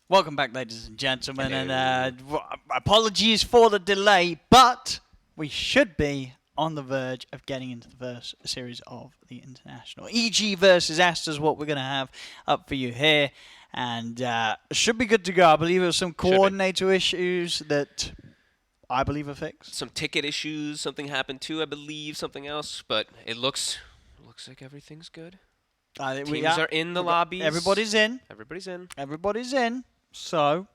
Welcome back, ladies and gentlemen, Hello. and apologies for the delay, but we should be on the verge of getting into the first series of the International. EG versus Aster is what we're going to have up for you here, and should be good to go. I believe there were some coordinator issues that I believe are fixed. Some ticket issues, something happened too, I believe, something else, but it looks like everything's good. Teams are in the lobbies. Everybody's in. Everybody's in. Everybody's in. So,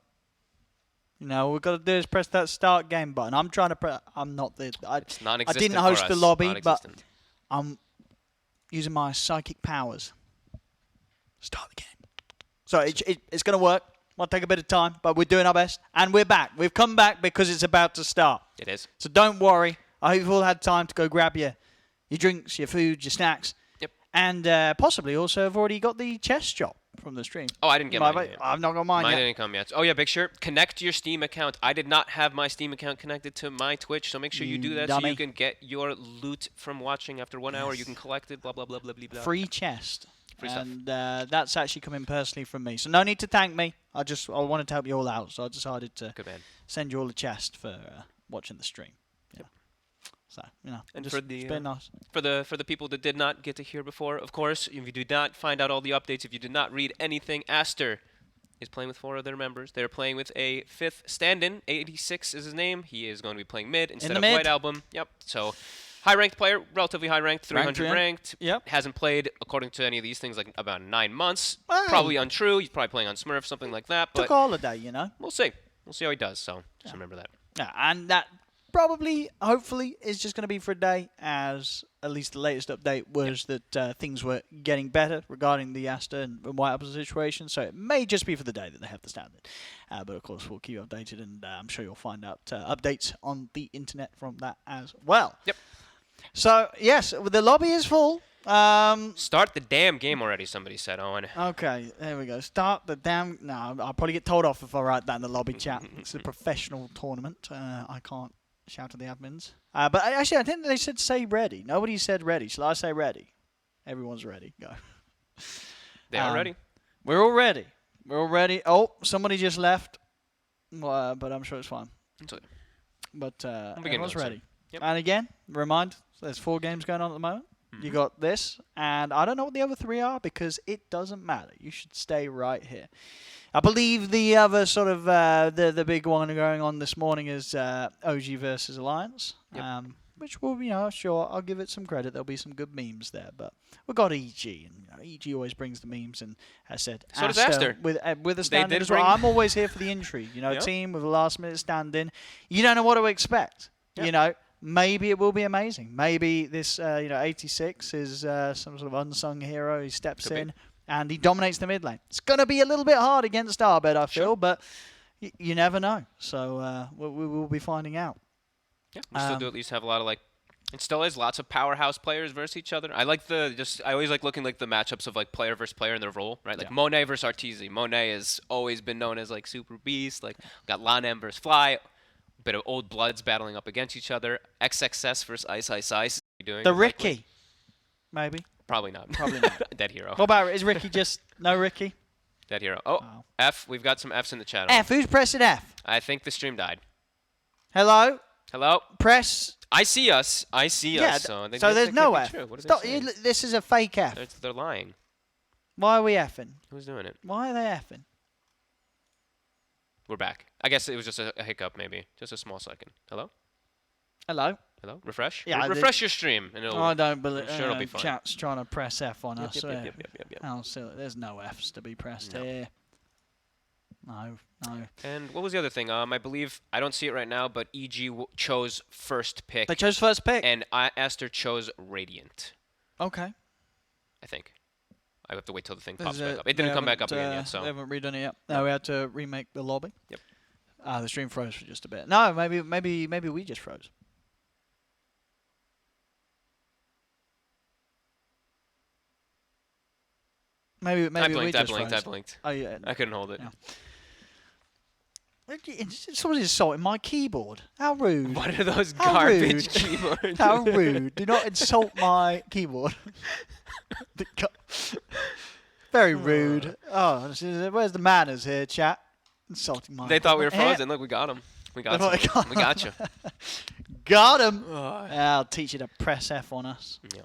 all we've got to do is press that start game button. I'm trying to press. I'm not the. It's non-existent. I didn't host the lobby, but Non-existent. I'm using my psychic powers. Start the game. So it's going to work. Might take a bit of time, but we're doing our best. And we're back. We've come back because it's about to start. It is. So don't worry. I hope you've all had time to go grab your drinks, your food, your snacks. Yep. And possibly also have already got the chest shop from the stream. Oh, I didn't get mine yet. I've not got mine yet. Mine didn't come yet. Oh, yeah, big sure. Connect your Steam account. I did not have my Steam account connected to my Twitch, so make sure you do that dummy. so you can get your loot from watching after 1 hour. You can collect it, blah, blah, blah, blah, blah, blah. Free chest. Free stuff. And that's actually coming personally from me. So no need to thank me. I wanted to help you all out, so I decided to Good man. send you all a chest for watching the stream. Yeah. So, And just, for the it's been nice. for the people that did not get to hear before, of course, if you did not find out all the updates, if you did not read anything, Aster is playing with 4 of their members. They're playing with a 5th stand-in. 86 is his name. He is going to be playing mid instead of White Album. Yep. So, high-ranked player, relatively high-ranked, 300 ranked. Yep. Hasn't played, according to any of these things, like about 9 months. Wow. Probably untrue. He's probably playing on Smurf, something like that. But Took a holiday, we'll see. We'll see how he does. So, just remember that. Yeah, and that probably, hopefully, is just going to be for a day, as at least the latest update was that things were getting better regarding the Aster and White Apple situation, so it may just be for the day that they have the standard. But of course, we'll keep you updated, and I'm sure you'll find out updates on the internet from that as well. Yep. So, yes, the lobby is full. Start the damn game already, somebody said, Owen. Okay, there we go. Start the damn... No, I'll probably get told off if I write that in the lobby chat. It's a professional tournament. I can't shout at the admins. But actually, I think they said say ready. Nobody said ready. Shall I say ready? Everyone's ready. Go. They are ready. We're all ready. We're all ready. Oh, somebody just left. But I'm sure it's fine. But everyone's ready. Yep. And again, remind, there's 4 games going on at the moment. You got this, and I don't know what the other 3 are because it doesn't matter. You should stay right here. I believe the other sort of the big one going on this morning is OG versus Alliance, which will, sure, I'll give it some credit. There'll be some good memes there, but we've got EG, and EG always brings the memes, and as I said, so does Aster with a stand-in as well. I'm always here for the intrigue. Team with a last-minute stand-in. You don't know what to expect. Maybe it will be amazing. Maybe this, 86 is some sort of unsung hero. He steps in and he dominates the mid lane. It's going to be a little bit hard against Arbed, I feel, but you never know. So we will be finding out. Yeah, we still do at least have a lot of it still is lots of powerhouse players versus each other. I like I always like looking the matchups of player versus player in their role, right? Like Monet versus Arteezy. Monet has always been known as super beast. Got Lanem versus Fly. Bit of old bloods battling up against each other. XXS versus Ice Ice Ice. Doing the Ricky, maybe. Probably not. Probably not. Dead hero. What about is Ricky just no Ricky? Dead hero. Oh, F. We've got some Fs in the chat. F. Who's pressing F? I think the stream died. Hello. Hello. Press. I see us. I see us. So there's no F. Stop. This is a fake F. They're lying. Why are we effing? Who's doing it? Why are they effing? We're back. I guess it was just a hiccup, maybe. Just a small second. Hello? Hello? Hello? Refresh? Yeah, refresh your stream. And I don't believe I'm sure it'll be fine. Chat's trying to press F on us. Yep. Oh, silly. There's no Fs to be pressed here. No. And what was the other thing? I believe, I don't see it right now, but EG chose first pick. They chose first pick? And Aster chose Radiant. Okay. I think. I have to wait till the thing pops back up. It didn't come back up again yet, so. They haven't redone it yet. No, we had to remake the lobby. Yep. The stream froze for just a bit. No, maybe we just froze. Maybe we just froze. I blinked. Oh, yeah. I couldn't hold it. Yeah. Somebody's assaulting my keyboard. How rude. What are those garbage keyboards? How rude. Do not insult my keyboard. Very rude. Oh, where's the manners here, chat? Insulting my They thought we were equipment. frozen. Look, we got him. We They got thought you. We got you. Got him. I'll teach you to press F on us. Yeah.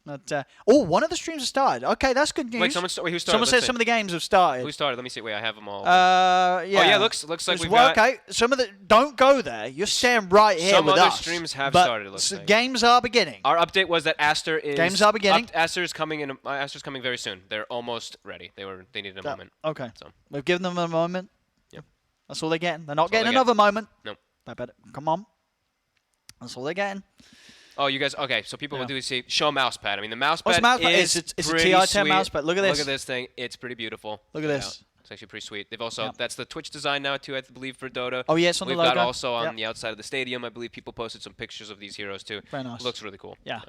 But, one of the streams has started. Okay, that's good news. Wait, who started? Someone said some of the games have started. Who started? Let me see. Wait, I have them all. Yeah. Oh yeah, looks like we've got. Okay, some of the don't go there. You're staying right here Some with other us. streams have but started. It looks like. Games are beginning. Our update was that Aster is. Games are beginning. Aster's coming in. Aster's coming very soon. They're almost ready. They needed a moment. Okay. So. We've given them a moment. Yep. That's all they're getting. They're not That's all getting they another moment. Nope. They better come on. That's all they're getting. Oh, you guys. Okay, so people will do see show a mouse pad. I mean, the mouse What's pad the mouse pad? is It's a pretty TI-10 sweet. mouse pad. Look at this. Look at this thing. It's pretty beautiful. Look at this. It's actually pretty sweet. They've also that's the Twitch design now too, I believe, for Dota. Oh yeah, it's on We've the logo. got also on the outside of the stadium. I believe people posted some pictures of these heroes too. Very nice. Looks really cool. Yeah.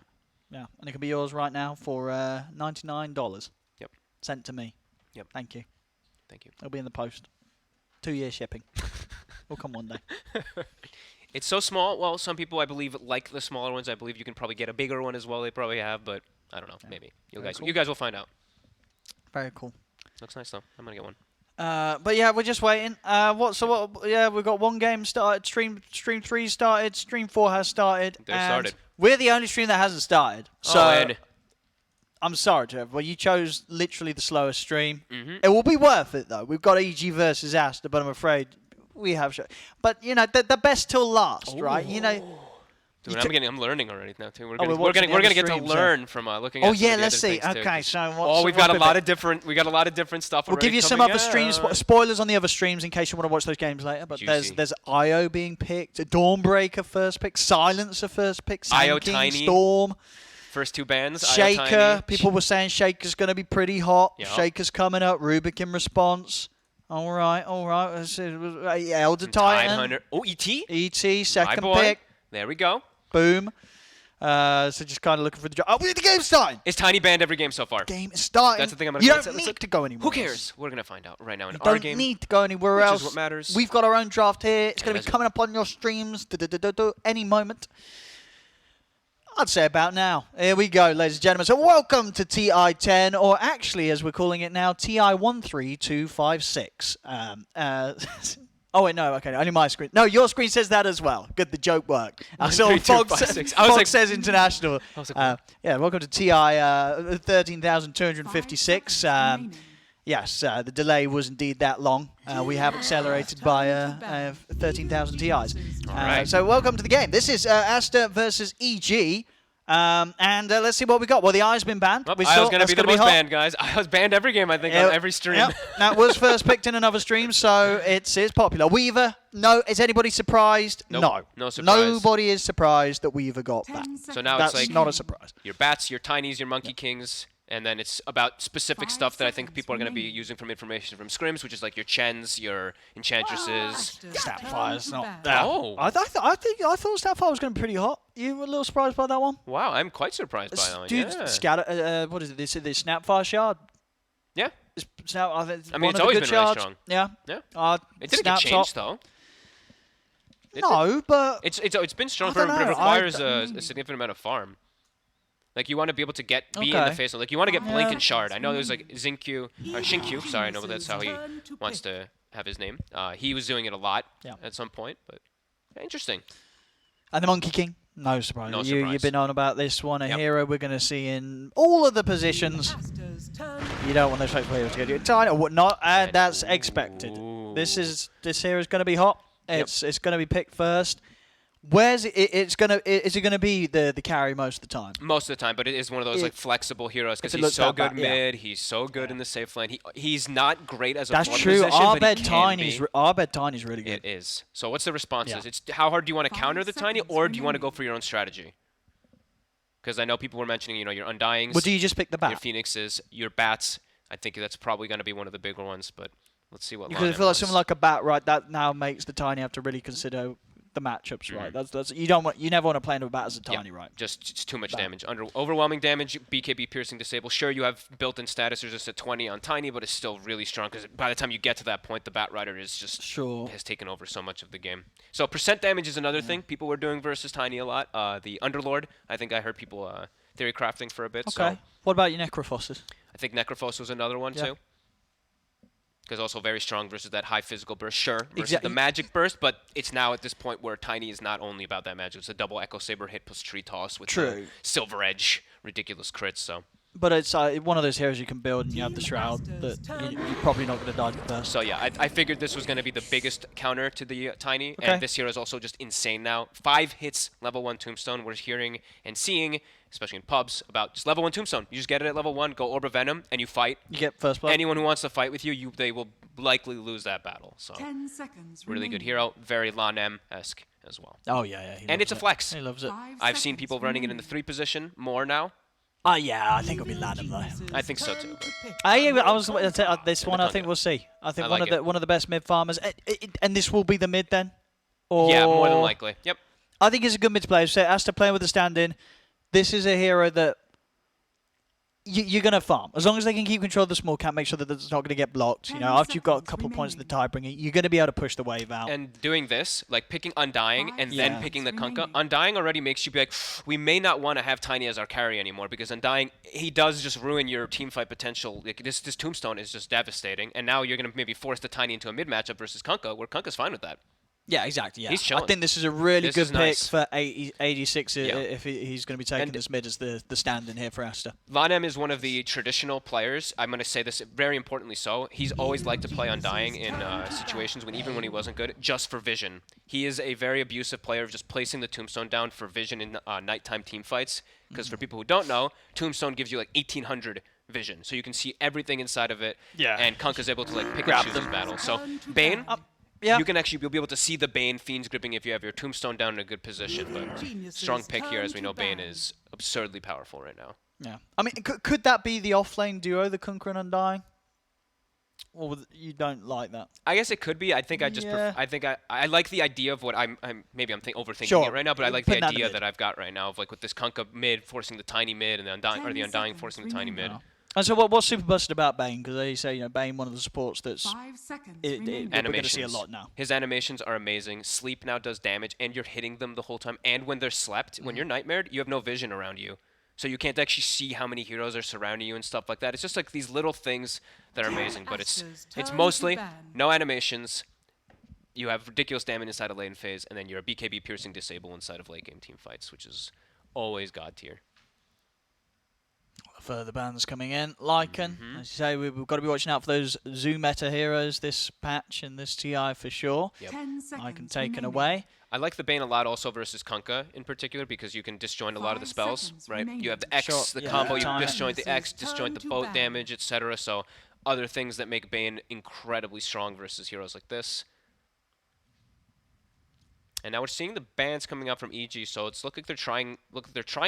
Yeah, and it can be yours right now for $99. Yep. Sent to me. Yep. Thank you. Thank you. It'll be in the post. 2-year shipping. Will come one day. It's so small. Well, some people I believe like the smaller ones. I believe you can probably get a bigger one as well. They probably have, but I don't know. Yeah. Maybe you guys will find out. Very cool. Looks nice though. I'm gonna get one. But yeah, we're just waiting. Yeah, we've got one game started. Stream 3 started. Stream 4 has started. They started. We're the only stream that hasn't started. So and I'm sorry, Trevor. Well, you chose literally the slowest stream. Mhm. It will be worth it though. We've got EG versus Aster, but I'm afraid we have. But you know, the best till last, right? You know. Dude, I'm learning already now too. We're we're gonna get to streams, learn from looking at. Oh yeah, some of the let's other see. things, too, Okay, 'cause- so Oh, we've got a lot of different stuff. We'll give you some other streams, spoilers on the other streams in case you want to watch those games later. But Juicy. there's IO being picked, Dawnbreaker first pick, Silencer first pick, Sand IO King, Tiny. Storm, First two bands. Shaker. People were saying Shaker's going to be pretty hot. Yeah. Shaker's coming up. Rubik in response. All right. Elder Titan. Hunter. Oh, ET. ET second My boy. pick. There we go. Boom. So just kind of looking for the job. Oh, the game's starting. It's Tiny banned every game so far. Game is starting. That's the thing I'm gonna. You let's- don't let's- need to go anywhere. Who cares? We're gonna find out right now in You our don't game. need to go anywhere which else. is what matters. We've got our own draft here. It's going to Yeah, be coming up on your streams any moment. I'd say about now. Here we go, ladies and gentlemen. So welcome to TI-10, or actually, as we're calling it now, TI-13256. Oh, wait, no, okay, only my screen. No, your screen says that as well. Good, the joke worked. I saw Fox 13256. I was like, says international. I was like, Yeah, welcome to TI 13,256. Yes, the delay was indeed that long. We have accelerated by 13,000 TIs. right. So welcome to the game. This is Aster versus EG. And let's see what we got. Well, the Eye's been banned. I We was saw- going to that's be the gonna most hot. banned, guys. I was banned every game, I think, on every stream. Yep. That was first picked in another stream, so it's popular. Weaver, no. Is anybody surprised? Nope. No. No surprise. Nobody is surprised that Weaver got banned. So now That's it's like not a surprise. your bats, your tinies, your monkey kings, and then it's about specific stuff that I think people are going to be using from information from scrims, which is like your chens, your enchantresses. Snapfire's not. Oh. I thought Snapfire was going to be pretty hot. You were a little surprised by that one? Wow, I'm quite surprised by that one. Dude, Yeah. Scatter. What is it? They said the Snapfire shard. Yeah. I mean, it's always been really strong. Yeah. Yeah. Uh, It didn't get changed though. No, but It's been strong I for, don't but it know. requires a significant amount of farm. Like you want to be able to be in the Okay. face. Like you want to get Blink Yeah. and Shard. I know there's like Xinkyu or Shinkyu. Sorry, I know that's how he wants to have his name. He was doing it a lot at some point, but interesting. and the Monkey King. No surprise. No You've surprise. been on about this one. A Yep. hero we're going to see in all of the positions. You don't want those fake players to get tight or whatnot, and that's expected. Ooh. This hero is going to be hot. It's going to be picked first. Where's it? Is it going to be the carry most of the time? Most of the time, but it is one of those like flexible heroes because if it he's looks so that good bad, yeah. mid. He's so good in the safe lane. He's not great as a That's farm true. position, but he can be. Our bed tiny's really good. It is. So what's the responses? Yeah. It's how hard do you want to 5 counter the tiny, seconds or do you want to go remaining. for your own strategy? Because I know people were mentioning, your Undyings, Well, do you just pick the your bat? Phoenixes, your Bats. I think that's probably going to be one of the bigger ones, but let's see what. Because I line feel like everyone's- something like a bat, right? That now makes the tiny have to really consider the matchups, right? That's you never want to play into a bat as a tiny, right? Just it's too much Bad. damage. Overwhelming damage, BKB piercing disable. Sure, you have built-in status resist at 20 on tiny, but it's still really strong because by the time you get to that point, the Bat Rider is just Sure. has taken over so much of the game. So percent damage is another thing people were doing versus tiny a lot. The Underlord, I think I heard people theory crafting for a bit. Okay. So What about your Necrophosses? I think Necrophos was another one Yeah. too. Because also very strong versus that high physical burst, sure, versus the magic burst, but it's now at this point where Tiny is not only about that magic. It's a double Echo Saber hit plus tree toss with the Silver Edge, ridiculous crits, so. But it's one of those heroes you can build and you have the Shroud that you're probably not going to die to the burst. So yeah, I figured this was going to be the biggest counter to the Tiny, and this hero is also just insane now. 5 hits, level 1 Tombstone. We're hearing and seeing, especially in pubs, about just level 1 Tombstone. You just get it at level 1, go Orb of Venom, and you fight. You get first blood. Anyone who wants to fight with you, they will likely lose that battle. So 10 seconds really good hero, very Lanem-esque as well. Oh yeah. And it's a flex. He loves it. I've seen people running it in the 3 position more now. Yeah, I think it'll be Lanem though. I think so too. I was this one. I think we'll see. I think one of the best mid farmers, and this will be the mid then. Or yeah, more than likely. Yep. I think he's a good mid player. So Aster playing with the stand-in. This is a hero that you're going to farm. As long as they can keep control of the small camp, make sure that it's not going to get blocked. You know, after you've got a couple of points in the tie bringing, you're going to be able to push the wave out. And doing this, like picking Undying and then picking the Kunkka, Undying already makes you be like, we may not want to have Tiny as our carry anymore because Undying, he does just ruin your team fight potential. Like this Tombstone is just devastating. And now you're going to maybe force the Tiny into a mid matchup versus Kunkka, where Kunkka's fine with that. Yeah, exactly. Yeah, he's chilling. I think this is a really good pick nice. for 86 if he's going to be taking this mid as the stand-in here for Aster. Lanem is one of the traditional players. I'm going to say this very importantly so. He's always liked to play Undying in situations even when he wasn't good, just for vision. He is a very abusive player of just placing the Tombstone down for vision in nighttime team fights. Because for people who don't know, Tombstone gives you like 1800 vision, so you can see everything inside of it. Yeah. And Kunkka's able to like pick and choose his battle. So Bane. Yeah. You can actually be able to see the Bane Fiends gripping if you have your Tombstone down in a good position, but strong pick here as we know Bane is absurdly powerful right now. Yeah. I mean, could that be the off-lane duo, the Kunkka and Undying? Or you don't like that? I guess it could be. I think I just I like the idea of what maybe I'm overthinking it right now, but I like the idea that I've got right now of like with this Kunkka mid forcing the Tiny mid and the Undying forcing the Tiny mid. And so what's super busted about Bane? Because they say, Bane, one of the supports that's... 5 seconds we're going to see a lot now. His animations are amazing. Sleep now does damage, and you're hitting them the whole time. And when they're slept, when you're nightmared, you have no vision around you. So you can't actually see how many heroes are surrounding you and stuff like that. It's just like these little things that are amazing. But it's mostly no animations. You have ridiculous damage inside of lane phase, and then you're a BKB piercing disable inside of late game team fights, which is always god tier. Further bans coming in. Lycan, as you say, we've got to be watching out for those Zoo meta heroes this patch and this TI for sure. Yep. Lycan taken away. I like the Bane a lot also versus Kunkka in particular because you can disjoint a lot of the spells, right? You have the X, the combo, you disjoint the X, disjoint the boat damage, etc. So other things that make Bane incredibly strong versus heroes like this. And now we're seeing the bans coming out from EG, so it's they're trying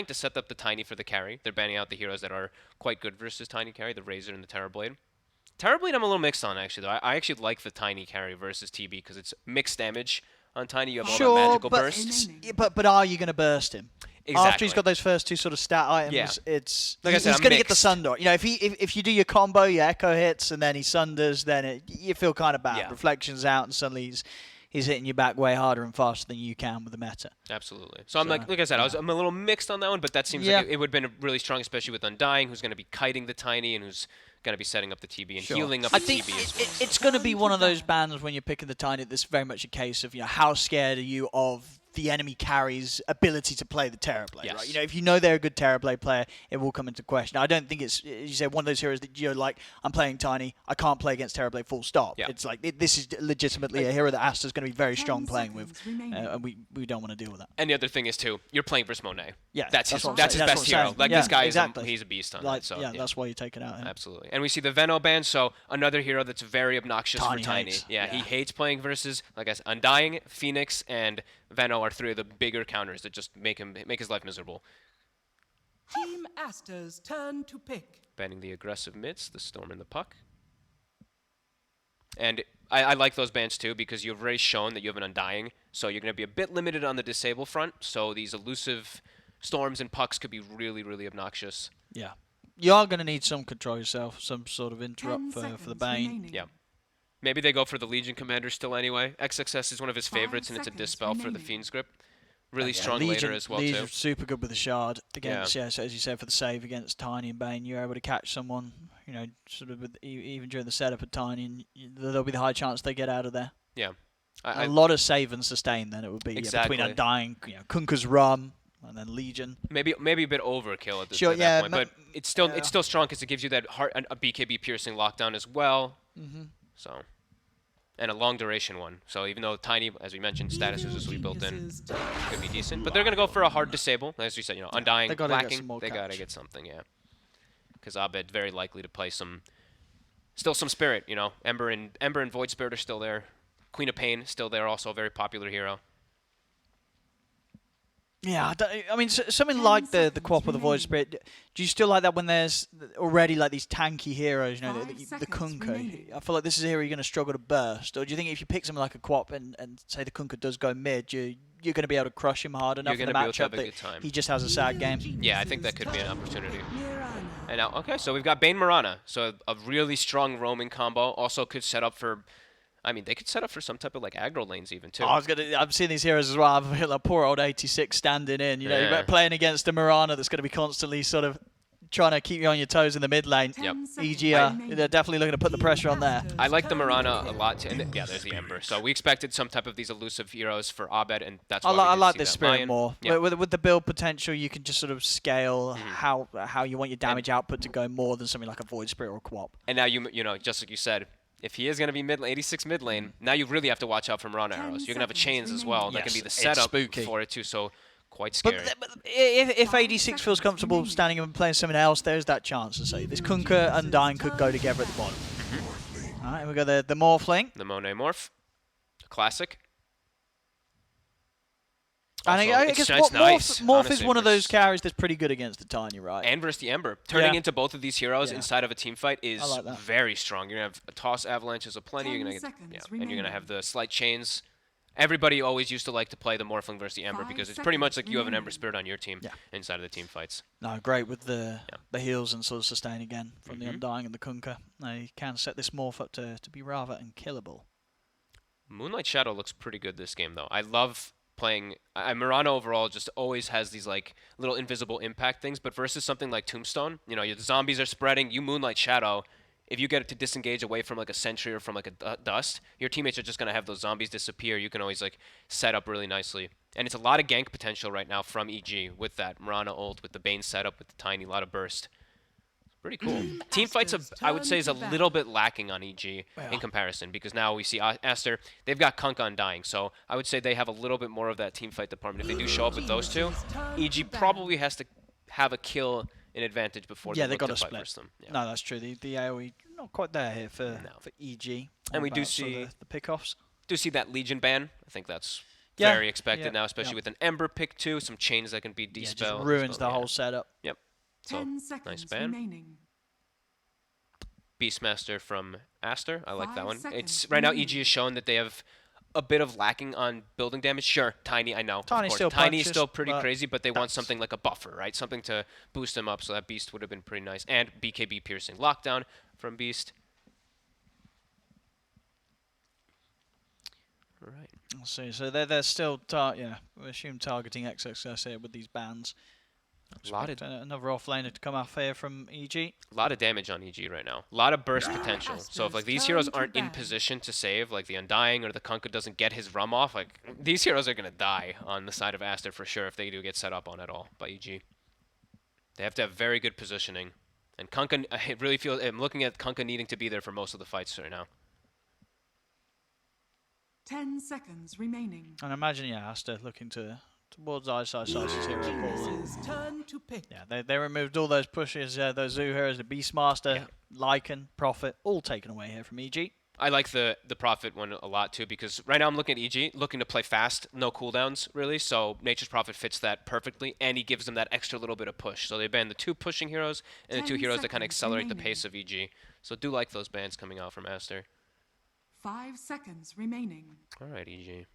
to set up the Tiny for the carry. They're banning out the heroes that are quite good versus Tiny carry, the Razor and the Terrorblade. Terrorblade I'm a little mixed on actually though. I actually like the Tiny carry versus TB because it's mixed damage. On Tiny you have all the magical bursts. But are you going to burst him? Exactly. After he's got those first two sort of stat items, it's like he's going to get the Sunder. If you do your combo, your Echo hits, and then he Sunders, then you feel kind of bad. Yeah. Reflections out, and suddenly he's hitting you back way harder and faster than you can with the meta. Absolutely. So I'm like I said, I'm a little mixed on that one, but that seems like it would have been really strong, especially with Undying, who's going to be kiting the Tiny and who's going to be setting up the TB and healing up the TB as well. It's going to be one of those bans when you're picking the Tiny. That's very much a case of how scared are you of the enemy carry's ability to play the Terrorblade, yes. right? If you know they're a good Terrorblade player, it will come into question. I don't think it's, you say, one of those heroes that you're like, I'm playing Tiny, I can't play against Terrorblade full stop. Yeah. It's like, this is legitimately a hero that Aster's going to be very strong playing with, and we don't want to deal with that. And the other thing is, too, you're playing versus Monet. Yeah, that's his best hero. Like, this guy, he's a beast on that. So, that's why you take it out. Absolutely. And we see the Veno ban, so another hero that's very obnoxious for Tiny. Yeah, he hates playing versus, like I said, Undying, Phoenix, and Veno are three of the bigger counters that just make his life miserable. Team Aster's turn to pick. Banning the aggressive mids, the Storm and the Puck. And I like those bans too because you've already shown that you have an Undying, so you're going to be a bit limited on the disable front, so these elusive Storms and Pucks could be really, really obnoxious. Yeah. You are going to need some control yourself, some sort of interrupt for the Bane. Remaining. Yeah. Maybe they go for the Legion Commander still anyway. XXS is one of his favorites, and it's a dispel for the Fiend's Grip. Really strong later as well Legion too. super good with the shard against, so as you said, for the save against Tiny and Bane, you're able to catch someone, sort of even during the setup of Tiny, and there'll be the high chance they get out of there. Yeah. A lot of save and sustain then it would be between Undying, Kunka's Rum, and then Legion. Maybe a bit overkill at Sure, that point, but it's still strong because it gives you that a BKB piercing lockdown as well. So, and a long duration one. So even though Tiny, as we mentioned, status is we built in, could be decent. But they're gonna go for a hard disable, as you said. Undying, lacking. They gotta get something, yeah. Because Abed very likely to play some Spirit. Ember and Void Spirit are still there. Queen of Pain still there, also a very popular hero. Yeah, I mean, something like the co-op with the Void Spirit. Do you still like that when there's already like these tanky heroes? The Kunkka. I feel like this is a hero you're going to struggle to burst. Or do you think if you pick something like a co-op and say the Kunkka does go mid, you're going to be able to crush him hard enough in the matchup that he just has a sad game? Yeah, I think that could be an opportunity. And now, okay, so we've got Bane Mirana. So a really strong roaming combo. Also could set up for. I mean, they could set up for some type of aggro lanes even too. I've seen these heroes as well. I've feel like poor old 86 standing in. You're playing against a Mirana that's going to be constantly sort of trying to keep you on your toes in the mid lane. Yep. EG, they're definitely looking to put the pressure on there. I like the Mirana a lot too. And yeah, there's the Ember. So we expected some type of these elusive heroes for Abed, and that's why I like this Spirit Lion. more. Yeah. With the build potential, you can just sort of scale how you want your damage output to go more than something like a Void Spirit or Co-op. And now just like you said, if he is going to be 86 mid lane, now you really have to watch out for Mirana arrows. You're going to have a chains as well. That can be the setup for it too, so quite scary. But if 86 feels comfortable standing and playing someone else, there's that chance to say this Kunkka and Undying could go together at the bottom. All right, we got the Morphling. The Monet Morph. Classic. And I guess Morph is one of those carries that's pretty good against the Tiny, right? And versus the Ember. Turning into both of these heroes inside of a team fight is very strong. You're going to have a Toss Avalanches of plenty. You're going to and you're going to have the Slight Chains. Everybody always used to like to play the Morphling versus the Ember because it's pretty much like you have an Ember Spirit on your team inside of the team fights. No, great with the heals and sort of sustain again from the Undying and the Kunkka. You can set this Morph up to be rather unkillable. Moonlight Shadow looks pretty good this game, though. I love playing Mirana overall just always has these little invisible impact things, but versus something like Tombstone, your zombies are spreading, you Moonlight Shadow, if you get it to disengage away from a sentry or from a dust, your teammates are just going to have those zombies disappear. You can always set up really nicely. And it's a lot of gank potential right now from EG with that Mirana ult, with the Bane setup, with the Tiny, lot of burst. Pretty cool. Team fights, I would say, is a little bit lacking on EG in comparison because now we see Aster. They've got Kunkka Undying, so I would say they have a little bit more of that team fight department. If they do show up with those two, EG probably has to have a kill in advantage before they look to fight versus them. Yeah. No, that's true. The AoE not quite there here for EG. And we do see the pickoffs. Do see that Legion ban. I think that's very expected now, especially with an Ember pick too, some chains that can be dispelled. Just ruins the whole setup. Yep. So, nice ban. Beastmaster from Aster. I like that one. It's right now EG has shown that they have a bit of lacking on building damage. Sure, Tiny, I know. Tiny's still pretty crazy, but they want something like a buffer, right? Something to boost them up, so that Beast would have been pretty nice. And BKB piercing lockdown from Beast. All right. Let's see. So they're still we assume targeting XXS here with these bans. Another offlaner to come off here from EG. A lot of damage on EG right now. A lot of burst potential. So if these heroes aren't in position to save, like the Undying or the Kunkka doesn't get his rum off, these heroes are going to die on the side of Aster for sure if they do get set up on at all by EG. They have to have very good positioning. And Kunkka, I'm looking at Kunkka needing to be there for most of the fights right now. 10 seconds remaining. And imagine, Aster looking towards Ice hero pool. Turn to pick. Yeah, they removed all those pushes, those Zoo heroes, the Beastmaster, Lycan, Prophet, all taken away here from EG. I like the Prophet one a lot too because right now I'm looking at EG, looking to play fast, no cooldowns really, so Nature's Prophet fits that perfectly, and he gives them that extra little bit of push. So they ban the two pushing heroes and the two heroes that kind of accelerate the pace of EG. So do like those bans coming out from Aster. 5 seconds remaining. All right, EG.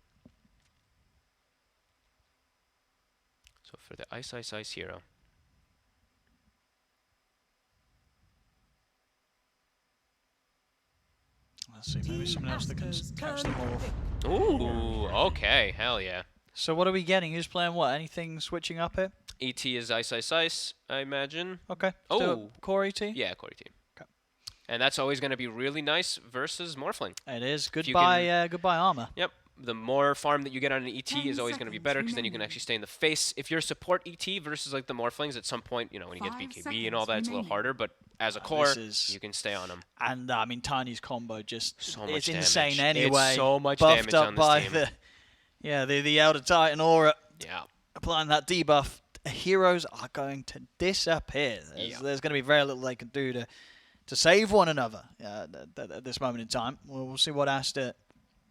So for the Ice hero. Let's see, maybe someone else that can catch the morph. Ooh, okay, hell yeah. So what are we getting? Who's playing what? Anything switching up here? ET is Ice Ice Ice, I imagine. Okay. Oh. Core ET? Yeah, Core ET. Okay. And that's always going to be really nice versus Morphling. It is. If you Goodbye, goodbye armor. Yep. The more farm that you get on an ET 10 is always going to be seconds better because then you can remaining. actually stay in the face. If you're a support ET versus like the Morphlings, at some point, you know, when you get 5 BKB and all that, seconds it's a little remaining. harder. But as a core, is- you can stay on them. And I mean, Tiny's combo just So much it's damage. insane It's anyway. so much Buffed damage up on this by team. the Elder Titan aura, Yeah. applying that debuff. Heroes are going to disappear. There's going to be very little they can do to save one another at this moment in time. We'll see what Aster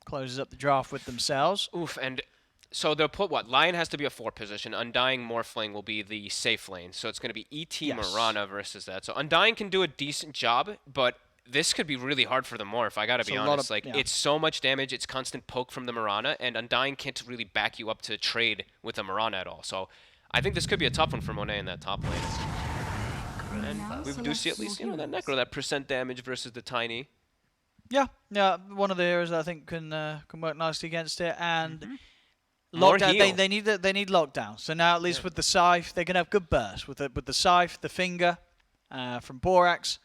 closes up the draft with themselves. Oof, and so they'll put what? Lion has to be a 4 position. Undying Morphling will be the safe lane. So it's going to be ET Yes. Mirana versus that. So Undying can do a decent job, but this could be really hard for the Morph, I gotta be honest. It's so much damage, it's constant poke from the Mirana, and Undying can't really back you up to trade with the Mirana at all. So I think this could be a tough one for Monet in that top lane. And we do see at least, you know, that Necro, that % damage versus the Tiny. Yeah, one of the heroes I think can work nicely against it, and More lockdown. heal. They need lockdown. So now at least with the Scythe, they can have good bursts with the Scythe, the Finger from Borax.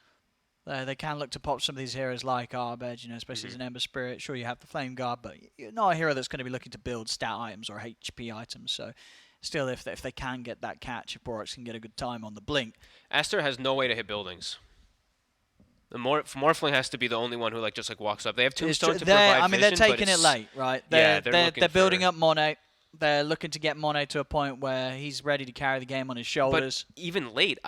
They can look to pop some of these heroes like Arbed, you know, especially as an Ember Spirit. Sure, you have the Flame Guard, but you're not a hero that's going to be looking to build stat items or HP items. So still, if they can get that catch, if Borax can get a good time on the Blink. Aster has no way to hit buildings. The Morphling has to be the only one who just walks up. They have Tombstone to provide I mean, they're vision, but taking it it's- late, right? Yeah, They're building up Monet. They're looking to get Monet to a point where he's ready to carry the game on his shoulders. But even late,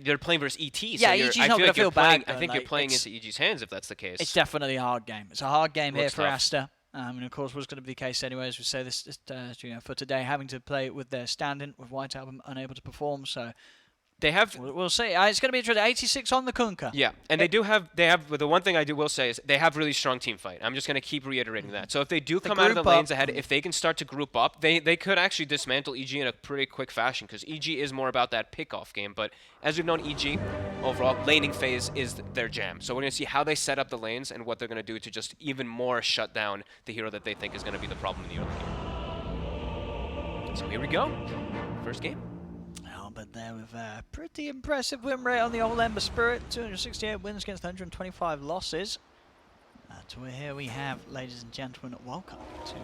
they're playing versus ET. Yeah, so EG's I not feel gonna like you're feel playing. bad, I think though, you're playing it's- into EG's hands if that's the case. It's definitely a hard game. It's a hard game here Looks for tough. Aster. And of course, was going to be the case anyway, as we say this for today, having to play with their stand-in, with White Album unable to perform. So They have. we'll see. It's going to be interesting. 86 on the Kunkka. Yeah, and they have. But the one thing I will say is they have really strong team fight. I'm just going to keep reiterating that. So if they do come out of the group lanes up. ahead, if they can start to group up, they could actually dismantle EG in a pretty quick fashion because EG is more about that pick-off game. But as we've known, EG overall laning phase is their jam. So we're going to see how they set up the lanes and what they're going to do to just even more shut down the hero that they think is going to be the problem in the early game. So here we go, first game. But there with a pretty impressive win rate on the old Ember Spirit. 268 wins against 125 losses. To here we have, ladies and gentlemen, welcome to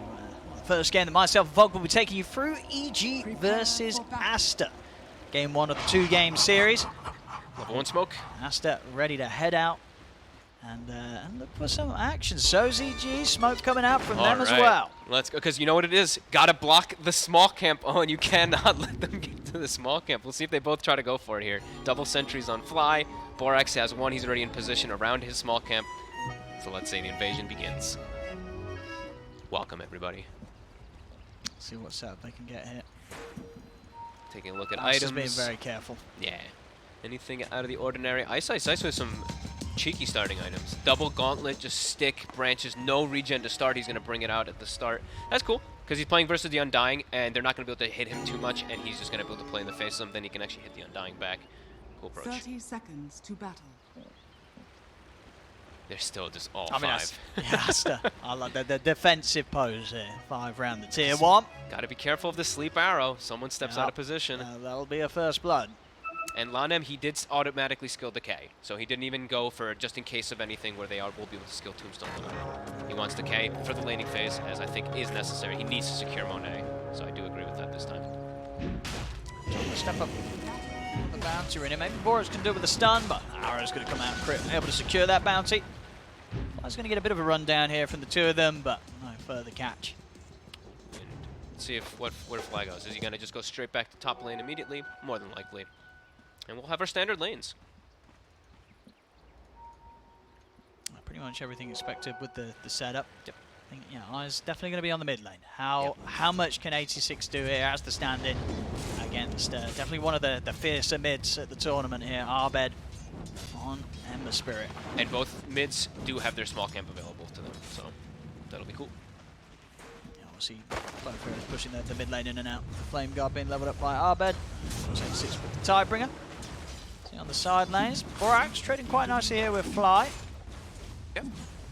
the first game that myself and Vog will be taking you through, EG versus Aster. Game 1 of the 2-game series. Level 1 smoke. Aster ready to head out and look for some action. So's EG, smoke coming out from them as well. Let's go, because you know what it is. Got to block the small camp. Oh, and you cannot let them get to the small camp. We'll see if they both try to go for it here. Double sentries on fly. Borax has one. He's already in position around his small camp. So let's say the invasion begins. Welcome, everybody. See what setup they can get here. Taking a look at Aster's items. being very careful. Yeah. Anything out of the ordinary. Ice with some cheeky starting items. Double gauntlet, just stick, branches, no regen to start. He's going to bring it out at the start. That's cool, because he's playing versus the Undying, and they're not going to be able to hit him too much, and he's just going to be able to play in the face of them. Then he can actually hit the Undying back. Cool approach. 30 seconds to battle. They're still just all I mean, five. Aster. I like the defensive pose here. 5 round the tier 1. Got to be careful of the sleep arrow. Someone steps out of position. That'll be a first blood. And Lanem, he did automatically skill Decay. So he didn't even go for just in case of anything where they will be able to skill Tombstone. He wants Decay for the laning phase, as I think is necessary. He needs to secure Monet. So I do agree with that this time. Step up the bounty in it. Maybe Boris can do it with a stun, but Arrow's going to come out and able to secure that bounty. I was going to get a bit of a rundown here from the two of them, but no further catch. And let's see if where Fly goes. Is he going to just go straight back to top lane immediately? More than likely. And we'll have our standard lanes. Pretty much everything expected with the setup. Yep. I think, yeah, Eyes definitely going to be on the mid lane. How much can 86 do here as the stand-in against definitely one of the fiercer mids at the tournament here, Arbed on Ember Spirit. And both mids do have their small camp available to them, so that'll be cool. Yeah, we'll see both heroes pushing the mid lane in and out. The Flame Guard being leveled up by Arbed. 86 with the Tidebringer. See on the side lanes, Borax trading quite nicely here with Fly. Yep.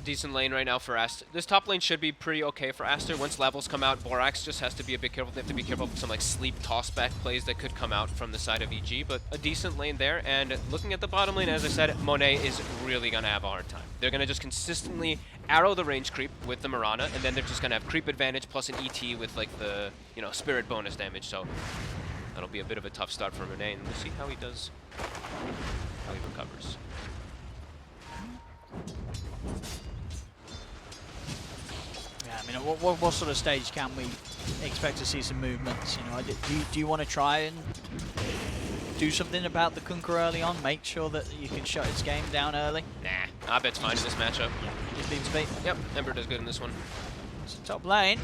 Decent lane right now for Aster. This top lane should be pretty okay for Aster. Once levels come out, Borax just has to be a bit careful. They have to be careful of some like sleep tossback plays that could come out from the side of EG, but a decent lane there. And looking at the bottom lane, as I said, Monet is really going to have a hard time. They're going to just consistently arrow the range creep with the Mirana, and then they're just going to have creep advantage plus an ET with like the, you know, spirit bonus damage. So that'll be a bit of a tough start for Monet, and we'll see how he does, how he recovers. I mean, what sort of stage can we expect to see some movements? You know, do you want to try and do something about the Kunkka early on? Make sure that you can shut its game down early? Nah, Abed's fine in this matchup. Just leave speed. Yep, Ember does good in this one. It's top lane.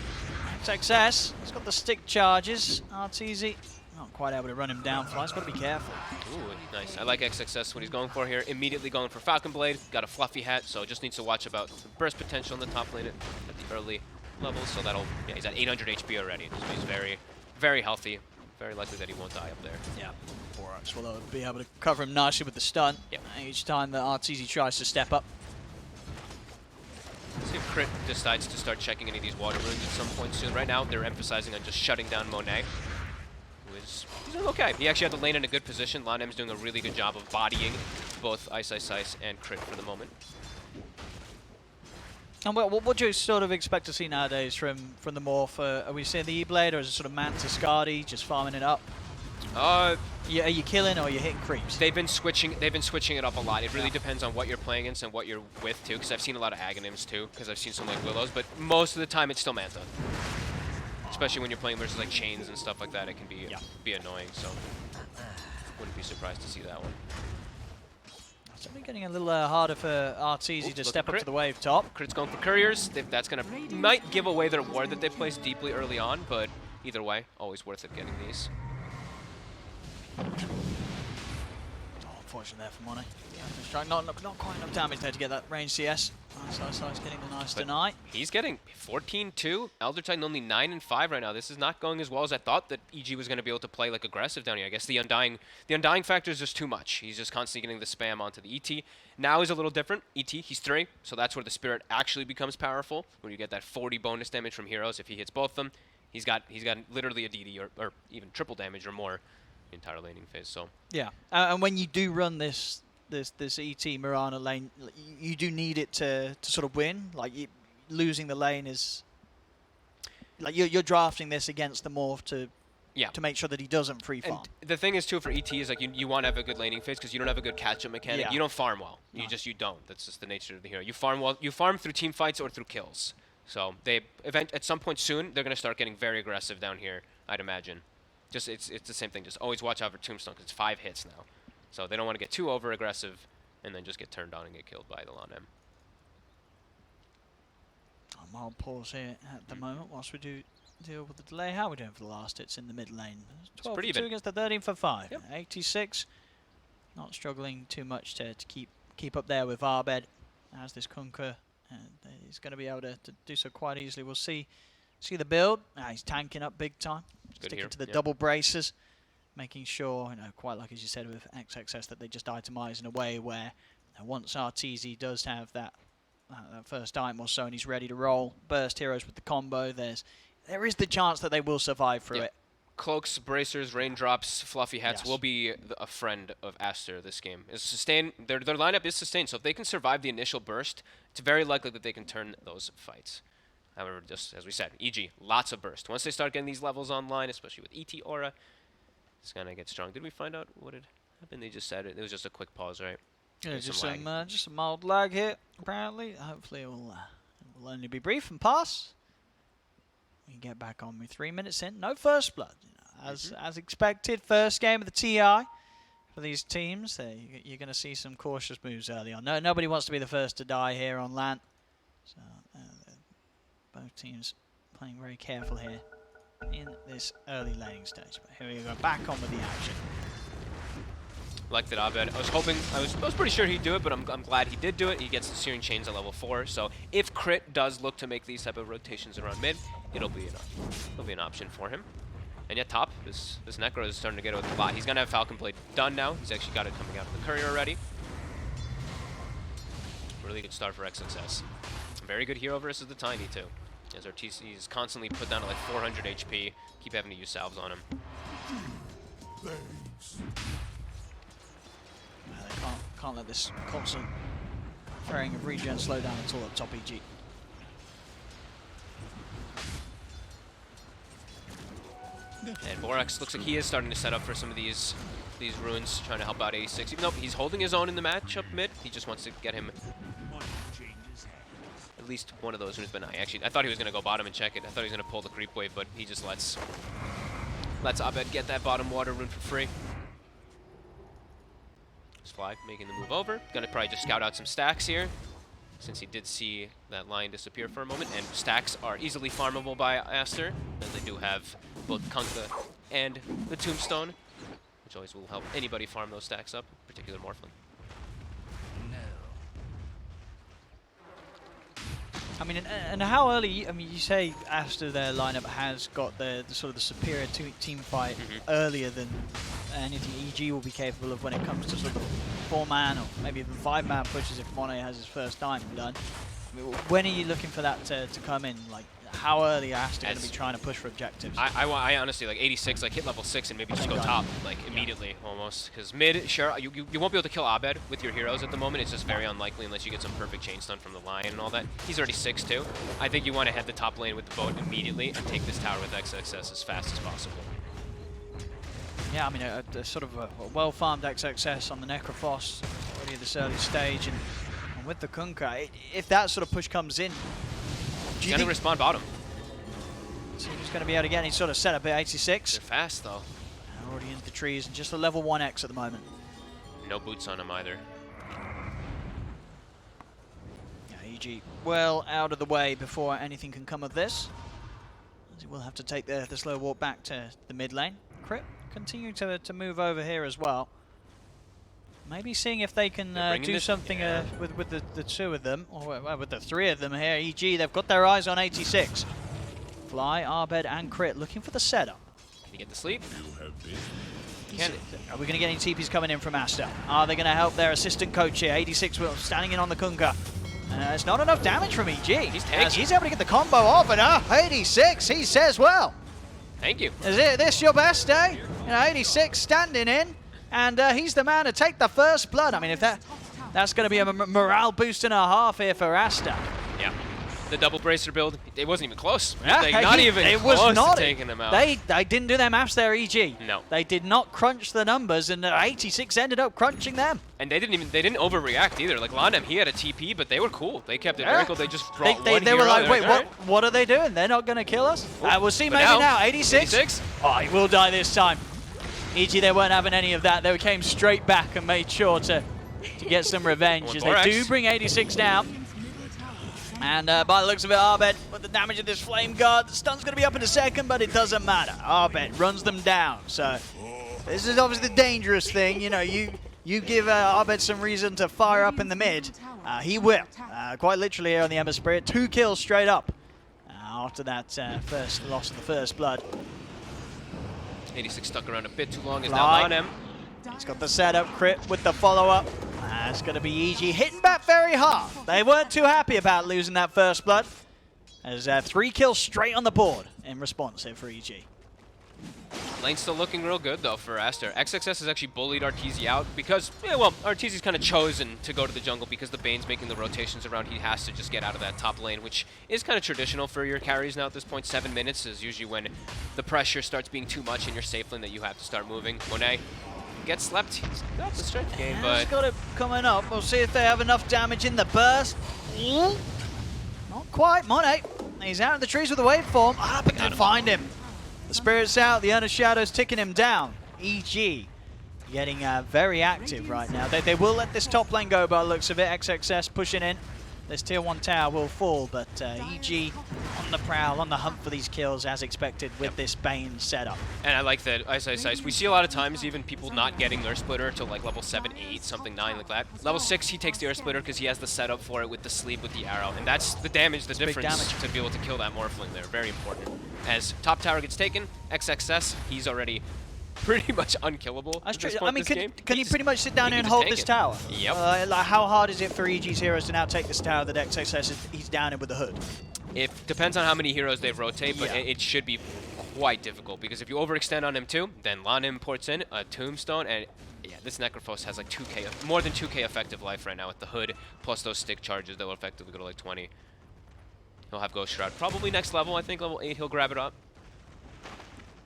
Success. He's got the stick charges. Arteezy not quite able to run him down. Fly's got to be careful. Ooh, nice. I like XXS what he's going for here. Immediately going for Falcon Blade. Got a fluffy hat, so just needs to watch about the burst potential in the top lane at the early levels. So that'll, yeah, he's at 800 HP already. So he's very, very healthy. Very likely that he won't die up there. Yeah. Borax will be able to cover him nicely with the stun. Yep. Each time that Arteezy tries to step up. Let's see if Crit decides to start checking any of these water runes at some point soon. Right now, they're emphasizing on just shutting down Monet. He's doing okay. He actually had the lane in a good position. Lanem's doing a really good job of bodying both Ice and Crit for the moment. And what do you sort of expect to see nowadays from the Morph? Are we seeing the E-Blade, or is it sort of Manta Skadi just farming it up? Are you killing, or are you hitting creeps? They've been switching it up a lot. It really depends on what you're playing against and what you're with too. Because I've seen a lot of Aghanims too. Because I've seen some like Willows, but most of the time it's still Manta. Especially when you're playing versus like chains and stuff like that, it can be annoying. So wouldn't be surprised to see that one. It's only getting a little harder for Arteezy to step up to the wave top. Crit's going for couriers. That's gonna might give away their ward that they placed deeply early on, but either way, always worth it getting these. Oh, unfortunate there for Monet. Not quite enough damage there to get that range CS. Nice getting the nice deny. He's getting 14-2. Elder Titan only 9-5 right now. This is not going as well as I thought that EG was going to be able to play like aggressive down here. I guess the Undying factor is just too much. He's just constantly getting the spam onto the ET. Now he's a little different. ET, he's 3, so that's where the Spirit actually becomes powerful. When you get that 40 bonus damage from heroes if he hits both of them. He's got literally a DD or even triple damage or more the entire laning phase. So yeah, and when you do run this ET Mirana lane, you do need it to sort of win. Like losing the lane is like you're drafting this against the Morph to make sure that he doesn't free farm. And the thing is too for ET is like you want to have a good laning phase because you don't have a good catch-up mechanic. Yeah. You don't farm well. You don't. That's just the nature of the hero. You farm well. You farm through team fights or through kills. So at some point soon they're gonna start getting very aggressive down here. I'd imagine. Just it's the same thing. Just always watch out for Tombstone because it's 5 hits now. So they don't want to get too over-aggressive and then just get turned on and get killed by the Lanem. A mild pause here at the moment whilst we do deal with the delay. How are we doing for the last hits in the mid lane? 12 pretty for 2 even. against the 13 for 5. Yep. 86. Not struggling too much to keep up there with Arbed as this Kunkka. And he's going to be able to do so quite easily. We'll see the build. He's tanking up big time. Sticking here. to the double braces. Making sure, quite like as you said with XXS, that they just itemize in a way where once Arteezy does have that first item or so and he's ready to roll, burst heroes with the combo, there is the chance that they will survive through it. Cloaks, bracers, raindrops, fluffy hats will be a friend of Aster this game. Their lineup is sustained, so if they can survive the initial burst, it's very likely that they can turn those fights. However, just as we said, EG, lots of burst. Once they start getting these levels online, especially with ET Aura, it's gonna get strong. Did we find out what had happened? They just said it. It was just a quick pause, right? Yeah, just a mild lag here, apparently. Hopefully it will only be brief and pass. We can get back on with 3 minutes in. No first blood. As expected, first game of the TI for these teams. You're going to see some cautious moves early on. Nobody wants to be the first to die here on LAN. So both teams playing very careful here in this early laning stage. But here we go, back on with the action. Like that Abed. I was pretty sure he'd do it, but I'm glad he did do it. He gets the Searing Chains at level 4. So if Crit does look to make these type of rotations around mid, it'll be an option for him. And yet top, this Necro is starting to get away with a lot. He's gonna have Falcon Blade done now. He's actually got it coming out of the courier already. really good start for XXS. Very good hero versus the Tiny, too. As RTC is constantly put down to like 400 HP. Keep having to use salves on him. Well, they can't let this constant throwing of regen slow down at all at top EG. And Borax looks like he is starting to set up for some of these runes, trying to help out 86. Even though he's holding his own in the match up mid, he just wants to get him at least one of those runes. But no, I thought he was going to go bottom and check it. I thought he was going to pull the creep wave, but he just lets Abed get that bottom water rune for free. Fly making the move over. Going to probably just scout out some stacks here, since he did see that line disappear for a moment. And stacks are easily farmable by Aster, as they do have both Kunkka and the Tombstone, which always will help anybody farm those stacks up, in particular Morphling. I mean, and how early? I mean, you say Aster, their lineup has got the sort of the superior team fight earlier than anything EG will be capable of when it comes to sort of 4-man or maybe even 5-man pushes if Monet has his first time done. I mean, when are you looking for that to come in? Like, how early are Aster going to be trying to push for objectives? I honestly, like 86, like hit level 6 and maybe just go top, like immediately almost. Because mid, sure, you won't be able to kill Abed with your heroes at the moment. It's just very unlikely unless you get some perfect chain stun from the Lion and all that. He's already 6 too. I think you want to head the top lane with the boat immediately and take this tower with XXS as fast as possible. Yeah, I mean, a sort of a well-farmed XXS on the Necrophos already at this early stage, and with the Kunkka, if that sort of push comes in, He's going to respond bottom. So he's going to be able to get any sort of setup at 86. They're fast, though. Already into the trees, and just a level 1X at the moment. No boots on him either. Yeah, EG well out of the way before anything can come of this. As he will have to take the slow walk back to the mid lane. Crit continuing to move over here as well. Maybe seeing if they can do something with the two of them, or with the three of them here. EG, they've got their eyes on 86. Fly, Abed, and Crit looking for the setup. Can he get the sleep? Are we going to get any TPs coming in from Aster? Are they going to help their assistant coach here? 86 will standing in on the Kunkka. It's not enough damage from EG. He's able to get the combo off, and 86, he says, well, thank you. Is this your best day? 86 standing in. And he's the man to take the first blood. I mean, if that's going to be a morale boost and a half here for Aster. Yeah. The double bracer build, it wasn't even close. Yeah, like, not even it close was not to taking them out. They didn't do their maths there, EG. No. They did not crunch the numbers, and 86 ended up crunching them. And they didn't overreact either. Like Landem, he had a TP, but they were cool. They kept it very cool. They just brought one they were hero. like, wait, right. what are they doing? They're not going to kill us? We'll see maybe now. 86. Oh, he will die this time. EG, they weren't having any of that. They came straight back and made sure to get some revenge as they do bring 86 down. And by the looks of it, Abed, with the damage of this Flame Guard, the stun's going to be up in a second, but it doesn't matter. Abed runs them down. So this is obviously the dangerous thing. You know, you give Abed some reason to fire up in the mid. He will. Quite literally here on the Ember Spirit. 2 kills straight up after that first loss of the first blood. 86 stuck around a bit too long. Is now on him. He's got the setup, Crit with the follow-up. It's going to be EG hitting back very hard. They weren't too happy about losing that first blood. There's 3 kills straight on the board in response here for EG. Lane's still looking real good, though, for Aster. XXS has actually bullied Arteezy out because, well, Arteezy's kind of chosen to go to the jungle because the Bane's making the rotations around. He has to just get out of that top lane, which is kind of traditional for your carries now at this point. 7 minutes is usually when the pressure starts being too much in your safe lane that you have to start moving. Monet gets slept. He's got the strength game, but... He's got it coming up. We'll see if they have enough damage in the burst. Not quite. Monet, he's out in the trees with the waveform. But can find him. The Spirit's out, the Earnest Shadow's ticking him down. EG getting very active right now. They will let this top lane go by the looks of it. XXS pushing in. This tier 1 tower will fall, but EG on the prowl, on the hunt for these kills as expected with this Bane setup. And I like that, as I say, we see a lot of times even people not getting Earth Splitter till like level 7, 8, something 9 like that. Level 6, he takes the Earth Splitter because he has the setup for it with the sleep, with the arrow. And that's the damage, the difference to be able to kill that Morphling there. Very important. As top tower gets taken, XXS, he's already pretty much unkillable. That's at this true. point I mean, in this game. can he pretty much sit down he here and can just hold take this it. tower? Yep. Like how hard is it for EG's heroes to now take this tower that XXS he's down in with the hood? It depends on how many heroes they rotate, but Yeah. it should be quite difficult because if you overextend on him too, then Lanim ports in a Tombstone, and yeah, this Necrophos has like 2k, more than 2k effective life right now with the hood, plus those stick charges that will effectively go to like 20. He'll have Ghost Shroud probably next level. I think level 8 he'll grab it up.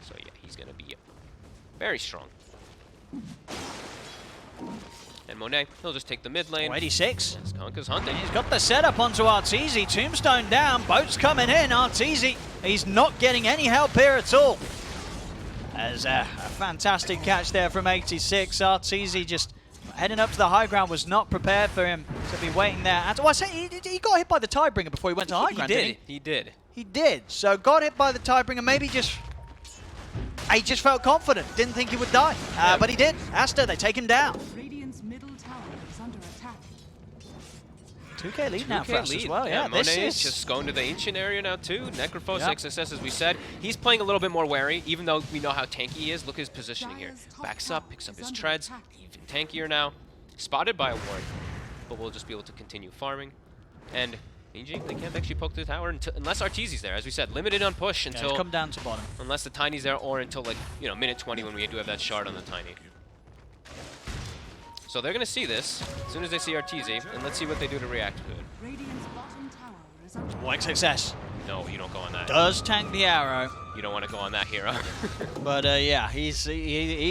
So yeah, he's gonna be very strong. And Monet, he'll just take the mid lane. 86. Yes, Konka's hunting. He's got the setup onto Arteezy. Tombstone down. Boat's coming in. Arteezy, he's not getting any help here at all. As a fantastic catch there from 86. Arteezy just heading up to the high ground, was not prepared for him to be waiting there. And, well, I say he got hit by the Tidebringer before he went to high ground, didn't he? He did. He did. So got hit by the Tidebringer. Maybe he just felt confident. Didn't think he would die. But he did. Aster, they take him down. Radiant's middle tower is under attack. 2k lead now for 2K us lead. as well. Yeah, Monet this is is just going to the ancient area now too. Necrophos, Yep. XSS, as we said. He's playing a little bit more wary, even though we know how tanky he is. Look at his positioning here. Dire's top Backs up, tower picks up is his under treads. attack. Even tankier now. Spotted by a ward, but we'll just be able to continue farming. And EG, they can't actually poke the tower unless Arteezy's there. As we said, limited on push yeah, until it's come down to bottom. unless the Tiny's there, or until like minute 20 when we do have that shard on the Tiny. So they're gonna see this as soon as they see Arteezy, and let's see what they do to react to it. Radiant's bottom tower is under White success. No, you don't go on that. Does tank the arrow. You don't want to go on that hero. But yeah, he's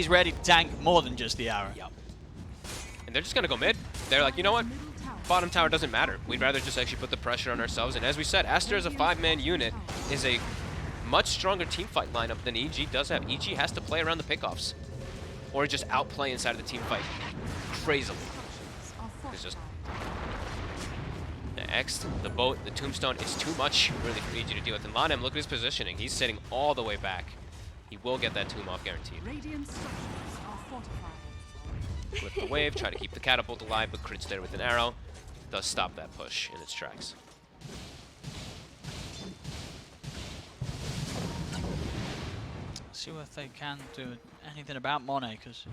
ready to tank more than just the arrow. And they're just gonna go mid. They're like, you know what? middle tower. Bottom tower doesn't matter. We'd rather just actually put the pressure on ourselves. And as we said, Aster as a 5-man unit is a much stronger team fight lineup than EG does have. EG has to play around the pickoffs, or just outplay inside of the team fight crazily. Structures are It's just fortified. the X, the boat, the tombstone. It's too much really for EG to deal with. And Lanem, look at his positioning. He's sitting all the way back. He will get that tomb off guaranteed. Radiant structures are fortified. Flip the wave, try to keep the catapult alive, but crits there with an arrow. Does stop that push in its tracks. See if they can do anything about Monet, because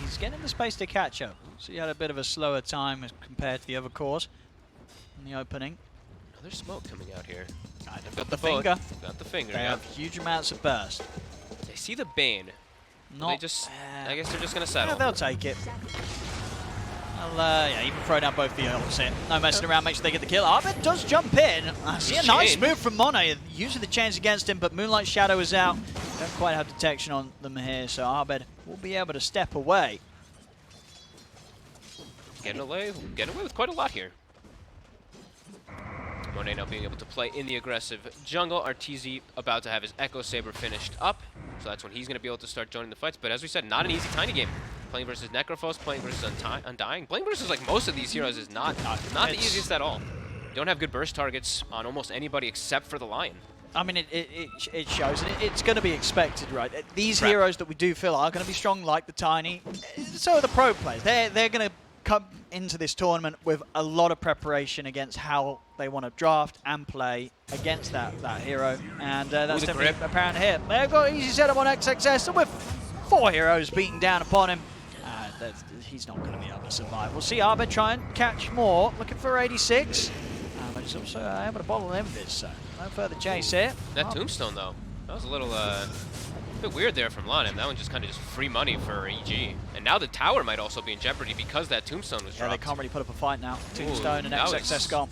he's getting the space to catch up. So he had a bit of a slower time as compared to the other cores in the opening. Another smoke coming out here. They've Got got the boat. finger. Got the finger, They yeah. have huge amounts of burst. They see the Bane. Not They just, bad. I guess they're just gonna Yeah, settle. they'll take it. Yeah, even throw down both the ults in. No messing around, make sure they get the kill. Arbit does jump in. I see a nice Chain. move from Monet, using the chains against him, but Moonlight Shadow is out. Don't quite have detection on them here, so Arbed will be able to step away. Getting away with quite a lot here. Monet now being able to play in the aggressive jungle. Arteezy about to have his Echo Saber finished up, so that's when he's going to be able to start joining the fights. But as we said, not an easy Tiny game. Playing versus Necrophos, playing versus Undying. Playing versus like most of these heroes is not the easiest at all. You don't have good burst targets on almost anybody except for the Lion. I mean, it shows, and it's going to be expected, right? These Right. heroes that we do feel are going to be strong, like the Tiny. So are the pro players. They're going to come into this tournament with a lot of preparation against how they want to draft and play against that hero, and that's the definitely grip. apparent here. They've got easy setup on XXS, and with 4 heroes beating down upon him, he's not going to be able to survive. We'll see Arbed try and catch more, looking for 86. But he's also able to bottle him this, so no further chase here. That Tombstone though, that was a little bit weird there from Lanem. That one just kind of just free money for EG. And now the tower might also be in jeopardy because that Tombstone was Yeah, dropped. they can't really put up a fight now. Tombstone and now XXS it's- gone.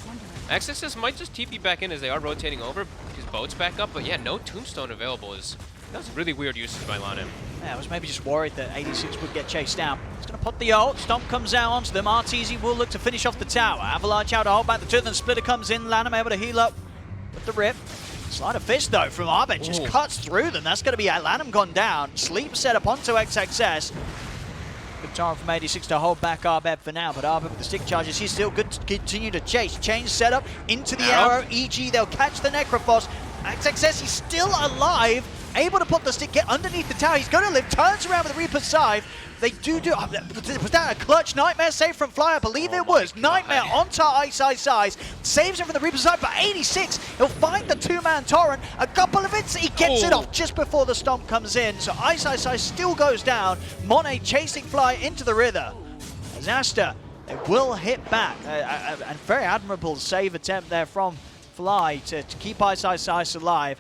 XSS might just TP back in as they are rotating over. His boat's back up, but yeah, no Tombstone available. That was really weird usage by Lanem. Yeah, I was maybe just worried that 86 would get chased down. He's going to put the ult. Stomp comes out onto them. Arteezy will look to finish off the tower. Avalanche out to hold back the two of them. Splitter comes in. Lanham able to heal up with the rip. Sleight of fist, though, from Arbet. Just Ooh. cuts through them. That's going to be Lanham gone down. Sleep set up onto XXS. Good time from 86 to hold back Arbet for now, but Arbet with the stick charges, he's still good to continue to chase. Change setup into the Arrow. arrow. EG, they'll catch the Necrophos. XXS, he's still alive, able to pop the stick, get underneath the tower. He's going to live, turns around with the Reaper's Scythe. They do. Was that a clutch Nightmare save from Fly? I believe it was. God. Nightmare onto Ice, saves him from the Reaper's Scythe, but 86, he'll find the two-man torrent. A couple of hits, he gets it off just before the stomp comes in. So Ice still goes down. Monet chasing Fly into the Rither. As Aster, they will hit back. A very admirable save attempt there from Fly to keep Ice alive.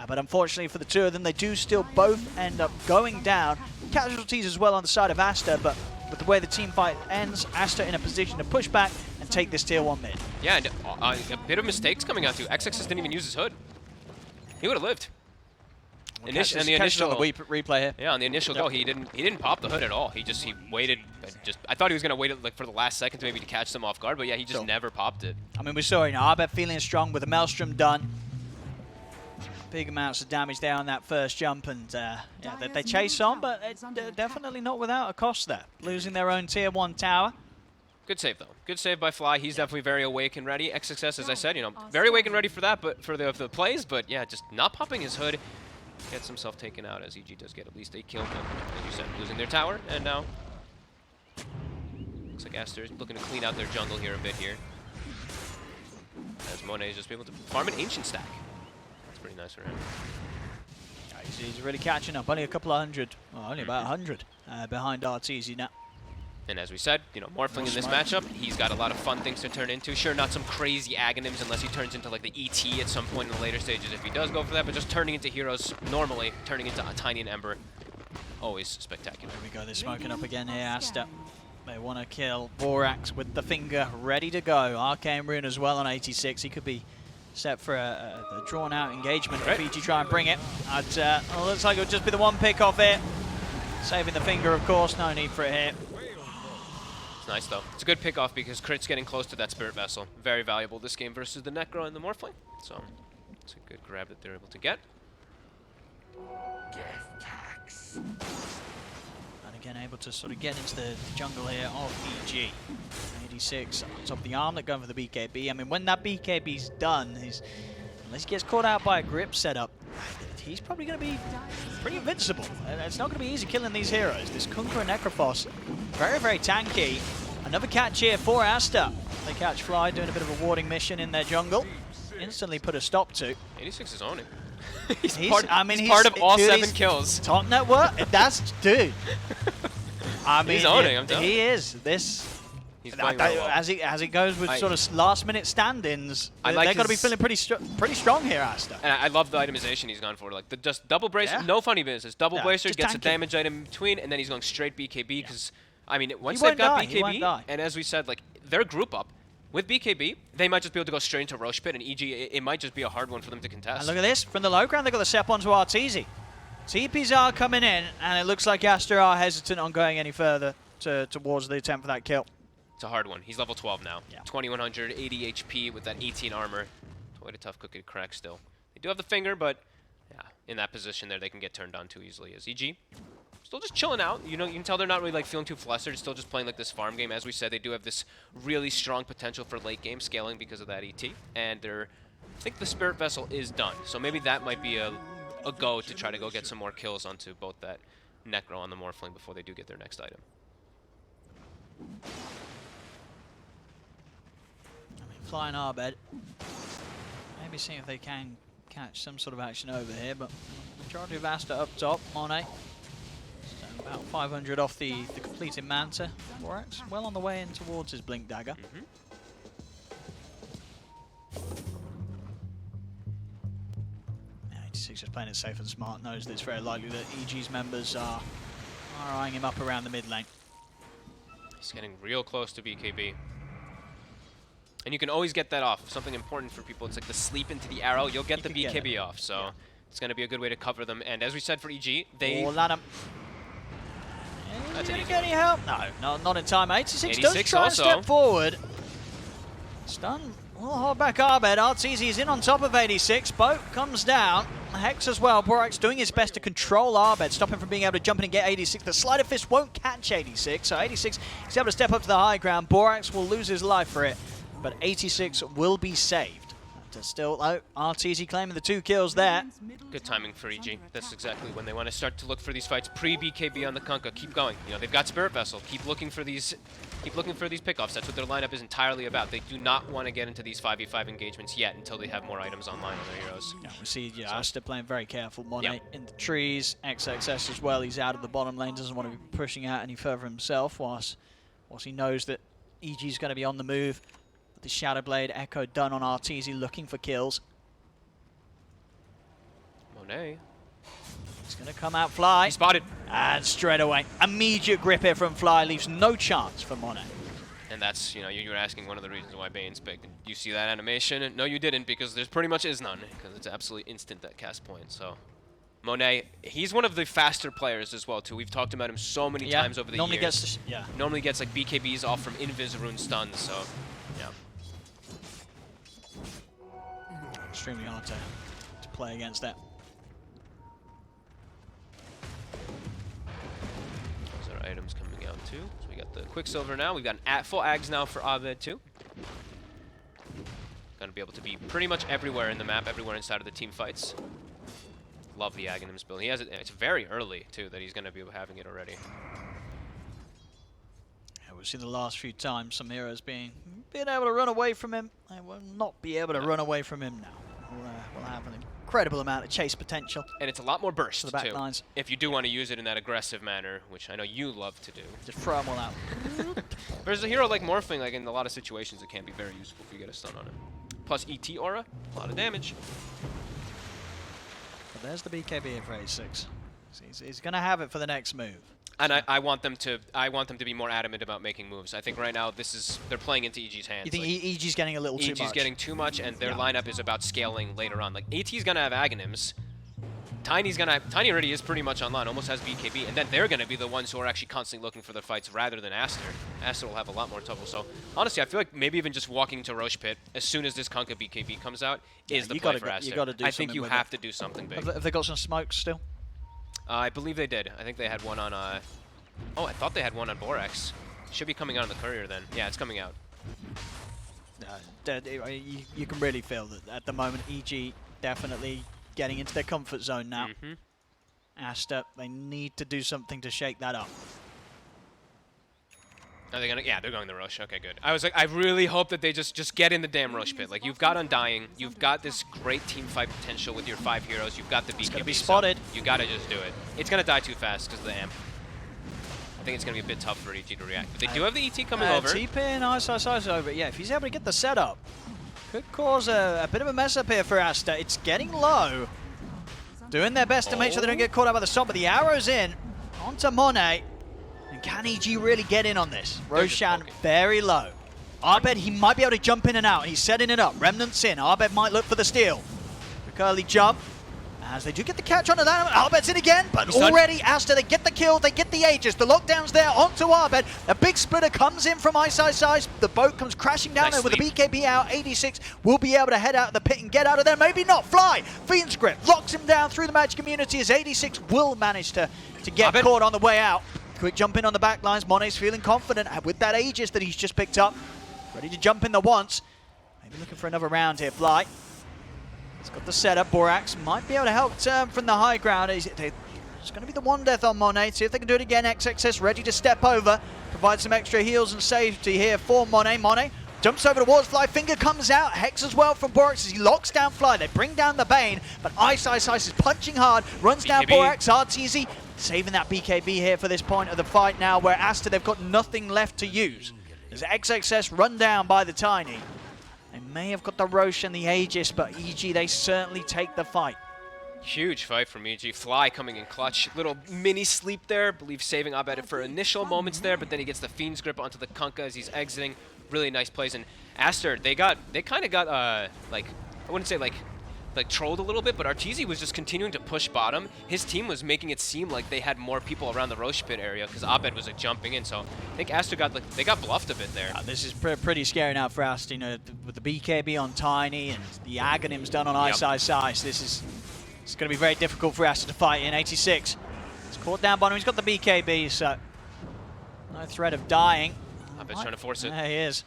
But unfortunately for the two of them, they do still both end up going down. Casualties as well on the side of Aster, but with the way the team fight ends, Aster in a position to push back and take this tier 1 mid. Yeah, and a bit of mistakes coming out too. XXS didn't even use his hood. He would have lived. And the initial replay here. Yeah, on the initial go, he didn't pop the hood at all. He waited. I thought he was gonna wait like for the last second maybe to catch them off guard, but yeah, he just never popped it. I mean, we saw Arbet feeling strong with the Maelstrom done. Big amounts of damage there on that first jump, and yeah, they chase on, but definitely not without a cost there. Losing their own tier 1 tower. Good save though. Good save by Fly. He's definitely very awake and ready. XXS, as I said, very awake and ready for that, but for the plays. But yeah, just not popping his hood, gets himself taken out as EG does get at least a kill. But as you said, losing their tower, and now looks like Aster is looking to clean out their jungle here a bit here, as Monet is just able to farm an ancient stack. Pretty nice for him. He's really catching up. Only a couple of hundred, well, only about 100 behind Arteezy now. And as we said, Morphling in this matchup, he's got a lot of fun things to turn into. Sure, not some crazy agonyms unless he turns into like the ET at some point in the later stages if he does go for that, but just turning into heroes normally, turning into a Tiny and Ember, always spectacular. There we go, they're smoking up again here, Aster. They want to kill Borax with the finger ready to go. Arcane Rune as well on 86. He could be set for a drawn-out engagement if BG try and bring it. Looks like it'll just be the one pick off it. Saving the finger, of course. No need for it here. It's nice, though. It's a good pick off because Crit's getting close to that Spirit Vessel. Very valuable this game versus the Necro and the Morphling. So it's a good grab that they're able to get. And again, able to sort of get into the jungle here of EG. 86 on top of the armlet going for the BKB. I mean, when that BKB's done, unless he gets caught out by a grip setup, he's probably going to be pretty invincible. And it's not going to be easy killing these heroes. This Kunkka and Necrophos, very, very tanky. Another catch here for Aster. They catch Fly doing a bit of a warding mission in their jungle. Instantly put a stop to. 86 is owning. he's part of all 7 kills. Top network. That's dude. I mean, he's owning. I'm telling you. He is. This. He's playing really well. As it goes with sort of last-minute stand-ins, they're going to be feeling pretty strong here, Aster. And I love the itemization he's gone for. Like just double bracer, no funny business. Double bracer gets tanky. A damage item in between, and then he's going straight BKB because, I mean, once they've got BKB, and as we said, like their group up with BKB, they might just be able to go straight into Roche Pit, and EG, it might just be a hard one for them to contest. And look at this from the low ground. They got the step onto Arteezy. TPs are coming in, and it looks like Aster are hesitant on going any further towards the attempt for that kill. It's a hard one. He's level 12 now. Yeah. 2100, 80 HP with that 18 armor. Quite a tough cookie to crack still. They do have the finger, but yeah, in that position there, they can get turned on too easily. As EG, still just chilling out. You can tell they're not really like feeling too flustered. Still just playing like this farm game. As we said, they do have this really strong potential for late game scaling because of that ET. And I think the Spirit Vessel is done. So maybe that might be a go to try to go get some more kills onto both that Necro and the Morphling before they do get their next item. Flying Arbed. Maybe see if they can catch some sort of action over here, but majority of Aster up top. Monet. So about 500 off the completed Manta. Borax well on the way in towards his Blink Dagger. 86 just playing it safe and smart. Knows that it's very likely that EG's members are eyeing him up around the mid lane. He's getting real close to BKB. And you can always get that off. If something important for people, it's like the sleep into the arrow, you'll get the BKB off. So it's going to be a good way to cover them. And as we said for EG, they... Oh, Lanham. Is he going to get any help? No, not in time. 86 does try and step forward. Stun will hold back Arbed. Arteezy is in on top of 86. Boat comes down. Hex as well. Borax doing his best to control Arbed, stop him from being able to jump in and get 86. The Sleight of Fist won't catch 86, so 86 is able to step up to the high ground. Borax will lose his life for it, but 86 will be saved. Aster still out. RTZ claiming the 2 kills there. Radiant's middle Good tower timing for is EG. under That's attack. exactly when they want to start to look for these fights. Pre-BKB on the Kunkka. Keep going. You know, they've got Spirit Vessel. Keep looking for these pickoffs. That's what their lineup is entirely about. They do not want to get into these 5v5 engagements yet until they have more items online on their heroes. Yeah, we see Aster playing very careful. Monet Yep. in the trees. XXS as well. He's out of the bottom lane. Doesn't want to be pushing out any further himself whilst he knows that EG's going to be on the move. With the Shadow Blade Echo done on RTZ looking for kills. Monet. He's going to come out Fly. He spotted. And straight away, immediate grip here from Fly. Leaves no chance for Monet. And that's, you know, you were asking one of the reasons why Bane's picked. You see that animation? No, you didn't, because there's pretty much is none, because it's absolutely instant that cast point. So, Monet, he's one of the faster players as well, too. We've talked about him so many times over the normally years. Gets the Normally gets like BKBs off from Invis Rune stuns, so, yeah. extremely hard to play against that. Those are items coming out, too. So we got the Quicksilver now. We've got an full Ags now for Abed, too. Gonna be able to be pretty much everywhere in the map, everywhere inside of the team fights. Love the Aghanims build. He has it. It's very early too that he's going to be having it already. Yeah, we've seen the last few times some heroes being able to run away from him. They will not be able to run away from him now. We'll have an incredible amount of chase potential. And it's a lot more burst To the back too. lines. If you do want to use it in that aggressive manner, which I know you love to do. Just throw them all out. Whereas a hero like Morphling, like in a lot of situations, it can be very useful if you get a stun on him. Plus ET aura, a lot of damage. But there's the BKB for A6. He's going to have it for the next move. And I want them to be more adamant about making moves. I think right now they're playing into EG's hands. You think like, EG's getting a little too much? EG's getting too much, and their Yeah. lineup is about scaling later on. Like AT's gonna have Aghanims, Tiny already is pretty much online, almost has BKB, and then they're gonna be the ones who are actually constantly looking for their fights rather than Aster. Aster will have a lot more trouble. So honestly, I feel like maybe even just walking to Roche Pit as soon as this Kunkka BKB comes out is the you play gotta for go- Aster. you gotta do I think something you with have it. to do something big. Have they got some smokes still? I believe they did. I think they had one on. Oh, I thought they had one on Borax. Should be coming out on the courier then. Yeah, it's coming out. You can really feel that at the moment EG definitely getting into their comfort zone now. Aster, they need to do something to shake that up. Are they gonna? Yeah, they're going the Roche. Okay, good. I was like, I really hope that they just get in the damn Roche Pit. Like, you've got Undying, you've got this great team fight potential with your 5 heroes, you've got the BKB. gonna be so spotted. you gotta just do it. It's gonna die too fast because of the amp. I think it's gonna be a bit tough for EG to react. But they do have the ET coming over. TP and Ice over. Yeah, if he's able to get the setup, could cause a bit of a mess up here for Aster. It's getting low. Doing their best to make sure they don't get caught out by the stop, but the arrow's in onto Monet. And can EG really get in on this? They're just Roshan poking. very low. Abed, he might be able to jump in and out. He's setting it up. Remnant's in. Abed might look for the steal. Quick early jump. As they do get the catch onto that, Abed's in again, but He's done. already Aster, they get the kill, they get the Aegis, the lockdown's there onto Abed. A big splitter comes in from Ice. The boat comes crashing down Nice there with the sleep. BKB out. 86 will be able to head out of the pit and get out of there. Maybe not. Fly. Fiend's Grip locks him down through the magic immunity as 86 will manage to get Abed. caught on the way out. Quick jump in on the back lines. Monet's feeling confident with that Aegis that he's just picked up. Ready to jump in the once. Maybe looking for another round here. Fly. He's got the setup. Borax might be able to help turn from the high ground. It's going to be the one death on Monet. See if they can do it again. XXS ready to step over. Provide some extra heals and safety here for Monet. Monet jumps over towards Fly. Finger comes out. Hex as well from Borax as he locks down Fly. They bring down the Bane, but Ice is punching hard. Runs down BKB. Borax. RTZ saving that BKB here for this point of the fight now, where Aster, they've got nothing left to use. As XXS run down by the Tiny. They may have got the Roche and the Aegis, but EG, they certainly take the fight. Huge fight from EG. Fly coming in clutch. Little mini sleep there. Believe saving Abed for initial moments there, but then he gets the Fiend's Grip onto the Kunkka as he's exiting. Really nice plays. And Aster, they kind of got like, I wouldn't say like trolled a little bit, but Arteezy was just continuing to push bottom. His team was making it seem like they had more people around the Roche Pit area because Abed was like jumping in. So I think Aster they got bluffed a bit there. This is pretty scary now for Aster, you know, with the BKB on Tiny and the Aghanims done on Ice. It's going to be very difficult for Aster to fight in. 86. He's caught down by him. He's got the BKB, so no threat of dying. Abed's trying to force it. There he is.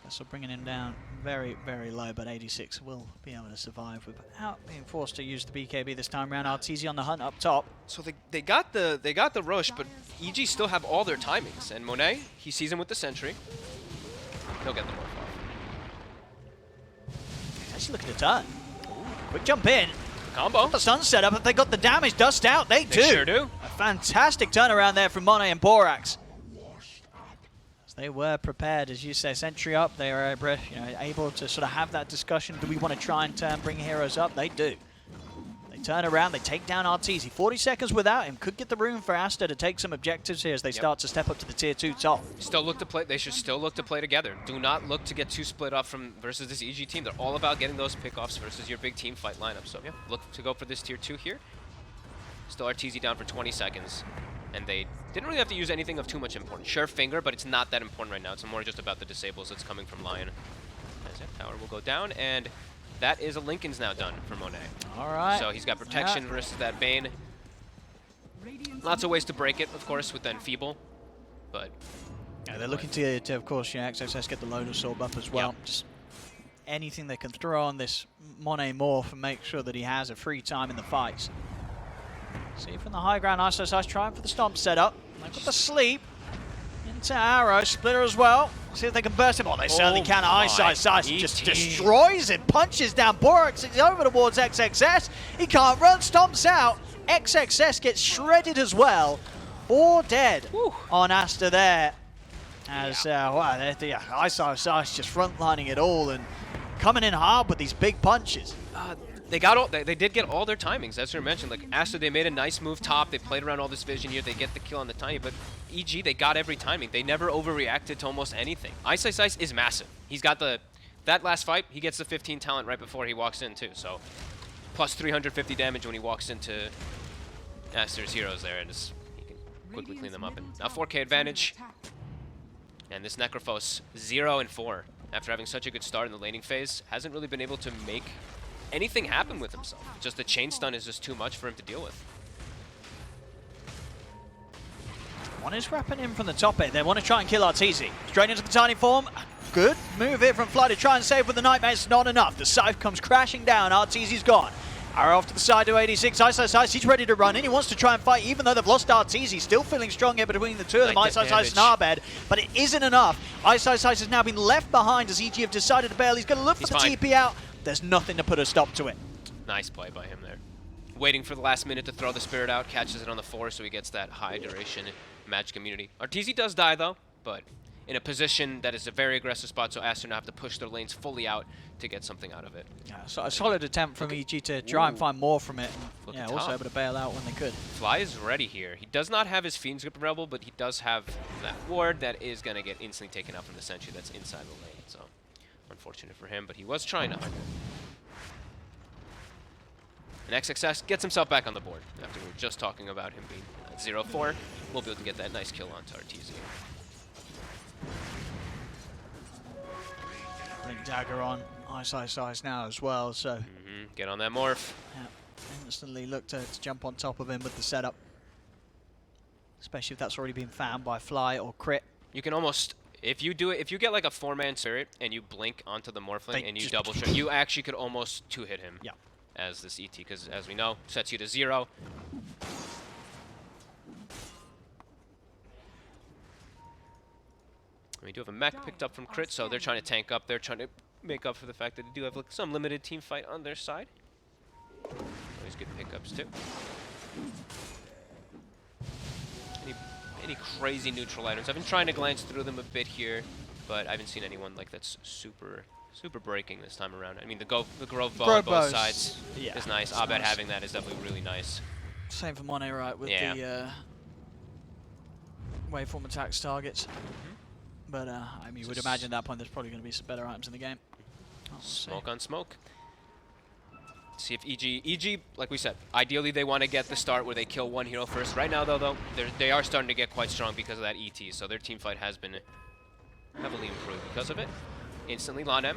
Vessel bringing him down very, very low, but 86 will be able to survive without being forced to use the BKB this time around. Arteezy on the hunt up top. So they got the rush, but EG still have all their timings. And Monet, he sees him with the sentry. He'll get the morph off. He's actually looking to turn. Quick jump in. Combo. Got the stun set up. If they got the damage dust out, they do. They sure do. A fantastic turnaround there from Monet and Borax. They were prepared, as you say, sentry up. They are able to sort of have that discussion. Do we want to try and bring heroes up? They do. They turn around, they take down Arteezy. 40 seconds without him could get the room for Aster to take some objectives here as they start to step up to the tier 2 top. Still look to play. They should still look to play together. Do not look to get too split up from versus this EG team. They're all about getting those pickoffs versus your big team fight lineup. So yeah, look to go for this tier 2 here. Still Arteezy down for 20 seconds. And they didn't really have to use anything of too much importance. Sure, finger, but it's not that important right now. It's more just about the disables that's coming from Lion. As that tower will go down, and that is a Lincoln's now done for Monet. All right. So he's got protection versus that Bane. Lots of ways to break it, of course, with the Enfeeble. But yeah, they're looking to of course, XXS get the load absorb up as well. Just anything they can throw on this Monet morph and make sure that he has a free time in the fights. See from the high ground, Ice trying for the stomp setup. They've got the sleep into Arrow, Splitter as well. See if they can burst him. Oh, they certainly can. Ice just destroys him, punches down Borax. He's over towards XXS. He can't run, stomps out. XXS gets shredded as well. 4 dead on Aster there. As wow, Ice just frontlining it all and coming in hard with these big punches. They did get all their timings, as you mentioned. Like Aster, they made a nice move top. They played around all this vision here. They get the kill on the tiny, but EG, they got every timing. They never overreacted to almost anything. Ice is massive. He's got that last fight. He gets the 15 talent right before he walks in too. So plus 350 damage when he walks into Aster's heroes there, and he can quickly clean them up. And now 4K advantage, and this Necrophos 0 and 4 after having such a good start in the laning phase hasn't really been able to make anything happen with himself. Just the chain stun is just too much for him to deal with. One is wrapping in from the top end. They want to try and kill Arteezy. Straight into the tiny form. Good move here from Fly to try and save with the Nightmare. It's not enough. The Scythe comes crashing down. Arteezy's gone. Arrow off to the side to 86. Ice, he's ready to run in. He wants to try and fight, even though they've lost Arteezy. Still feeling strong here between the two of them. Ice and Arbed, but it isn't enough. Ice has now been left behind as EG have decided to bail. He's going to look for the TP out. There's nothing to put a stop to it. Nice play by him there. Waiting for the last minute to throw the Spirit out, catches it on the 4, so he gets that high duration magic immunity. Arteezy does die though, but in a position that is a very aggressive spot, so Aster now have to push their lanes fully out to get something out of it. Yeah, so a solid attempt from EG to try and find more from it. And, yeah, also able to bail out when they could. Fly is ready here. He does not have his Fiend's Grip Rebel, but he does have that ward that is going to get instantly taken out from the sentry that's inside the lane. So unfortunate for him, but he was trying to hunt. And XXS gets himself back on the board after we were just talking about him being at 0-4. We'll be able to get that nice kill onto Arteezy. Blink Dagger on Ice now as well, so get on that morph. Yeah, instantly look to jump on top of him with the setup, especially if that's already been found by Fly or Crit. You can almost, if you get like a 4-man Spirit and you blink onto the Morphling and you double shot, you actually could almost 2-hit him as this ET, because as we know, sets you to 0. We do have a mech picked up from Crit, so they're trying to tank up. They're trying to make up for the fact that they do have like, some limited team fight on their side. Always good pickups too. Any crazy neutral items? I've been trying to glance through them a bit here, but I haven't seen anyone like that's super breaking this time around. I mean, the Grove Bow on both sides is nice. Abed having that is definitely really nice. Same for Monet, right, with the waveform attacks targets. But, I mean, you would imagine at that point there's probably going to be some better items in the game. Smoke on smoke. See if EG, like we said, ideally they want to get the start where they kill one hero first. Right now, though, they are starting to get quite strong because of that ET, so their team fight has been heavily improved because of it. Instantly, Lanem.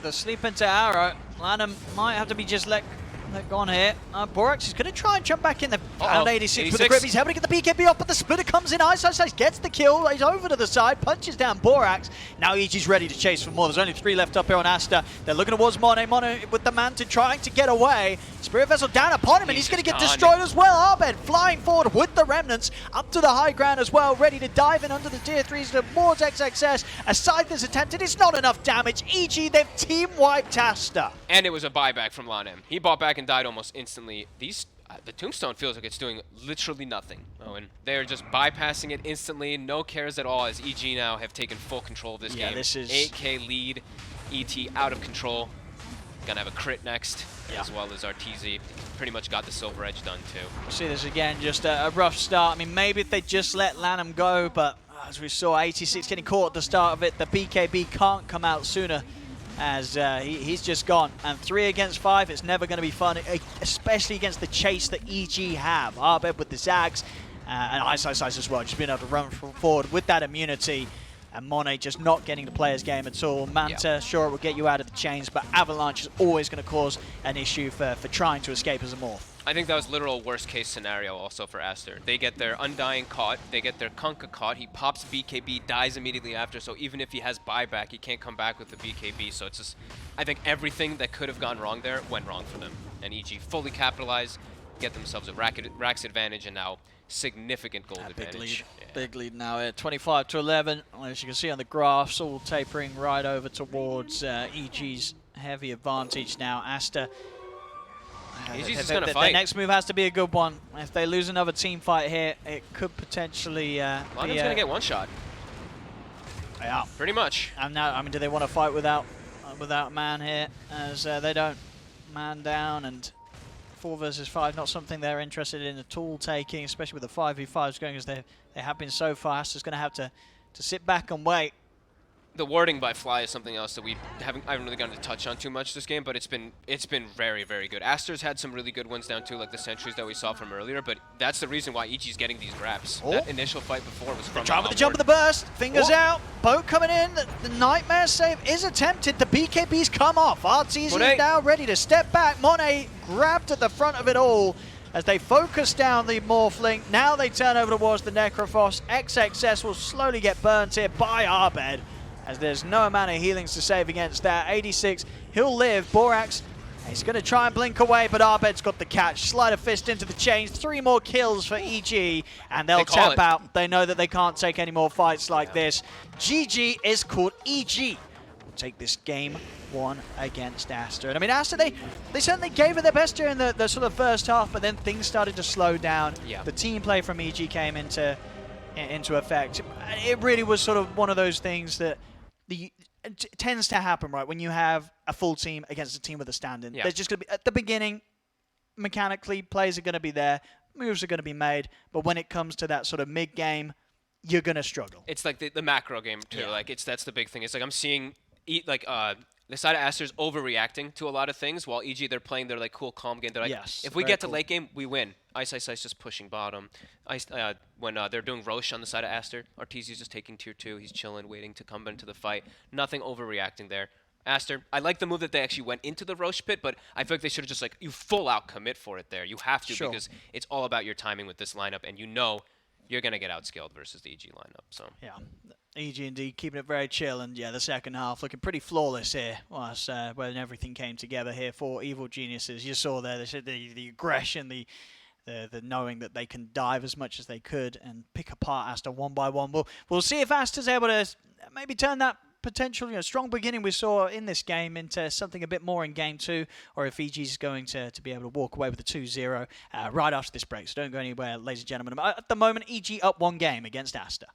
The sleep into Arrow. Lanem might have to be just let They're gone here. Borax is going to try and jump back in. They've found 86 with the 86. grip. He's able to get the BKB off, but the splitter comes in. Ice gets the kill. He's over to the side, punches down Borax. Now EG's ready to chase for more. There's only 3 left up here on Aster. They're looking towards Monet. Monet with the Manta trying to get away. Spirit Vessel down upon him, and he's going to get destroyed as well. Arbed flying forward with the Remnants up to the high ground as well, ready to dive in under the tier 3s towards XXS. A Scyther's attempted. It's not enough damage. EG, they've team wiped Aster. And it was a buyback from Lanem. He bought back and died almost instantly. The Tombstone feels like it's doing literally nothing. Oh, and they're just bypassing it instantly. No cares at all as EG now have taken full control of this game. This is 8K lead. ET out of control. Gonna have a crit next, as well as Arteezy. Pretty much got the Silver Edge done too. We'll see this again, just a rough start. I mean, maybe if they just let Lanham go, but as we saw, 86 getting caught at the start of it. The BKB can't come out sooner, as he's just gone. And 3 against 5, it's never going to be fun, especially against the chase that EG have. Arbed with the Zags, and Ice as well, just being able to run forward with that immunity. And Monet just not getting the player's game at all. Manta, sure, it will get you out of the chains, but Avalanche is always going to cause an issue for trying to escape as a morph. I think that was literal worst case scenario also for Aster. They get their Undying caught, they get their Kunkka caught, he pops BKB, dies immediately after, so even if he has buyback, he can't come back with the BKB, so it's just, I think everything that could have gone wrong there went wrong for them. And EG fully capitalized, get themselves a Rax advantage, and now significant gold advantage. Big lead now here, 25-11. As you can see on the graphs, all tapering right over towards EG's heavy advantage now. Aster, EG's just going to fight. The next move has to be a good one. If they lose another team fight here, it could potentially Lanem's going to get one shot. Yeah. Pretty much. And now, I mean, do they want to fight without man here? As they don't. Man down, and 4 versus 5, not something they're interested in at all taking, especially with the 5v5s going as they have been so fast. It's going to have to sit back and wait. The warding by Fly is something else that I haven't really gotten to touch on too much this game, but it's been very, very good. Aster's had some really good ones down too, like the sentries that we saw from earlier, but that's the reason why EG's getting these grabs. That initial fight before was from Try with the jump of the burst, fingers out, boat coming in, the Nightmare save is attempted, the BKBs come off. Arteezy is now ready to step back. Monet grabbed at the front of it all as they focus down the Morphling. Now they turn over towards the Necrophos. XXS will slowly get burnt here by Arbed, as there's no amount of healings to save against that. 86, he'll live. Borax, he's going to try and blink away, but Arbed's got the catch. Slide a fist into the chains. 3 more kills for EG, and they'll tap out. They know that they can't take any more fights like this. GG is called. EG will take this game 1 against Aster. And I mean, Aster, they certainly gave it their best during the sort of first half, but then things started to slow down. The team play from EG came into effect. It really was sort of one of those things that it tends to happen, right, when you have a full team against a team with a stand-in. There's just going to be, at the beginning, mechanically, plays are going to be there, moves are going to be made, but when it comes to that sort of mid-game, you're going to struggle. It's like the macro game, too. Like, that's the big thing. It's like I'm seeing, the side of Aster's overreacting to a lot of things, while EG, they're playing their, like, cool, calm game. They're like, if we get to late game, we win. Ice just pushing bottom. When they're doing Roche on the side of Aster, Arteezy's just taking tier 2. He's chilling, waiting to come into the fight. Nothing overreacting there. Aster, I like the move that they actually went into the Roche pit, but I feel like they should have just, like, you full out commit for it there. You have to, because it's all about your timing with this lineup, and you know you're going to get outscaled versus the EG lineup. So yeah, EG indeed keeping it very chill, and the second half looking pretty flawless here. When everything came together here for Evil Geniuses. You saw there the aggression, the knowing that they can dive as much as they could and pick apart Aster one by one. We'll see if Aster's able to maybe turn that potential strong beginning we saw in this game into something a bit more in game 2, or if EG's going to be able to walk away with a 2-0 right after this break. So don't go anywhere, ladies and gentlemen. At the moment, EG up 1 game against Aster.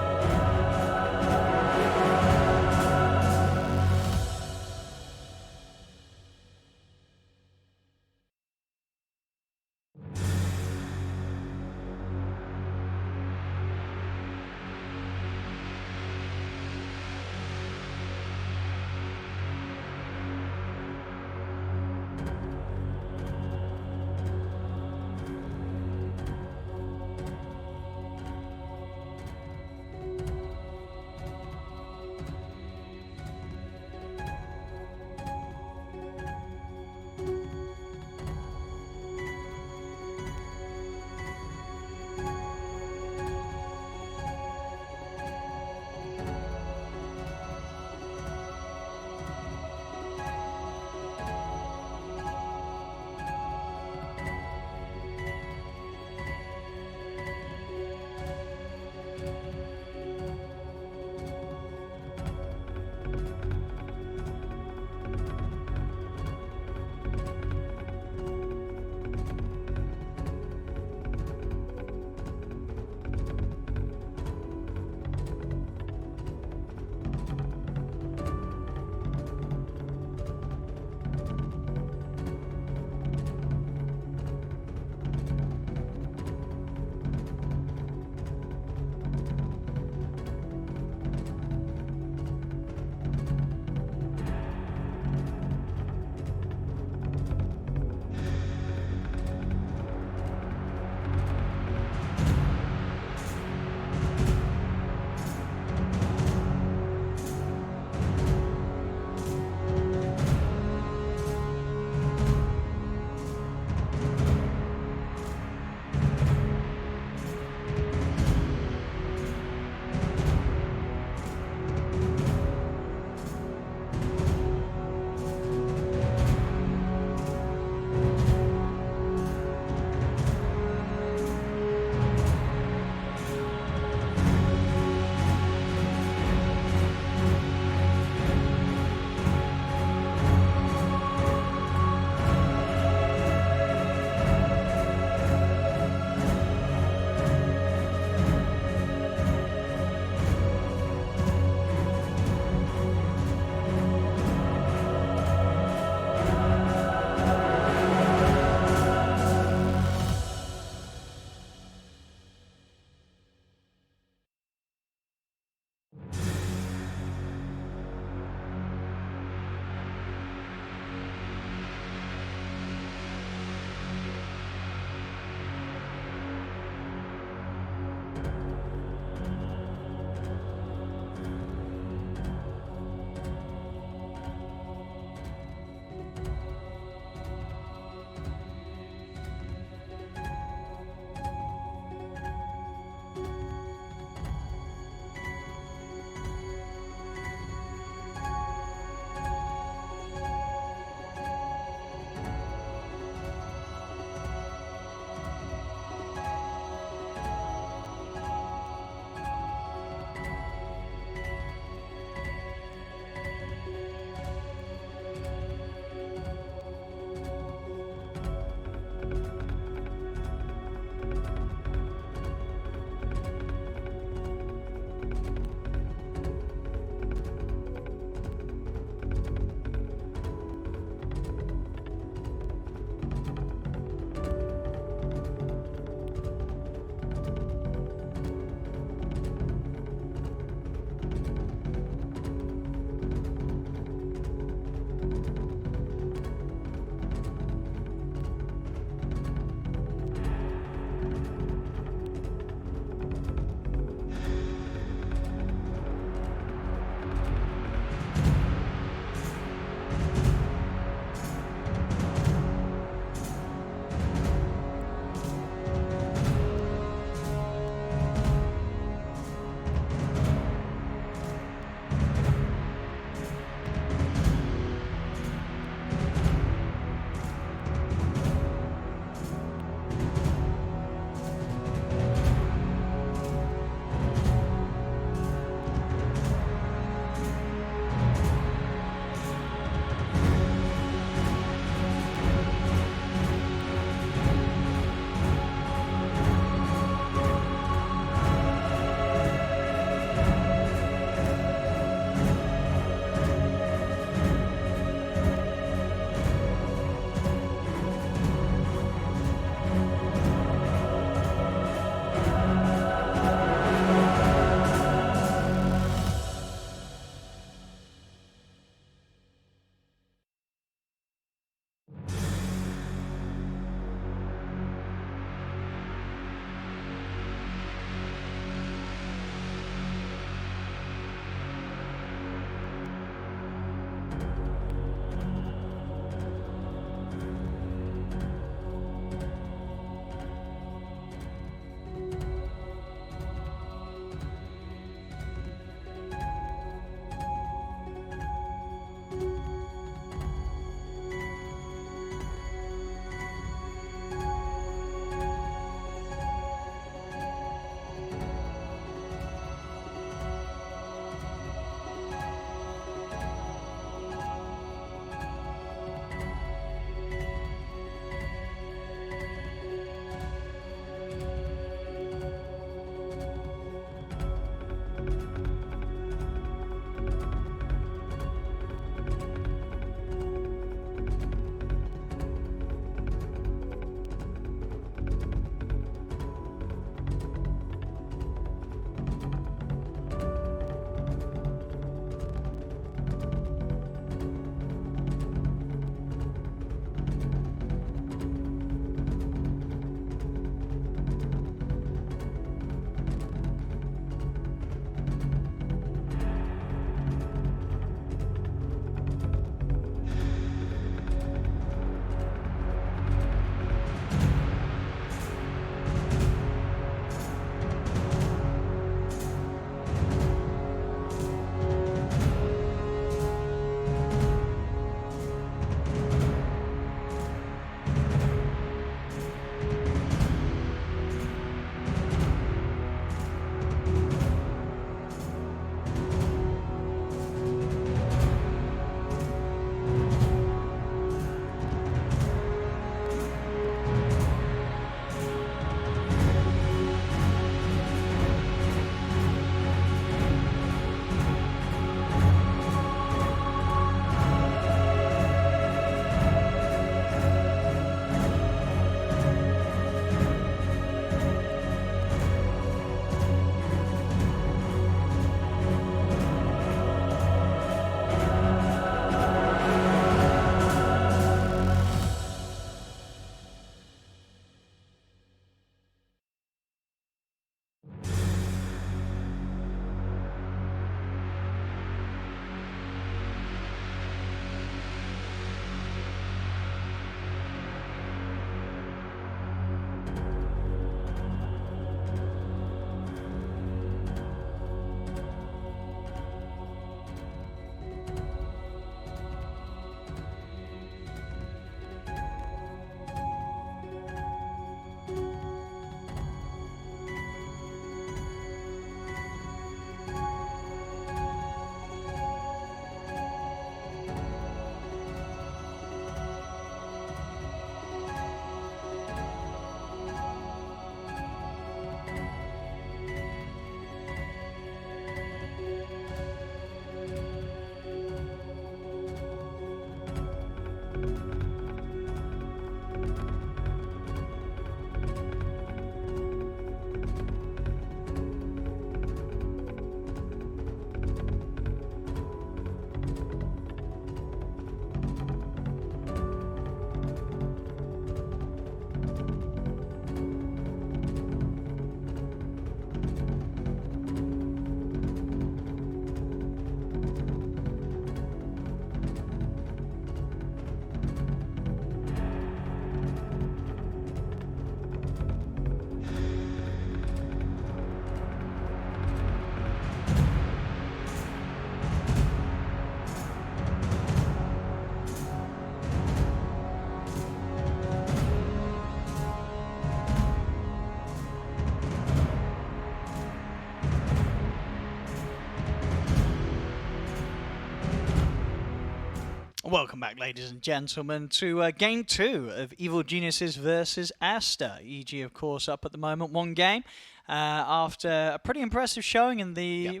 Welcome back, ladies and gentlemen, to Game 2 of Evil Geniuses versus Aster. EG, of course, up at the moment, one game. After a pretty impressive showing in the...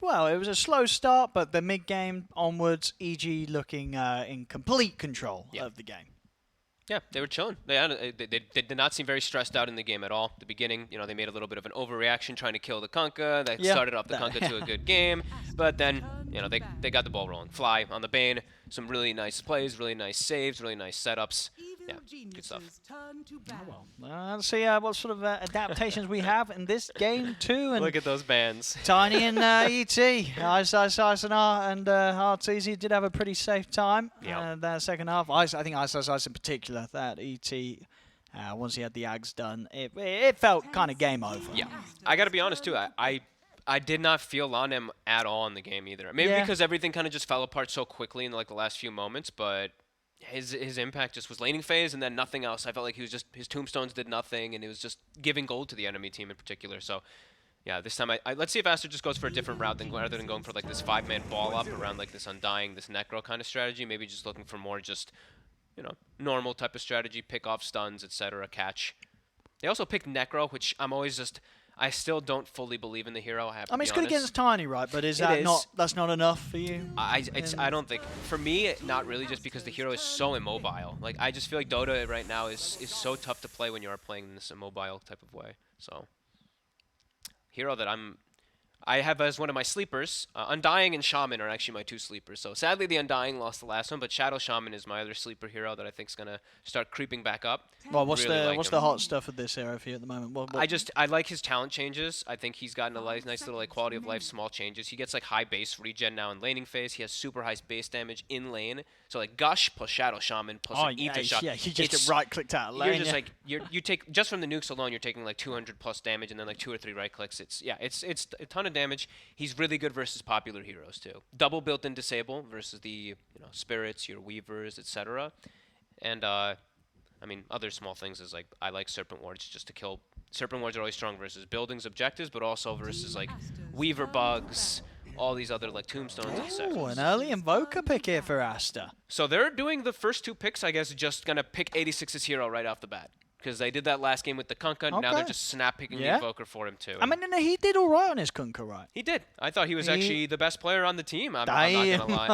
well, it was a slow start, but the mid-game onwards, EG looking in complete control of the game. Yeah, they were chilling. They did not seem very stressed out in the game at all. At the beginning, they made a little bit of an overreaction trying to kill the Kunkka. They started off the Kunkka to a good game, but then, they got the ball rolling. Fly on the Bane, some really nice plays, really nice saves, really nice setups. Yeah, good stuff. Let's see what sort of adaptations we have in this game too. And look at those bands. Tiny and ET, Ice and Arteezy did have a pretty safe time. That second half, I think Ice in particular, that ET. Once he had the Ags done, it felt kind of game over. Yeah, I got to be honest too. I did not feel on him at all in the game either. Maybe because everything kind of just fell apart so quickly in like the last few moments, but his impact just was laning phase and then nothing else. I felt like he was just, his tombstones did nothing and it was just giving gold to the enemy team in particular. So yeah, this time let's see if Aster just goes for a different route rather than going for like this 5-man ball up around like this Undying, this Necro kind of strategy. Maybe just looking for more just, normal type of strategy, pick off stuns, etc., catch. They also picked Necro, which I still don't fully believe in the hero. I mean, it's good against Tiny, right? But that's not enough for you? I don't think. For me, not really, just because the hero is so immobile. Like, I just feel like Dota right now is so tough to play when you are playing in this immobile type of way. So, hero that I have as one of my sleepers. Undying and Shaman are actually my 2 sleepers. So sadly, the Undying lost the last one, but Shadow Shaman is my other sleeper hero that I think is gonna start creeping back up. Well, what's the hot stuff of this era for you at the moment? I like his talent changes. I think he's gotten a nice little like quality of life, small changes. He gets like high base regen now in laning phase. He has super high base damage in lane. So like Gush plus Shadow Shaman plus Ether Shot. Yeah, you just get right clicked out of lane. You're just like you take just from the nukes alone, you're taking like 200 plus damage and then like 2 or 3 right clicks. It's a ton of damage. He's really good versus popular heroes too. Double built-in disable versus the spirits, your weavers, etc. And I mean other small things is like I like Serpent Wards just to kill. Serpent Wards are always strong versus buildings objectives, but also versus like weaver bugs, all these other like tombstones, etc. Oh, an early Invoker pick here for Aster. So they're doing the first 2 picks, I guess, just gonna pick 86's hero right off the bat. Because they did that last game with the Kunkka, now they're just snap picking the Invoker for him too. I mean, he did all right on his Kunkka, right? He did. I thought he was actually the best player on the team. I'm not gonna lie.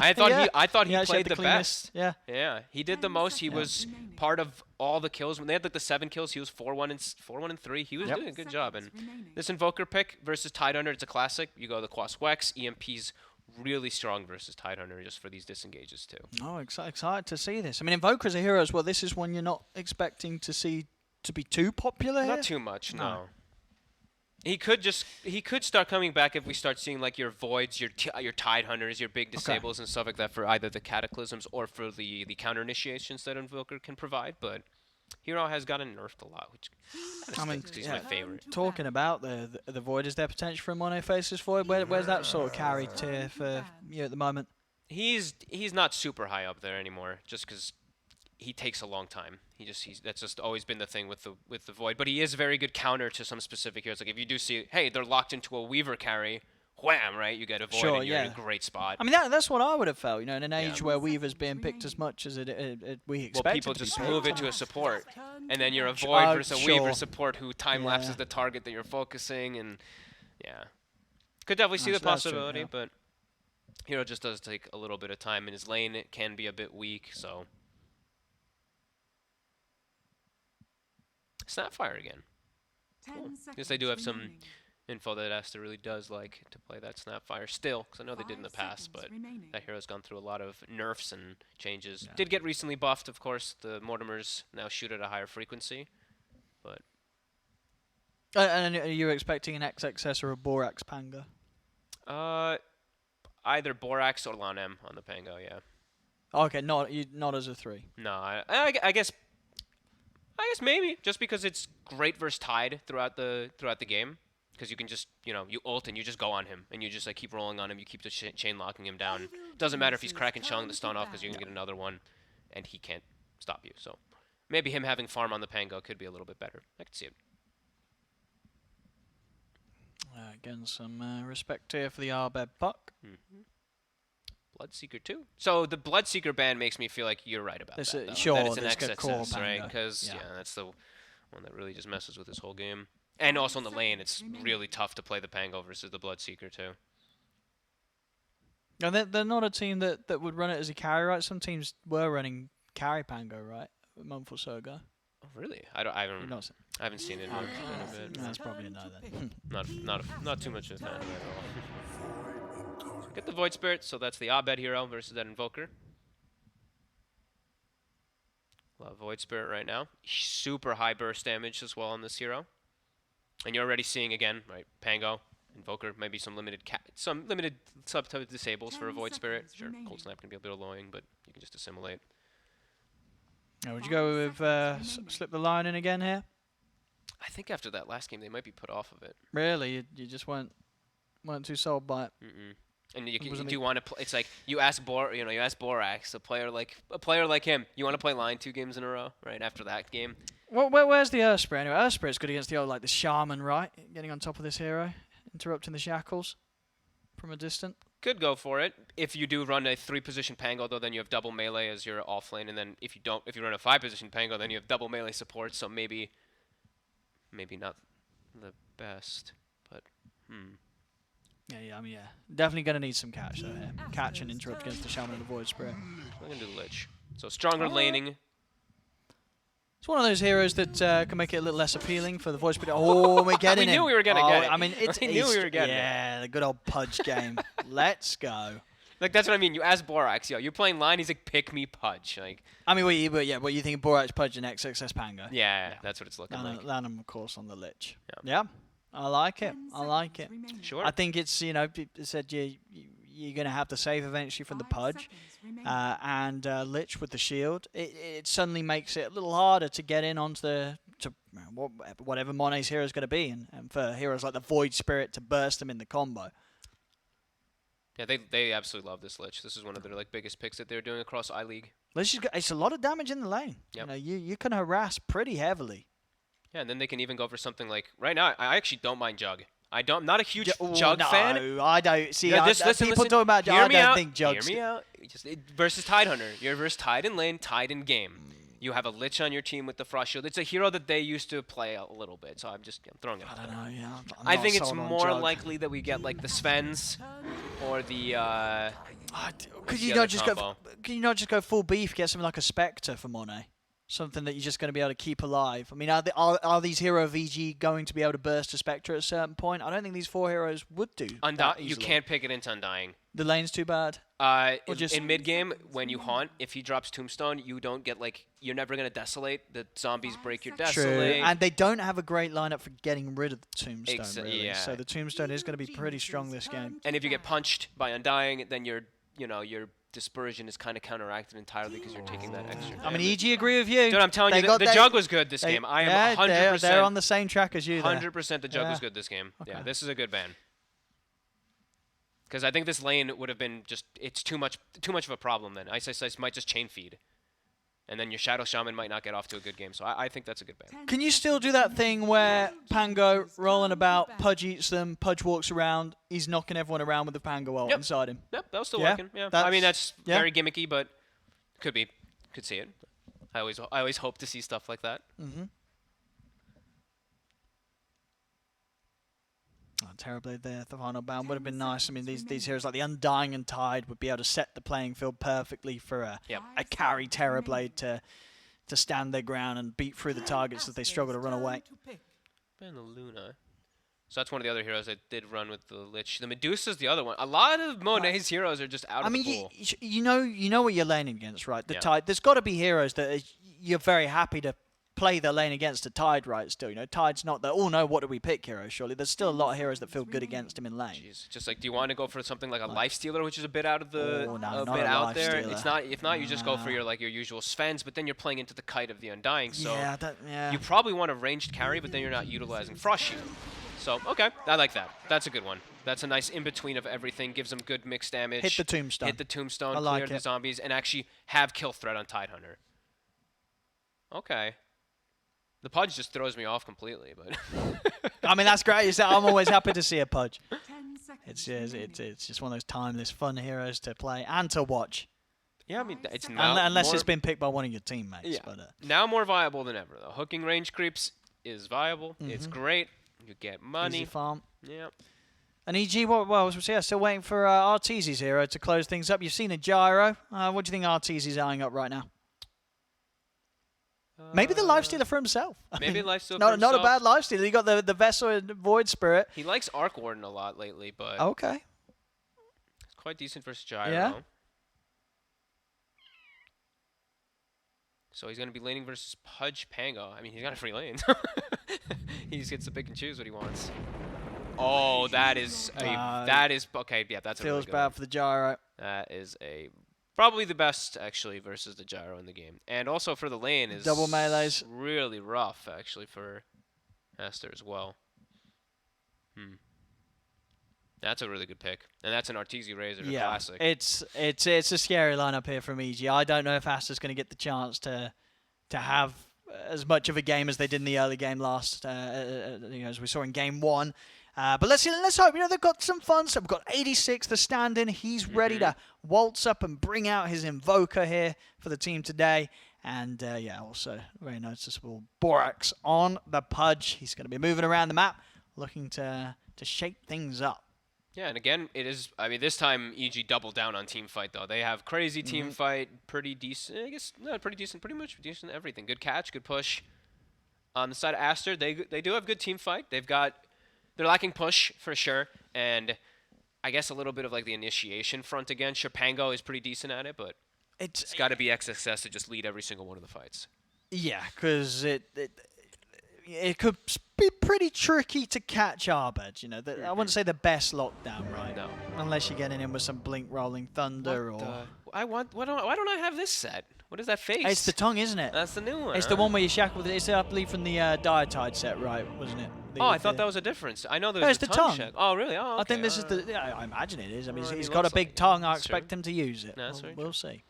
I thought he played the best. Yeah. Yeah. He did the most. He was part of all the kills. When they had like the 7 kills, he was 4-1 and 3. He was doing a good job. And this Invoker pick versus Tidehunter, it's a classic. You go the Quas Wex, EMP's really strong versus Tidehunter just for these disengages too. Oh, excited to see this. I mean, Invoker's a hero as well. This is one you're not expecting to see to be too popular here? Not too much, no. He could start coming back if we start seeing like your voids, your Tidehunters, your big disables and stuff like that for either the cataclysms or for the counter initiations that Invoker can provide. But hero has gotten nerfed a lot, which I mean, he's my favorite. Talking about the void, is there potential for a mono faces void? Where's that sort of carry tier for you at the moment? He's not super high up there anymore, just because he takes a long time. That's just always been the thing with the void. But he is very good counter to some specific heroes. Like if you do see, hey, they're locked into a weaver carry, wham, right? You get a void and you're in a great spot. I mean that's what I would have felt. In an age where weaver's being picked as much as we expect. Well, people just move it to a support, and then you're a void versus a weaver support who time lapses the target that you're focusing, and could definitely see the possibility, but hero just does take a little bit of time in his lane. It can be a bit weak, so. Snapfire again. Cool. I guess they do have some info that Aster really does like to play that Snapfire still, because I know they did in the past, but that hero's gone through a lot of nerfs and changes. Did get recently buffed, of course. The Mortimers now shoot at a higher frequency, but. And are you expecting an XXS or a Borax Panga? Either Borax or Lanem on the Pango, yeah. Okay, not as a 3. No, I guess maybe just because it's great versus Tide throughout the game, because you can just you ult and you just go on him and you just like keep rolling on him, you keep the chain locking him down. Doesn't matter if he's cracking Chung the stun off, because you can get another one, and he can't stop you. So maybe him having farm on the Pango could be a little bit better. I could see it. Again, some respect here for the Arbed Puck. Bloodseeker too. So the Bloodseeker ban makes me feel like you're right about There's that. a- Though. sure, that it's an there's good core XXS, right? Pango. Because Yeah. that's the one that really just messes with this whole game. And also in the lane, it's really tough to play the Pango versus the Bloodseeker too. And they're not a team that would run it as a carry, right? Some teams were running carry Pango, right, a month or so ago. Oh, really? I You've not seen- haven't seen it in a bit. That's probably a no then. Not too much of a fan of it at all. Get the Void Spirit, so that's the Abed hero versus that Invoker. Love Void Spirit right now. Super high burst damage as well on this hero. And you're already seeing again, right? Pango, Invoker, maybe some limited subtype disables for a 10 Void Spirit. seconds Sure, remaining. Cold Snap can be a bit annoying, but you can just assimilate. Now, would you go with slip the line in again here? I think after that last game, they might be put off of it. Really, you just weren't too sold by it. Mm-mm. And you Wasn't do it- want to play. It's like you ask Borax, a player like him. You want to play line 2 games in a row, right after that game. Well, where's the Earth Spirit anyway? Earth Spirit's good against the old, like the Shaman, right? Getting on top of this hero, interrupting the shackles from a distance. Could go for it if you do run a 3-position Pango, though. Then you have double melee as your off lane, and then if you run a 5-position Pango, then you have double melee support. So maybe not the best, but Yeah, I mean, yeah. Definitely going to need some catch, though, here. Catch and interrupt against the Shaman and the Void Spirit. I'm gonna do the Lich. So stronger laning. It's one of those heroes that can make it a little less appealing for the Void Spirit. Oh, we're getting We it. knew we were gonna get it. I mean, We knew we were getting it. Yeah, the good old Pudge game. Let's go. Like that's what I mean. You ask Borax, you're playing line. He's like, pick me Pudge. Like, I mean, what you think of Borax, Pudge, and XXS Pango? yeah, that's what it's looking like. Lanham, of course, on the Lich. Yeah. Yeah, I like it. 10 I like it. seconds remaining. Sure. I think it's, people said you're going to have to save eventually from the 5 Pudge. seconds remaining. And Lich with the shield, it suddenly makes it a little harder to get in onto whatever Monet's hero is going to be, and for heroes like the Void Spirit to burst them in the combo. Yeah, they absolutely love this Lich. This is one of their biggest picks that they're doing across iLeague. Lich it's a lot of damage in the lane. Yep. You can harass pretty heavily. Yeah, and then they can even go for something like right now. I actually don't mind Jug. I'm not a huge Oh, Jug no, fan. I don't. See, Yeah, just listen. people talk about Jug. Hear I me don't out. think Jug's... Hear me out. Versus Tidehunter. You're versus Tide in lane, Tide in game. You have a Lich on your team with the Frost Shield. It's a hero that they used to play a little bit, so I'm throwing it out I don't there. know, yeah. I'm I not think it's sold on more Jug. likely that we get like the Svens or the Could the you other not just combo? Can you not just go full beef? Get something like a Spectre for Monet, something that you're just going to be able to keep alive. I mean, are these hero VG going to be able to burst a Spectre at a certain point? I don't think these 4 heroes would do. that You easily. can't pick it into Undying. The lane's too bad. Or just- In mid game, when you haunt, if he drops Tombstone, you don't get you're never gonna desolate. The zombies break your True, desolate. And they don't have a great lineup for getting rid of the Tombstone, Exa- really. yeah. So the Tombstone is going to be pretty strong this game. And if you get punched by Undying, then your dispersion is kind of counteracted entirely because you're taking that extra. I mean, damage. EG agree with you. Dude, I'm telling you, the Jug was good this game. I am 100%. They're on the same track as you there. 100% the Jug was Yeah. good this game. Yeah, Okay. this is a good ban. Because I think this lane would have been it's too much of a problem then. Ice might just chain feed. And then your Shadow Shaman might not get off to a good game. So I think that's a good ban. Can you still do that thing where Pango rolling about, Pudge eats them, Pudge walks around, he's knocking everyone around with the Pango ult Yep. inside him? Yep, that was still Yeah, working. Yeah, I that's- mean that's yeah. very gimmicky, but could see it. I always hope to see stuff like that. Mm-hmm. Oh, Terrorblade there, the final bound would have been nice. I mean, these heroes like the Undying and Tide would be able to set the playing field perfectly for a carry Terrorblade to stand their ground and beat through the targets as they struggle to run away. Ban the Luna. So that's one of the other heroes that did run with the Lich. The Medusa's the other one. A lot of Monet's heroes are just out of the pool. you know what you're laning against, right? The Yeah. Tide. There's got to be heroes that you're very happy to play the lane against a Tide, right? Still, Tide's not the no. What do we pick hero? Surely there's still a lot of heroes that feel good against him in lane. Jeez, just do you want to go for something like a Life Stealer, which is a bit out of the Oh, no, a not bit a out Life there? Stealer. It's not. If not, you just go for your usual Svens, but then you're playing into the kite of the Undying. So Yeah, you probably want a ranged carry, but then you're not utilizing Frost Shield. So okay, I like that. That's a good one. That's a nice in between of everything. Gives them good mixed damage. Hit the Tombstone. Hit the Tombstone. I like Clear the it. zombies, and actually have kill threat on Tidehunter. Okay. The Pudge just throws me off completely, but I mean, that's great. I'm always happy to see a Pudge. 10 seconds It's just one of those timeless, fun heroes to play and to watch. Yeah, I mean, it's now Unless more, it's been picked by one of your teammates. yeah, But, now more viable than ever, though. Hooking range creeps is viable. It's great. You get money. easy farm. Yeah. And EG, still waiting for Arteezy's hero to close things up. You've seen a gyro. What do you think Arteezy's eyeing up right now? Maybe the lifestealer for himself. Maybe lifestealer for not himself. a bad lifestealer. You got the Vessel and Void Spirit. He likes Arc Warden a lot lately, but Okay. it's quite decent versus Gyro. Yeah. So he's going to be laning versus Pudge Pango. I mean, he's got a free lane. He just gets to pick and choose what he wants. Oh, that is okay. Yeah, that's a really Feels good bad one. for the gyro. That is probably the best actually versus the Gyro in the game, and also for the lane is Double melees. really rough actually for Aster as well. That's a really good pick, and that's an Arteezy Razor classic. It's a scary lineup here from EG. I don't know if Aster's going to get the chance to have as much of a game as they did in the early game last, as we saw in game 1. But let's hope. They've got some fun stuff. We've got 86, the stand-in. He's ready to waltz up and bring out his Invoker here for the team today. And, also very noticeable Borax on the Pudge. He's going to be moving around the map, looking to shake things up. Yeah, and again, it is. I mean, this time EG doubled down on Teamfight though. They have crazy Teamfight, pretty decent. I guess pretty decent, pretty much decent everything. Good catch, good push. On the side of Aster, they do have good Teamfight. They're lacking push for sure, and I guess a little bit of like the initiation front again. Shapango is pretty decent at it, but it's got to be XXS to just lead every single one of the fights. Yeah, because it could be pretty tricky to catch Arbed. I wouldn't say the best lockdown, right? No. Unless you're getting in with some Blink Rolling Thunder Why don't I have this set? What is that face? It's the tongue, isn't it? That's the new one. It's the one where you shackle. It's I believe from the Diatide set, right? Wasn't it? I thought that was a difference. I know there's the tongue. shack. Oh, really? Oh, okay. I think this is the. Yeah, I imagine it is. I mean, Well, he's he got a looks big like it. tongue. I That's expect true. him to use it. That's very We'll see.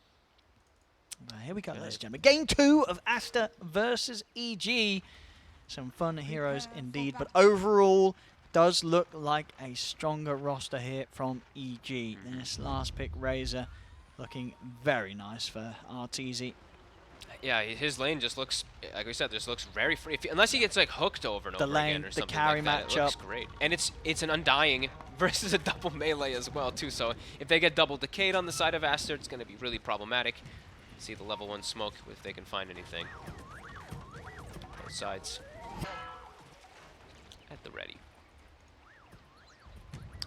Here we go, ladies and gentlemen. Game 2 of Aster versus EG. Some fun heroes indeed, but overall does look like a stronger roster here from EG. This last pick, Razor, looking very nice for Arteezy. Yeah, his lane just looks, like we said, just looks very free. Unless he gets like hooked over and The over lane, again or the something carry like that, it looks matchup. great. And it's an Undying versus a double melee as well too. So if they get double decayed on the side of Aster, it's going to be really problematic. See the level 1 smoke if they can find anything. Both sides at the ready.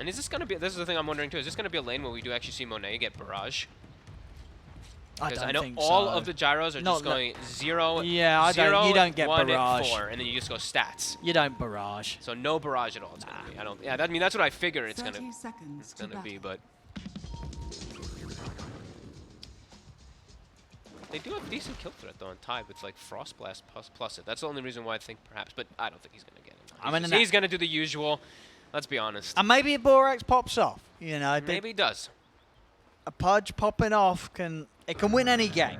And is this going to be? This is the thing I'm wondering too. Is this going to be a lane where we do actually see Monet get barrage? Because I know all of the gyros are just going 0, Yeah, 0, you don't get 1, barrage. and 4, and then you just go stats. You don't barrage. So no barrage at all. It's gonna be. I don't. Yeah, I mean that's what I figure it's 30 gonna. seconds It's to gonna be, battle. but they do have decent kill threat though on Tide with like Frost Blast plus it. That's the only reason why I think perhaps, but I don't think he's gonna get it. He's gonna do the usual. Let's be honest. And maybe a Borax pops off. Maybe he does. A Pudge popping off can win any game.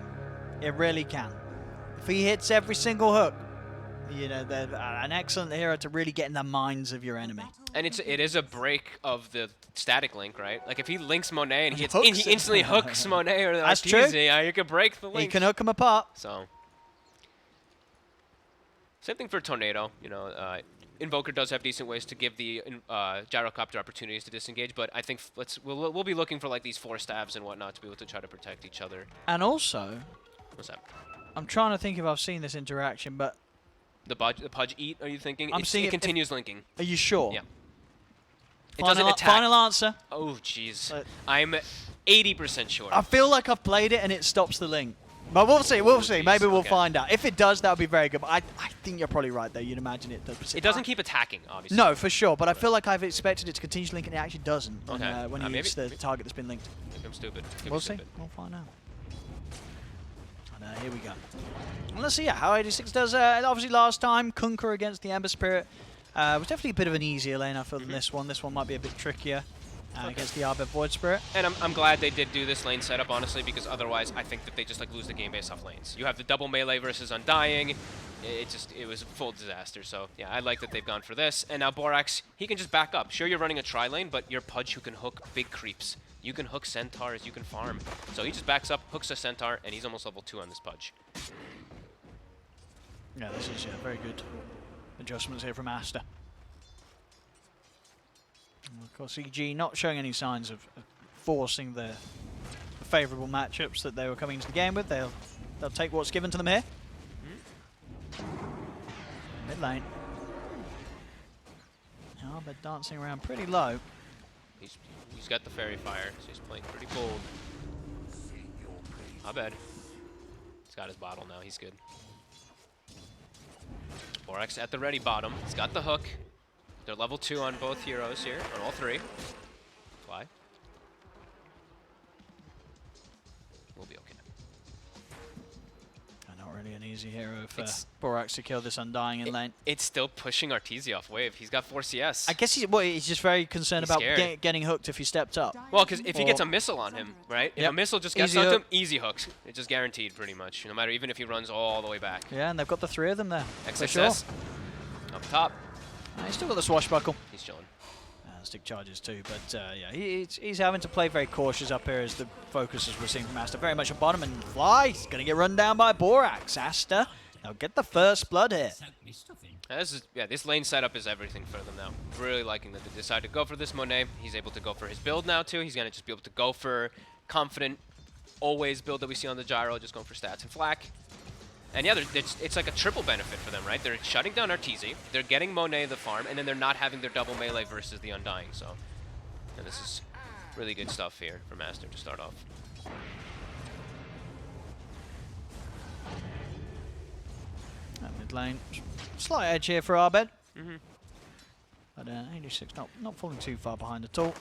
It really can. If he hits every single hook, they're an excellent hero to really get in the minds of your enemy. And it is a break of the static link, right? Like if he links Monet and he Hooks instantly hooks Monet or That's true. Arteezy, you can break the link. He can hook them apart. So same thing for Tornado. Invoker does have decent ways to give the Gyrocopter opportunities to disengage, but I think we'll be looking for like these 4 stabs and whatnot to be able to try to protect each other. And also, What's that? I'm trying to think if I've seen this interaction, but The Pudge eat? Are you thinking? I'm seeing it it- continues linking. are you sure? Yeah. It doesn't attack. Final answer. Oh jeez. Uh, I'm 80% sure. I feel like I've played it and it stops the link. But we'll see. We'll see. Jeez, Maybe we'll okay. find out. If it does, that would be very good. But I think you're probably right there. You'd imagine it does. It doesn't keep attacking, obviously. No, for sure. But I feel like I've expected it to continue to link, and it actually doesn't. Okay. When you Maybe- use the target that's been linked. Maybe I'm stupid. Could be We'll see. stupid. We'll find out. And here we go. And let's see how 86 does. Obviously, last time, Kunker against the Ember Spirit was definitely a bit of an easier lane, I feel, than this one. This one might be a bit trickier against the Arbed Void Spirit. And I'm glad they did do this lane setup, honestly, because otherwise I think that they just like lose the game based off lanes. You have the double melee versus Undying. it was a full disaster. So yeah, I like that they've gone for this. And now Borax, he can just back up. Sure, you're running a tri-lane, but you're Pudge who can hook big creeps. You can hook centaurs, you can farm. So he just backs up, hooks a centaur, and he's almost level 2 on this Pudge. Yeah, this is very good adjustments here from Aster. And of course, EG not showing any signs of forcing the favourable matchups that they were coming into the game with. They'll take what's given to them here. Mid lane. Oh, they're dancing around pretty low. He's got the fairy fire, so he's playing pretty bold. Not bad. He's got his bottle now. He's good. Borax at the ready bottom. He's got the hook. They're level 2 on both heroes here, on all 3. Fly. We'll be okay. Not really an easy hero for Borax to kill this Undying in lane. It's still pushing Arteezy off wave. He's got 4 CS. I guess he's just very concerned about getting hooked if he stepped up. Well, because if he gets a missile on him, right? If a missile just gets stuck to him, easy hooks. It's just guaranteed pretty much, no matter even if he runs all the way back. Yeah, and they've got the 3 of them there. XSS. Sure. Up top. He's still got the swashbuckle. He's chilling. Stick charges too, but yeah, he's having to play very cautious up here as the focuses we're seeing from Aster. Very much on bottom, and Fly, he's going to get run down by Borax. Aster, they'll get the first blood here. This lane setup is everything for them now. Really liking that they decided to go for this Monet. He's able to go for his build now too. He's going to just be able to go for confident, always build that we see on the gyro, just going for stats and flak. And yeah, it's like a triple benefit for them, right? They're shutting down Arteezy, they're getting Monet the farm, and then they're not having their double melee versus the Undying. So, and this is really good stuff here for Aster to start off. Mid lane, slight edge here for Arbed. But 86 not falling too far behind at all.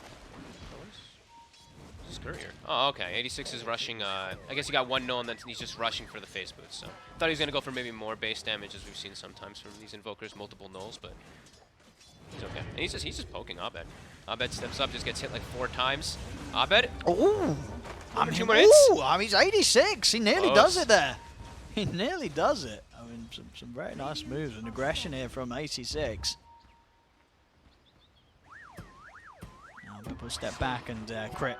Courier. Oh, okay. 86 is rushing. I guess he got 1-0 and then he's just rushing for the phase boost. So thought he was going to go for maybe more base damage, as we've seen sometimes from these invokers, multiple nulls, but it's okay. And he's just poking Abed. Abed steps up, just gets hit like 4 times. Abed. Oh, I mean, 2 more hits. I mean, he's 86. He nearly does it there. He nearly does it. I mean, some very nice moves and aggression here from 86. Now we'll step back and crit.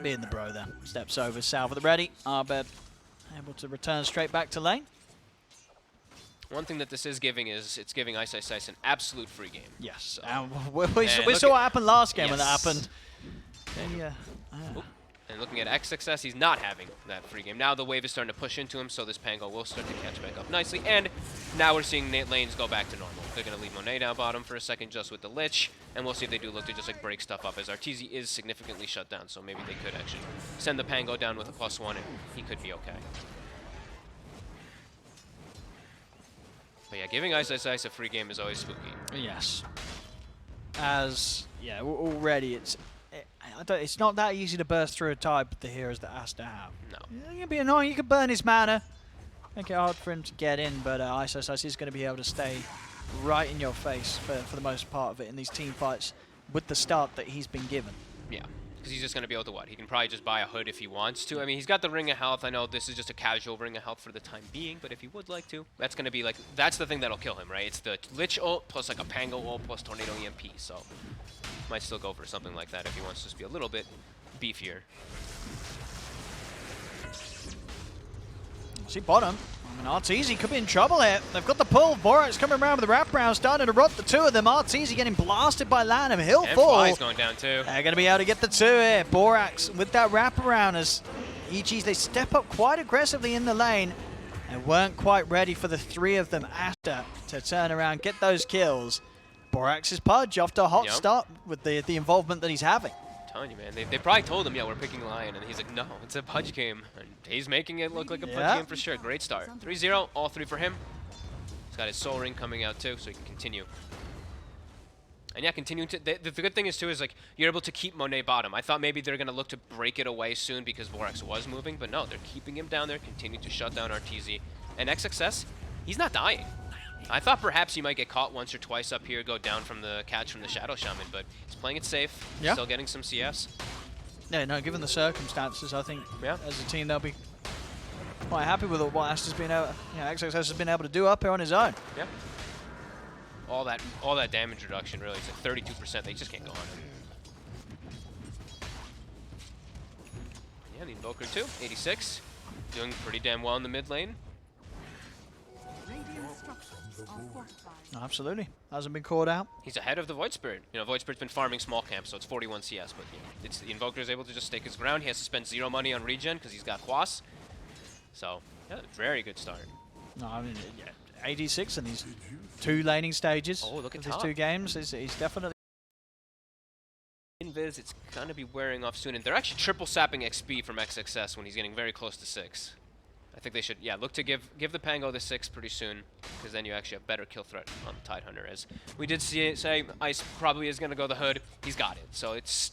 Being the bro there. Steps over, Salve at the ready. Arbed able to return straight back to lane. One thing that this is giving is it's giving Ice Ice Ice an absolute free game. Yes. We saw what happened last game when that happened. And looking at XXS, he's not having that free game. Now the wave is starting to push into him, so this Pango will start to catch back up nicely. And now we're seeing lanes go back to normal. They're going to leave Monet down bottom for a second just with the Lich, and we'll see if they do look to just like break stuff up, as Arteezy is significantly shut down, so maybe they could actually send the Pango down with a +1 and he could be okay. But yeah, giving Ice Ice Ice a free game is always spooky. Yes. As, yeah, already it's not that easy to burst through a type with the heroes that Aster have. No. It can be annoying. You can burn his mana. Make it hard for him to get in, but Ice Ice Ice is going to be able to stay right in your face for the most part of it in these team fights with the start that he's been given. Yeah, because he's just going to be able to what? He can probably just buy a hood if he wants to. I mean, he's got the Ring of Health. I know this is just a casual Ring of Health for the time being, but if he would like to, that's going to be like, that's the thing that'll kill him, right? It's the Lich ult plus like a Pango ult plus Tornado EMP, so might still go for something like that if he wants to just be a little bit beefier. See bottom. I mean, Arteezy could be in trouble here. They've got the pull. Borax coming around with the wraparound, starting to rot the 2 of them. Arteezy getting blasted by Lanham. He'll fall. Fly's going down too. They're going to be able to get the 2 here. Borax with that wraparound as EGs, they step up quite aggressively in the lane and weren't quite ready for the 3 of them after to turn around, get those kills. Borax's Pudge off to a hot start with the involvement that he's having. I'm telling you, man, they probably told him, yeah, we're picking Lion, and he's like, no, it's a Pudge game. And he's making it look like a Pudge game for sure. Great start. 3-0, all 3 for him. He's got his Soul Ring coming out too, so he can continue. And yeah, continuing to, the good thing is too is like, you're able to keep Monet bottom. I thought maybe they're going to look to break it away soon because Borax was moving, but no, they're keeping him down there, continuing to shut down Arteezy. And XXS, he's not dying. I thought perhaps he might get caught once or twice up here, go down from the catch from the Shadow Shaman, but he's playing it safe, still getting some CS. Yeah, no, given the circumstances, I think as a team they'll be quite happy with what Aster's been able, XXS has been able to do up here on his own. Yeah. All that damage reduction really is like 32%. They just can't go on it. Yeah, the Invoker too. 86. Doing pretty damn well in the mid lane. Radiant structures are fortified. Absolutely. Hasn't been called out. He's ahead of the Void Spirit. You know, Void Spirit's been farming small camps, so it's 41 CS, but it's the Invoker is able to just stake his ground. He has to spend 0 money on regen because he's got Quas. So, yeah, very good start. No, I mean, 86 in these 2 laning stages. Oh, look at of these top. 2 games. He's definitely. Invis, it's gonna be wearing off soon, and they're actually triple sapping XP from XXS when he's getting very close to 6. I think they should, look to give the Pango the 6 pretty soon, because then you actually have better kill threat on the Tidehunter. As we did say, Ice probably is gonna go the Hood. He's got it, so it's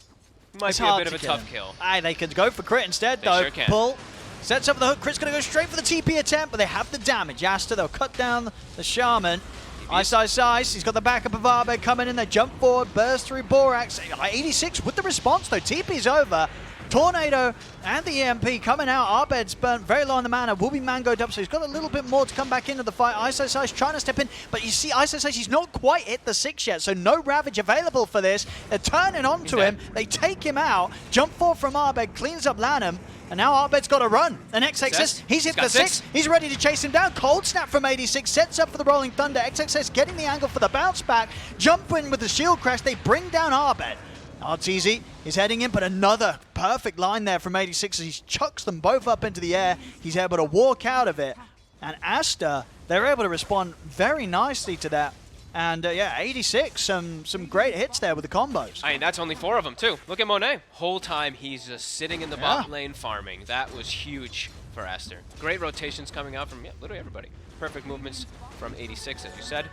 might be a bit of a tough kill. Aye, they could go for crit instead, They though. sure can. Pull. Sets up the hook. Crit's going to go straight for the TP attempt, but they have the damage. Aster, they'll cut down the Shaman. Ice, Ice, Ice. He's got the backup of Arbed coming in. They jump forward, burst through Borax. 86 with the response, though. TP's over. Tornado and the EMP coming out. Arbed's burnt very low on the mana. Will be mangoed up, so he's got a little bit more to come back into the fight. Ice, Ice, Ice trying to step in, but you see Ice, Ice, Ice, he's not quite hit the 6 yet, so no Ravage available for this. They're turning onto him. They take him out. Jump forward from Arbed, cleans up Lanham. And now Arbed's got to run. And XXS, he's hit the 6. He's ready to chase him down. Cold snap from 86. Sets up for the Rolling Thunder. XXS getting the angle for the bounce back. Jump in with the shield crash. They bring down Arbed. Arteezy is heading in, but another perfect line there from 86 as he chucks them both up into the air. He's able to walk out of it. And Aster, they're able to respond very nicely to that. And yeah, 86, some great hits there with the combos. I mean, that's only 4 of them, too. Look at Monet. Whole time, he's just sitting in the bot lane farming. That was huge for Aster. Great rotations coming out from literally everybody. Perfect movements from 86, as you said.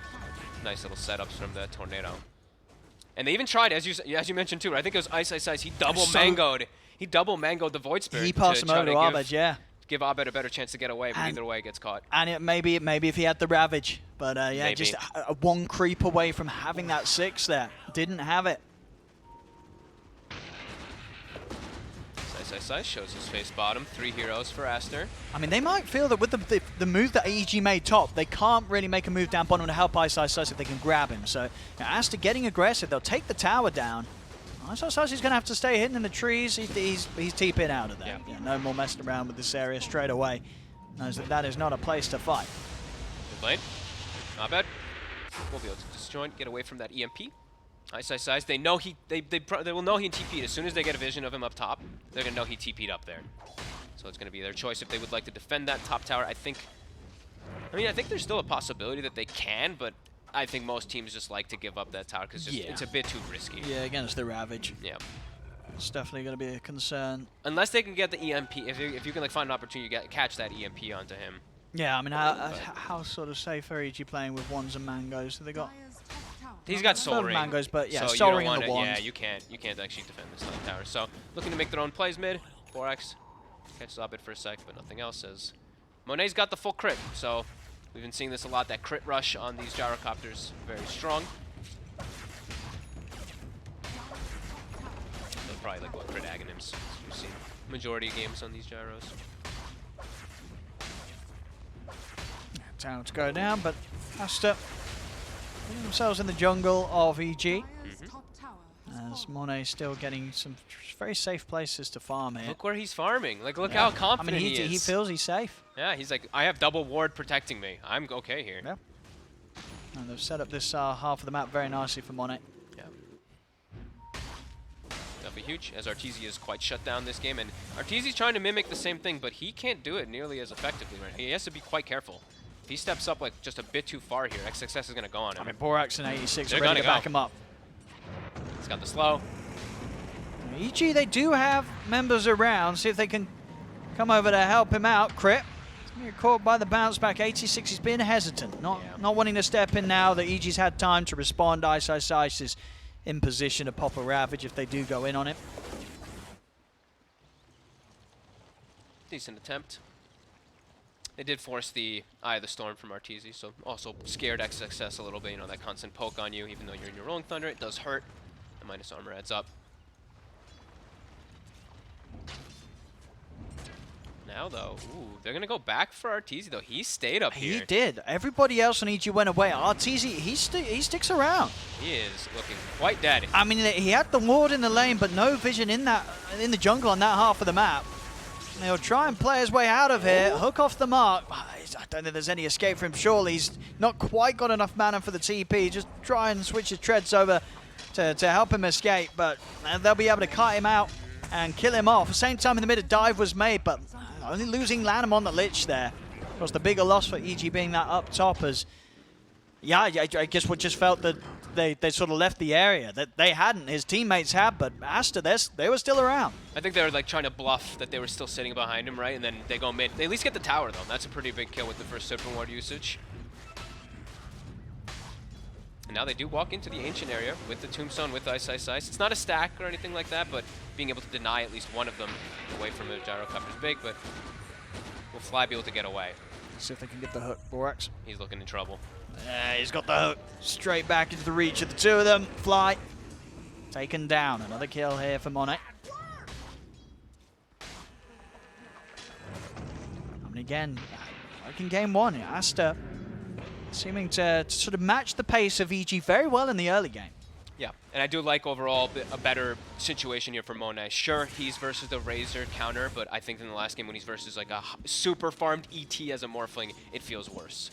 Nice little setups from the Tornado. And they even tried, as you mentioned, too. I think it was Ice, Ice, Ice. He double mangoed the Void Spirit. He passed him over to Arbed, yeah. Give Abed a better chance to get away, but either way gets caught. And maybe if he had the Ravage, but yeah, maybe. Just one creep away from having that 6 there. Didn't have it. Ice shows his face bottom. 3 heroes for Aster. I mean, they might feel that with the move that AEG made top, they can't really make a move down bottom to help Ice if they can grab him. So Aster getting aggressive, they'll take the tower down. Ice he's going to have to stay hidden in the trees. He's TPing out of there. Yeah, no more messing around with this area straight away. Knows that is not a place to fight. Good lane. Not bad. We'll be able to disjoint, get away from that EMP. Ice. They know they will know he TP'd as soon as they get a vision of him up top. They're gonna know he TP'd up there. So it's gonna be their choice if they would like to defend that top tower. I think there's still a possibility that they can, but I think most teams just like to give up that tower because it's a bit too risky. Yeah, against the Ravage. Yeah. It's definitely going to be a concern. Unless they can get the EMP, if you can find an opportunity to catch that EMP onto him. Yeah, I mean, how sort of safe are EG playing with wands and mangoes? So they got. He's got Soul Ring. Mangoes, but yeah, so Soul Ring and the wand. Yeah, you can't actually defend this top tower. So looking to make their own plays mid. Borax catches Abed for a sec, but nothing else. As Monet's got the full crit, so we've been seeing this a lot. That crit rush on these gyrocopters, very strong. They're probably like what crit agonyms we've seen majority of games on these gyros. Tower to go down, but Aster putting themselves in the jungle of EG. As Monet still getting some very safe places to farm here. Look where he's farming. Like, look how confident he is. He feels he's safe. Yeah, he's like, I have double ward protecting me. I'm okay here. Yeah. And they've set up this half of the map very nicely for Monet. Yeah. That'll be huge, as Arteezy is quite shut down this game. And Arteezy's trying to mimic the same thing, but he can't do it nearly as effectively right now. He has to be quite careful. If he steps up like just a bit too far here, XXS is going to go on him. I mean, Borax and 86 They're are ready to back him up. He's got the slow. EG, they do have members around. See if they can come over to help him out. Crit. He's caught by the bounce back. 86, he's been hesitant. Not wanting to step in now that EG's had time to respond. Ice is in position to pop a Ravage if they do go in on it. Decent attempt. They did force the Eye of the Storm from Arteezy, so also scared XXS a little bit. You know, that constant poke on you, even though you're in your Rolling Thunder, it does hurt. The minus armor adds up. Now, though, ooh, they're going to go back for Arteezy, though. He stayed up here. He did. Everybody else on EG went away. Arteezy, he sticks around. He is looking quite daddy. I mean, he had the ward in the lane, but no vision in the jungle on that half of the map. He'll try and play his way out of here, hook off the mark. I don't think there's any escape for him, surely. He's not quite got enough mana for the TP. Just try and switch his treads over to help him escape, but they'll be able to cut him out and kill him off. At the same time, in the mid, a dive was made, but only losing Lanham on the Lich there. Of course, the bigger loss for EG being that up top as, yeah, I guess we just felt that they sort of left the area. That they hadn't. His teammates had, but Aster, they were still around. I think they were like trying to bluff that they were still sitting behind him, right? And then they go mid. They at least get the tower, though. That's a pretty big kill with the first Serpent Ward usage. And now they do walk into the Ancient area with the Tombstone, with Ice. It's not a stack or anything like that, but being able to deny at least one of them away from a Gyrocopter is big, but will Fly be able to get away? See if they can get the hook, Borax. He's looking in trouble. He's got the hook straight back into the reach of the two of them. Fly taken down. Another kill here for Monet. I mean, again, like in game one, Aster seeming to sort of match the pace of EG very well in the early game. Yeah, and I do like overall a better situation here for Monet. Sure, he's versus the Razor counter, but I think in the last game when he's versus like a super farmed ET as a Morphling, it feels worse.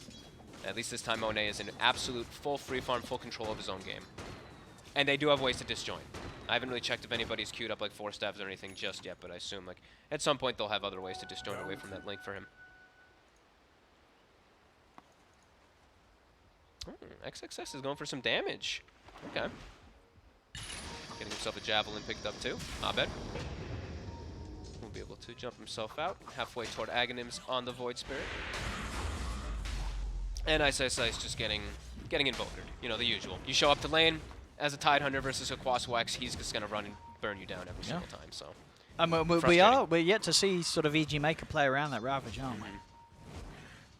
At least this time Monet is in absolute full free farm, full control of his own game. And they do have ways to disjoin. I haven't really checked if anybody's queued up like 4 stabs or anything just yet, but I assume like at some point they'll have other ways to disjoin away from that link for him. XXS is going for some damage. Okay. Getting himself a Javelin picked up too. Abed will be able to jump himself out halfway toward Aghanims on the Void Spirit. And Ice just getting invoked. You know, the usual. You show up to lane as a Tidehunter versus a Quaswax, he's just going to run and burn you down every single time. So we're yet to see sort of EG make a play around that Ravage, aren't we?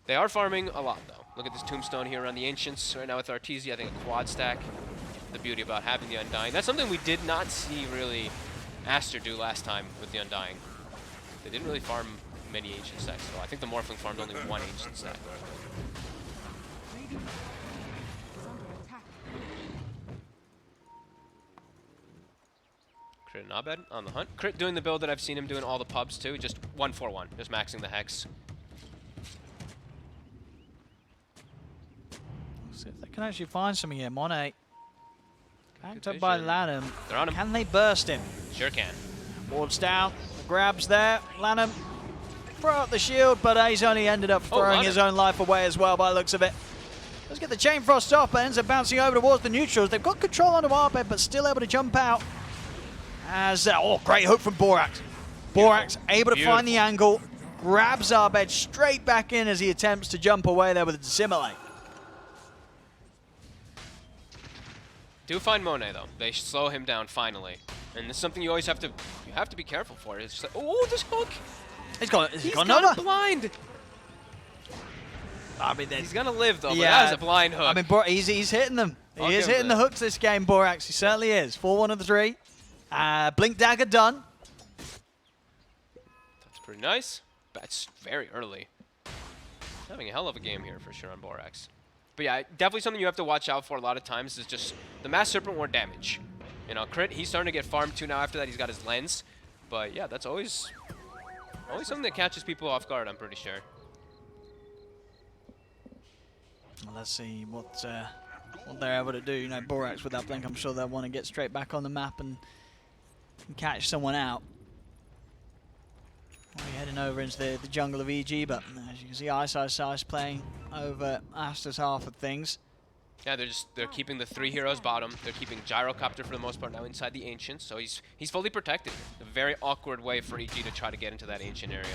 They are farming a lot, though. Look at this Tombstone here on the Ancients. Right now with Arteezy, I think a quad stack. The beauty about having the Undying. That's something we did not see, really, Aster do last time with the Undying. They didn't really farm many Ancient stacks at all. I think the Morphling farmed only 1 Ancient stack. Crit and Abed on the hunt. Crit doing the build that I've seen him doing all the pubs, too. Just 1-4-1. Just maxing the Hex. See if they can actually find something here. Monet. Backed up vision. by Lanham. They're on him. Can they burst him? Sure can. Ward's down. The grabs there. Lanham throw out the shield, but he's only ended up throwing his own life away as well by the looks of it. Let's get the Chain Frost off, but ends up bouncing over towards the neutrals. They've got control onto Arbed, but still able to jump out. As great hook from Borax. Borax able to find the angle, grabs Arbed straight back in as he attempts to jump away there with a Dissimilate. Do find Monet though. They slow him down finally, and it's something you always have to be careful for. It's just like, oh, this hook. He's got a blind. I mean, he's gonna live though. Yeah, but that was a blind hook. I mean, he's hitting them. He is hitting the hooks this game, Borax. He certainly is. 4-1 of the 3. Blink Dagger done. That's pretty nice. That's very early. Having a hell of a game here for sure on Borax. But yeah, definitely something you have to watch out for a lot of times is just the Mass Serpent Ward damage. You know, Crit, he's starting to get farmed too now after that. He's got his lens. But yeah, that's always something that catches people off guard, I'm pretty sure. Well, let's see what they're able to do. You know, Borax with that blink, I'm sure they'll want to get straight back on the map and catch someone out. We're heading over into the jungle of EG, but as you can see, Ice playing over Aster's half of things. Yeah, they're keeping the 3 heroes bottom. They're keeping Gyrocopter for the most part now inside the Ancient, so he's fully protected. A very awkward way for EG to try to get into that Ancient area.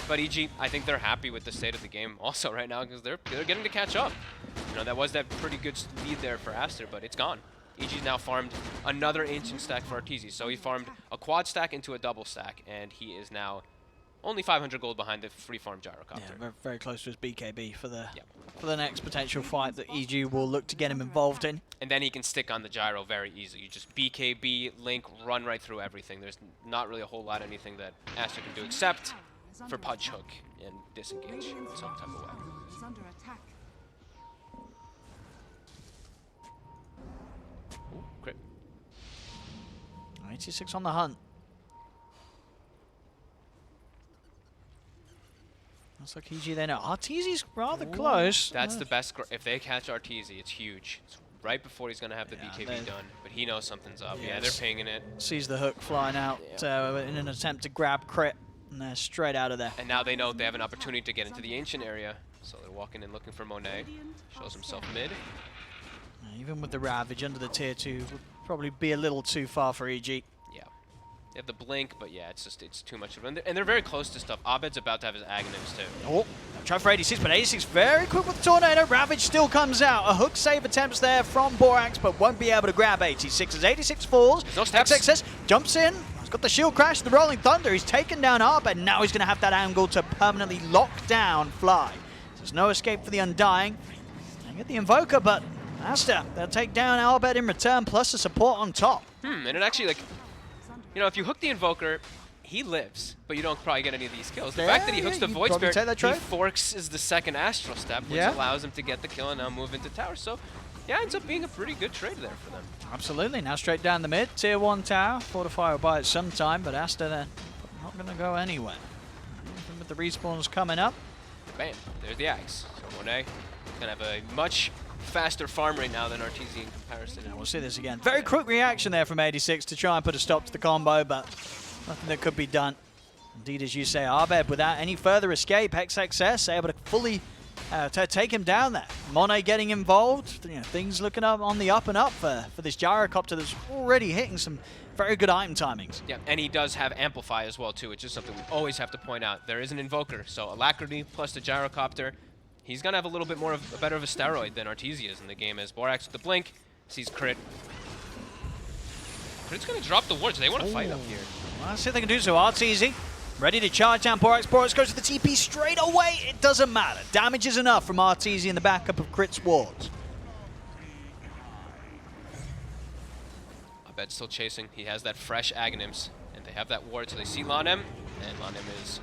But EG, I think they're happy with the state of the game also right now because they're getting to catch up. You know, that was that pretty good lead there for Aster, but it's gone. EG's now farmed another Ancient stack for Arteezy, so he farmed a quad stack into a double stack, and he is now only 500 gold behind the free farm Gyrocopter. Yeah, very, very close to his BKB for the next potential fight that EG will look to get him involved in. And then he can stick on the gyro very easily. You just BKB, link, run right through everything. There's not really a whole lot of anything that Aster can do except for punch hook and disengage in some type of way. Is under attack. Ooh, crit. 86 on the hunt. Looks like EG there now. Arteezy's rather close. That's the best. If they catch Arteezy, it's huge. It's right before he's going to have the BKB done, but he knows something's up. Yeah, they're pinging it. Sees the hook flying out in an attempt to grab crit, and they're straight out of there. And now they know they have an opportunity to get into the Ancient area, so they're walking in looking for Monet. Shows himself mid. Even with the Ravage under the tier 2, would probably be a little too far for EG. Yeah. They have the blink, but yeah, it's too much of it. And they're very close to stuff. Abed's about to have his Aghanims too. Oh, try for 86, but 86 very quick with the Tornado. Ravage still comes out. A hook save attempts there from Borax, but won't be able to grab 86 as 86 falls. No steps. XXS jumps in. He's got the shield crash, the Rolling Thunder. He's taken down Abed, and now he's going to have that angle to permanently lock down Fly. There's no escape for the Undying. They get the Invoker, but Aster, they'll take down Abed in return, plus the support on top. And it actually, like, you know, if you hook the Invoker, he lives, but you don't probably get any of these kills. The fact that he hooks the Void Spirit, he forks is the second Astral Step, which allows him to get the kill and now move into tower. So, yeah, it ends up being a pretty good trade there for them. Absolutely. Now straight down the mid, tier 1 tower. Fortify will buy it sometime, but Aster, they're not going to go anywhere. Even with the respawns coming up. Bam, there's the Axe. So Monet going to have a much faster farm rate now than Arteezy in comparison. We'll see this again. Very quick reaction there from 86 to try and put a stop to the combo, but nothing that could be done. Indeed, as you say, Abed, without any further escape, XXS able to fully take him down there. Monet getting involved. You know, things looking up on the up and up for this Gyrocopter that's already hitting some very good item timings. Yeah, and he does have Amplify as well, too, which is something we always have to point out. There is an Invoker, so Alacrity plus the Gyrocopter. He's going to have a little bit more of better of a steroid than Arteezy is in the game, as Borax with the blink sees crit. Crit's going to drop the wards. They want to fight up here. Well, let's see if they can do so. Arteezy ready to charge down Borax. Borax goes to the TP straight away. It doesn't matter. Damage is enough from Arteezy in the backup of Crit's wards. Abed's still chasing. He has that fresh Aghanims, and they have that ward, so they see Lanem, and Lanem is...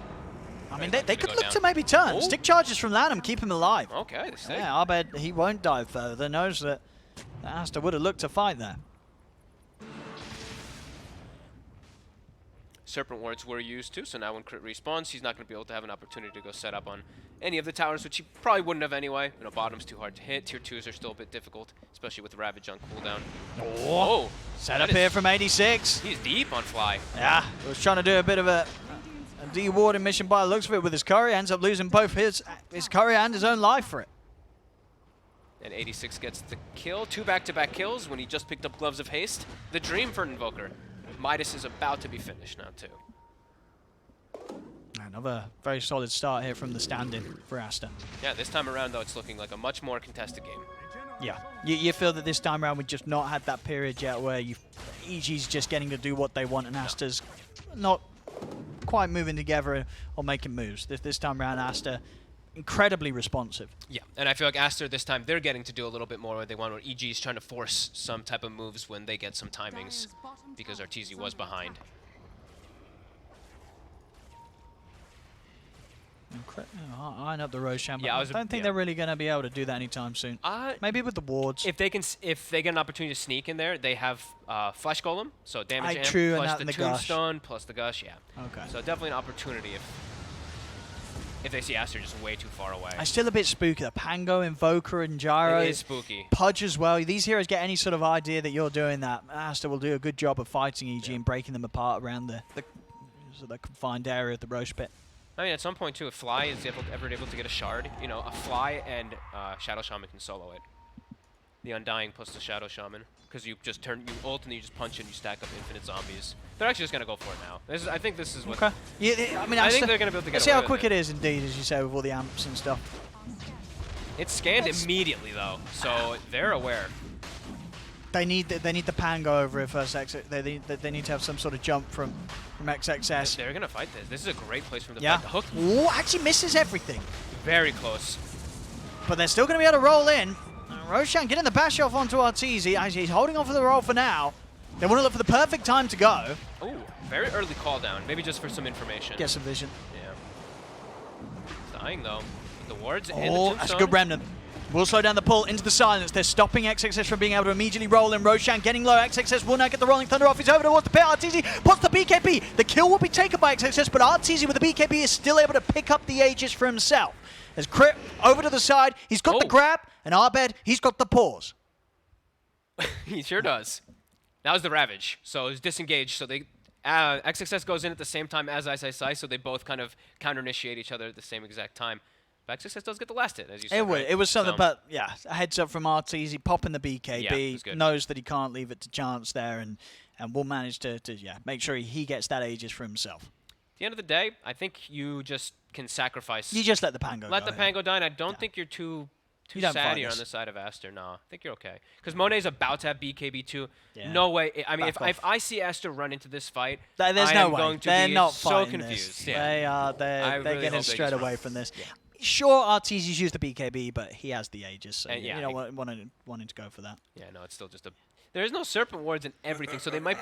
I mean, they could look to maybe turn. Stick charges from Lanham, keep him alive. Okay, they stay. Yeah, Abed, he won't dive further. Knows that Aster would have looked to fight there. Serpent wards were used too, so now when Crit respawns, he's not going to be able to have an opportunity to go set up on any of the towers, which he probably wouldn't have anyway. You know, bottom's too hard to hit. Tier 2s are still a bit difficult, especially with Ravage on cooldown. Oh, set up here from 86. He's deep on Fly. Yeah, he was trying to do a bit of a de-warding mission by the looks of it with his curry. Ends up losing both his curry and his own life for it. And 86 gets the kill. 2 back-to-back kills when he just picked up Gloves of Haste. The dream for Invoker. Midas is about to be finished now, too. Another very solid start here from the stand-in for Aster. Yeah, this time around, though, it's looking like a much more contested game. Yeah, you feel that this time around we've just not had that period yet where EG's just getting to do what they want and Aster's not quite moving together or making moves. This time around, Aster incredibly responsive. Yeah, and I feel like Aster this time they're getting to do a little bit more what they want, where EG is trying to force some type of moves when they get some timings, because Arteezy was behind. Eyeing up the Roshan, but yeah, I don't think they're really going to be able to do that anytime soon. Maybe with the wards. If they get an opportunity to sneak in there, they have Flesh Golem, so damage amp, true, plus and the Tombstone, plus the Gush, yeah. Okay. So definitely an opportunity if they see Aster just way too far away. It's still a bit spooky. The Pango, Invoker, and Gyro. It is spooky. Pudge as well. These heroes get any sort of idea that you're doing that, Aster will do a good job of fighting EG and breaking them apart around the confined area of the Roche Pit. I mean, at some point, too, if Fly is ever able to get a Shard, you know, a Fly and Shadow Shaman can solo it. The Undying plus the Shadow Shaman. Because you just you ult and you just punch and you stack up infinite zombies. They're actually just going to go for it now. I think this is what... Okay. Yeah, I mean, I think they're going to be able to get let's see how quick it is, indeed, as you say, with all the amps and stuff. It's scanned immediately, though, so they're aware. They need the Pango over it first. They need to have some sort of jump from XXS. They're going to fight this. This is a great place for them to fight. The hook. Ooh, actually misses everything. Very close. But they're still going to be able to roll in. Roshan getting the bash off onto Arteezy. He's holding on for the roll for now. They want to look for the perfect time to go. Oh, very early call down. Maybe just for some information. Get some vision. Yeah. dying though. The wards and the Oh, that's a tombstone. good remnant. Will slow down the pull into the silence. They're stopping XXS from being able to immediately roll in. Roshan getting low. XXS will now get the rolling thunder off. He's over towards the pit. Arteezy puts the BKB. The kill will be taken by XXS, but Arteezy with the BKB is still able to pick up the Aegis for himself. As Crypt over to the side, he's got the grab, and Arbed, he's got the pause. He sure does. That was the Ravage. So it was disengaged. So they XXS goes in at the same time as ISISI, so they both kind of counter-initiate each other at the same exact time. But XXS does get the last hit, as you said. It was something, but yeah, a heads up from Arteezy, popping the BKB, Yeah, knows that he can't leave it to chance there, and will manage to make sure he gets that Aegis for himself. At the end of the day, I think you just can sacrifice. You just let the Pango go. Let the Pango die, and I don't think you're too You don't sad fight here this. on the side of Aster. No, I think you're okay. Because Monet's about to have BKB too. Yeah. No way. I mean, Back if I see Aster run into this fight, There's I no am way. going to They're be not so fighting confused. this. Yeah. They're really getting hope they straight just away run. from this. Yeah. Sure, Arteezy's used the BKB, but he has the Aegis, so And yeah, you know, wanting to go for that. Yeah, no, it's still just a. There is no serpent wards and everything, so they might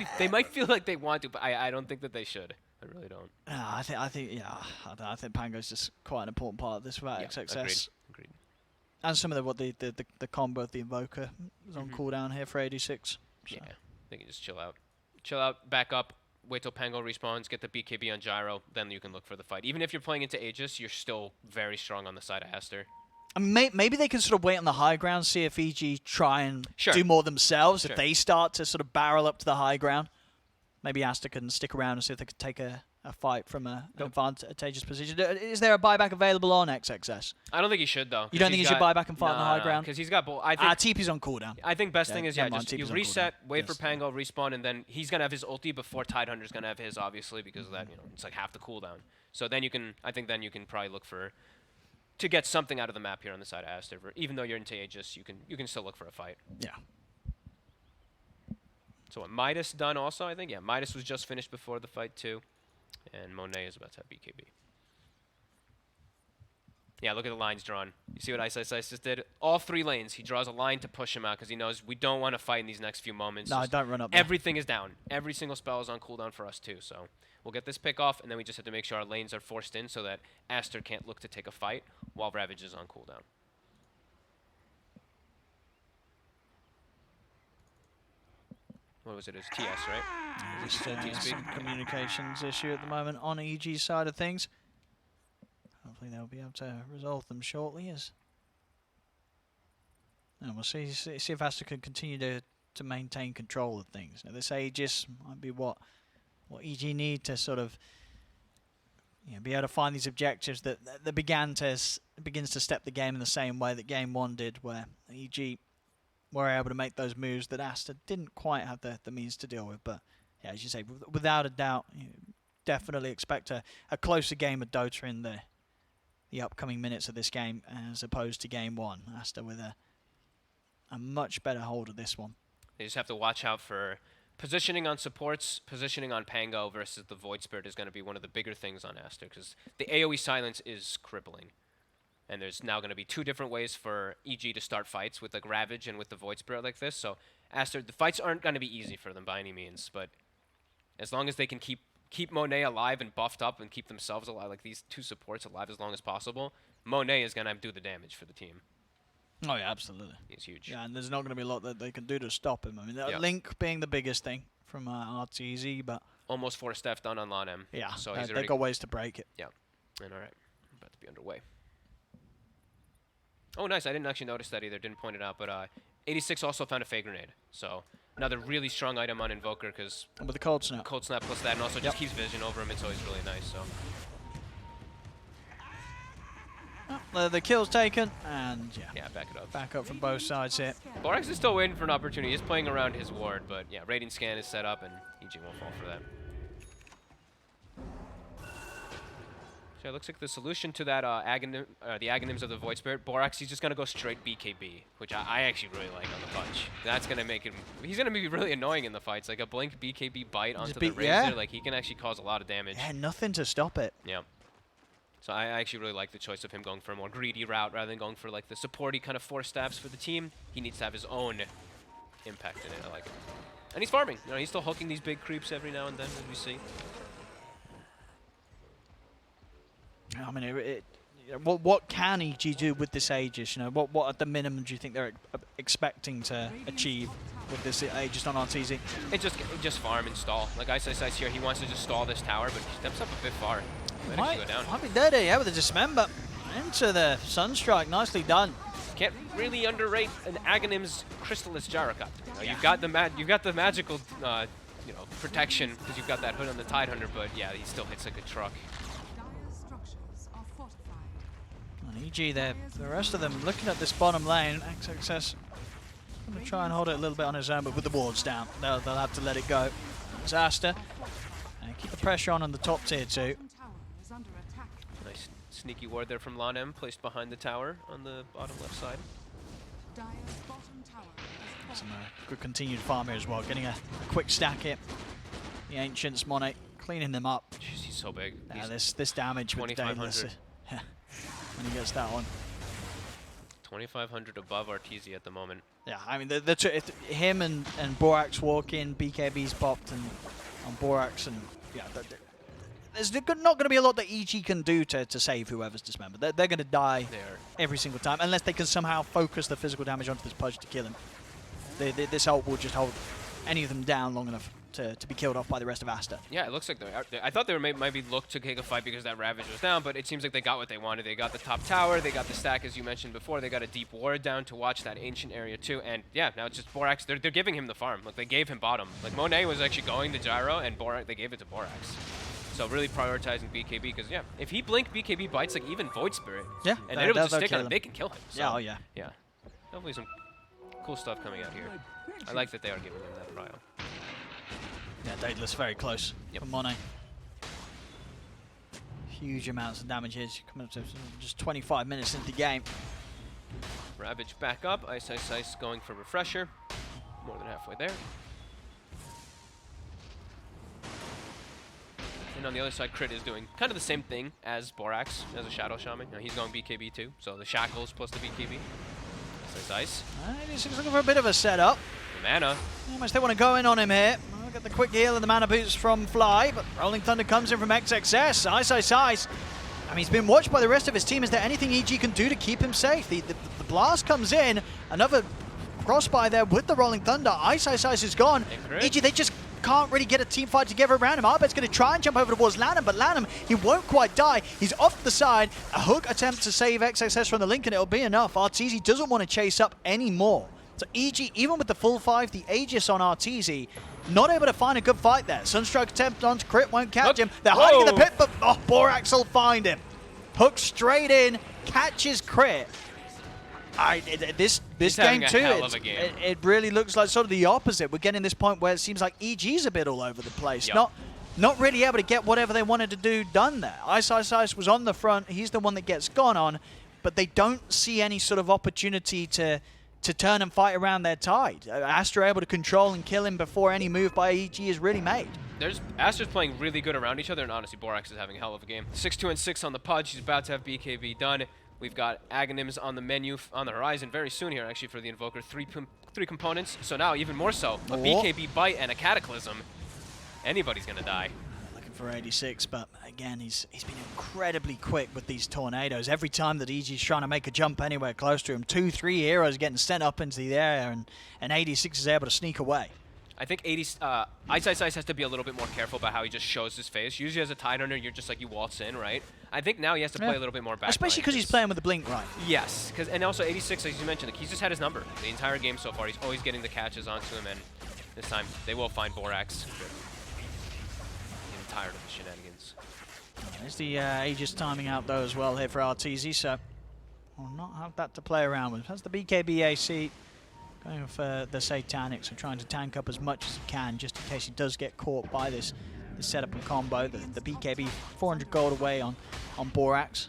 feel like they want to, but I don't think that they should. I really don't. I think Pango's just quite an important part of this without XXS. Agreed. And some of the combo of the Invoker is on cooldown here for 86. So. Yeah, they can just chill out, back up, wait till Pango respawns, get the BKB on Gyro, then you can look for the fight. Even if you're playing into Aegis, you're still very strong on the side of Aster. I mean, maybe they can sort of wait on the high ground, see if EG try and Sure. do more themselves. Sure. If they start to sort of barrel up to the high ground, maybe Aster can stick around and see if they could take a fight from an advantageous position. Is there a buyback available on XXS? I don't think he should, though. You don't think he should buy back and fight on the high ground? Because he's got both. I think TP's on cooldown. I think best thing is never just mind, you TP's on reset, cooldown. wait for Yes. Pango, respawn, and then he's gonna have his ulti before Tidehunter's gonna have his, obviously, because of that. It's like half the cooldown. So then you can, I think, then you can probably look to get something out of the map here on the side of Aster. Even though you're into Aegis, you can still look for a fight. Yeah. So what, Midas done also, I think? Yeah, Midas was just finished before the fight too. And Monet is about to have BKB. Yeah, look at the lines drawn. You see what Ice just did? All 3 lanes, he draws a line to push him out because he knows we don't want to fight in these next few moments. No, Just don't run up there. Everything is down. Every single spell is on cooldown for us too. So we'll get this pick off, and then we just have to make sure our lanes are forced in so that Aster can't look to take a fight while Ravage is on cooldown. What was it? It was TS, right? Just TeamSpeak? some communications issue at the moment on EG's side of things. Hopefully they'll be able to resolve them shortly. And we'll see if Aster can continue to maintain control of things. Now, this Aegis might be what EG need to sort of be able to find these objectives that begins to step the game in the same way that Game 1 did, where EG were able to make those moves that Aster didn't quite have the means to deal with. But yeah, as you say, without a doubt, definitely expect a closer game of Dota in the upcoming minutes of this game as opposed to Game 1. Aster with a much better hold of this one. They just have to watch out for positioning on supports, positioning on Pango versus the Void Spirit is going to be one of the bigger things on Aster because the AoE silence is crippling. And there's now going to be 2 different ways for EG to start fights with like Ravage and with the Void Spirit like this. So Aster, the fights aren't going to be easy for them by any means, but as long as they can keep Monet alive and buffed up and keep themselves alive, like these 2 supports alive as long as possible, Monet is going to do the damage for the team. Oh yeah, absolutely. He's huge. Yeah, and there's not going to be a lot that they can do to stop him. I mean, Link being the biggest thing from RTZ, but Almost forced F done on Lanem. yeah, so they've got ways to break it. Yeah. And all right, about to be underway. Oh, nice. I didn't actually notice that either. Didn't point it out, but 86 also found a Fey Grenade. So another really strong item on Invoker because With the cold snap. Cold Snap plus that, and also just keeps vision over him. It's always really nice. So The kill's taken, and yeah, back it up. back up from both sides here. Borax is still waiting for an opportunity. He's playing around his ward, but yeah, Radiant Scan is set up, and EG won't fall for that. So it looks like the solution to that the Aghanims of the Void Spirit, Borax, he's just going to go straight BKB, which I actually really like on the punch. That's going to make him... He's going to be really annoying in the fights. Like a blink BKB bite onto the Razor, like he can actually cause a lot of damage. Yeah, nothing to stop it. Yeah. So I actually really like the choice of him going for a more greedy route rather than going for like the supporty kind of 4 stabs for the team. He needs to have his own impact in it. I like it. And he's farming. He's still hooking these big creeps every now and then, as we see. I mean, what can EG do with this Aegis? What at the minimum do you think they're expecting to achieve with this Aegis on RTZ? It just farm and stall. Like Ice here, he wants to just stall this tower, but he steps up a bit far. Might be dirty, yeah, with the Dismember into the Sunstrike. Nicely done. Can't really underrate an Aghanim's Crystallis Gyrocopter. You've got the magical protection because you've got that hood on the Tidehunter, but yeah, he still hits like a truck. And EG there, the rest of them looking at this bottom lane. XXS going to try and hold it a little bit on his own, but with the wards down, they'll have to let it go. It's Aster. And keep the pressure on the top tier too. Nice sneaky ward there from Lanem, placed behind the tower on the bottom left side. Some good continued farm here as well, getting a quick stack hit. The Ancients, Monet, cleaning them up. Jeez, he's so big. This damage with Daedalus. When he gets that one. 2,500 above Arteezy at the moment. Yeah, I mean, him and Borax walk in, BKB's popped and on Borax, and yeah, there's not going to be a lot that EG can do to save whoever's dismembered. They're going to die every single time, unless they can somehow focus the physical damage onto this Pudge to kill him. This ult will just hold any of them down long enough to be killed off by the rest of Aster. Yeah, it looks like I thought they were maybe look to take a fight because that Ravage was down, but it seems like they got what they wanted. They got the top tower, they got the stack as you mentioned before, they got a deep ward down to watch that ancient area too, and yeah, now it's just Borax. They're giving him the farm. Like, they gave him bottom. Like, Monet was actually going to Gyro, and they gave it to Borax. So really prioritizing BKB, because yeah, if he blink, BKB bites like even Void Spirit. Yeah, and they're able to stick on him, they can kill him. So, yeah, oh yeah. Yeah. Definitely some cool stuff coming out here. I like that they are giving him that prio. Yeah, Daedalus very close from Monet. Huge amounts of damage here. Coming up to just 25 minutes into the game. Ravage back up. Ice going for refresher. More than halfway there. And on the other side, Crit is doing kind of the same thing as Borax, as a Shadow Shaman. He's going BKB too, so the Shackles plus the BKB. Ice. He's looking for a bit of a setup. The mana. How much they want to go in on him here. Look at the quick heal and the mana boots from Fly, but Rolling Thunder comes in from XXS. Ice. I mean, he's been watched by the rest of his team. Is there anything EG can do to keep him safe? The blast comes in. Another cross-buy there with the Rolling Thunder. Ice is gone. EG, they just can't really get a team fight together around him. Arbet's going to try and jump over towards Lanham, but Lanham, he won't quite die. He's off the side. A hook attempt to save XXS from the link, and it'll be enough. Arteezy doesn't want to chase up anymore. So EG, even with the full 5, the Aegis on Arteezy, not able to find a good fight there. Sunstrike attempt onto Crit, won't catch him. They're hiding in the pit, but Borax will find him. Hook straight in, catches Crit. This game too, it really looks like sort of the opposite. We're getting this point where it seems like EG's a bit all over the place. Yep. Not really able to get whatever they wanted to do done there. Ice was on the front. He's the one that gets gone on, but they don't see any sort of opportunity to turn and fight around their tide. Aster able to control and kill him before any move by EG is really made. Aster's playing really good around each other, and honestly, Borax is having a hell of a game. 6-2 and 6 on the Pudge. He's about to have BKB done. We've got Aghanims on the menu, on the horizon very soon here, actually, for the Invoker. Three components, so now even more so. A BKB bite and a Cataclysm. Anybody's going to die. Looking for 86, but again, he's been incredibly quick with these tornadoes. Every time that EG's trying to make a jump anywhere close to him, 2-3 heroes getting sent up into the air, and 86 is able to sneak away. I think Ice has to be a little bit more careful about how he just shows his face. Usually as a Tidehunter, you're just like, you waltz in, right? I think now he has to play a little bit more back. Especially because he's playing with the blink, right? Yes, and also 86, as you mentioned, like, he's just had his number the entire game so far. He's always getting the catches onto him, and this time they will find Borax. I'm tired of the shenanigans. There's the Aegis timing out though as well here for Arteezy, so we'll not have that to play around with. That's the BKB AC. Going for the Satanics and trying to tank up as much as he can just in case he does get caught by this setup and combo. The BKB 400 gold away on Borax.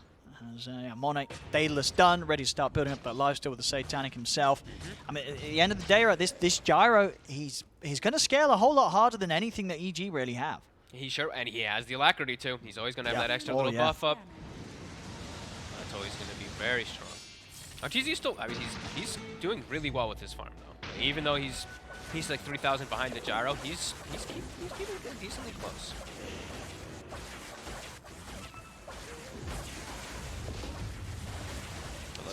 As Monet, Daedalus done, ready to start building up that lifesteal with the Satanic himself. I mean, at the end of the day, right, this Gyro, he's going to scale a whole lot harder than anything that EG really have. And he has the alacrity too. He's always going to have that extra little buff up. That's always going to be very strong. Arteezy still, I mean, he's doing really well with his farm though. Even though he's like 3,000 behind the Gyro, he's keeping decently close.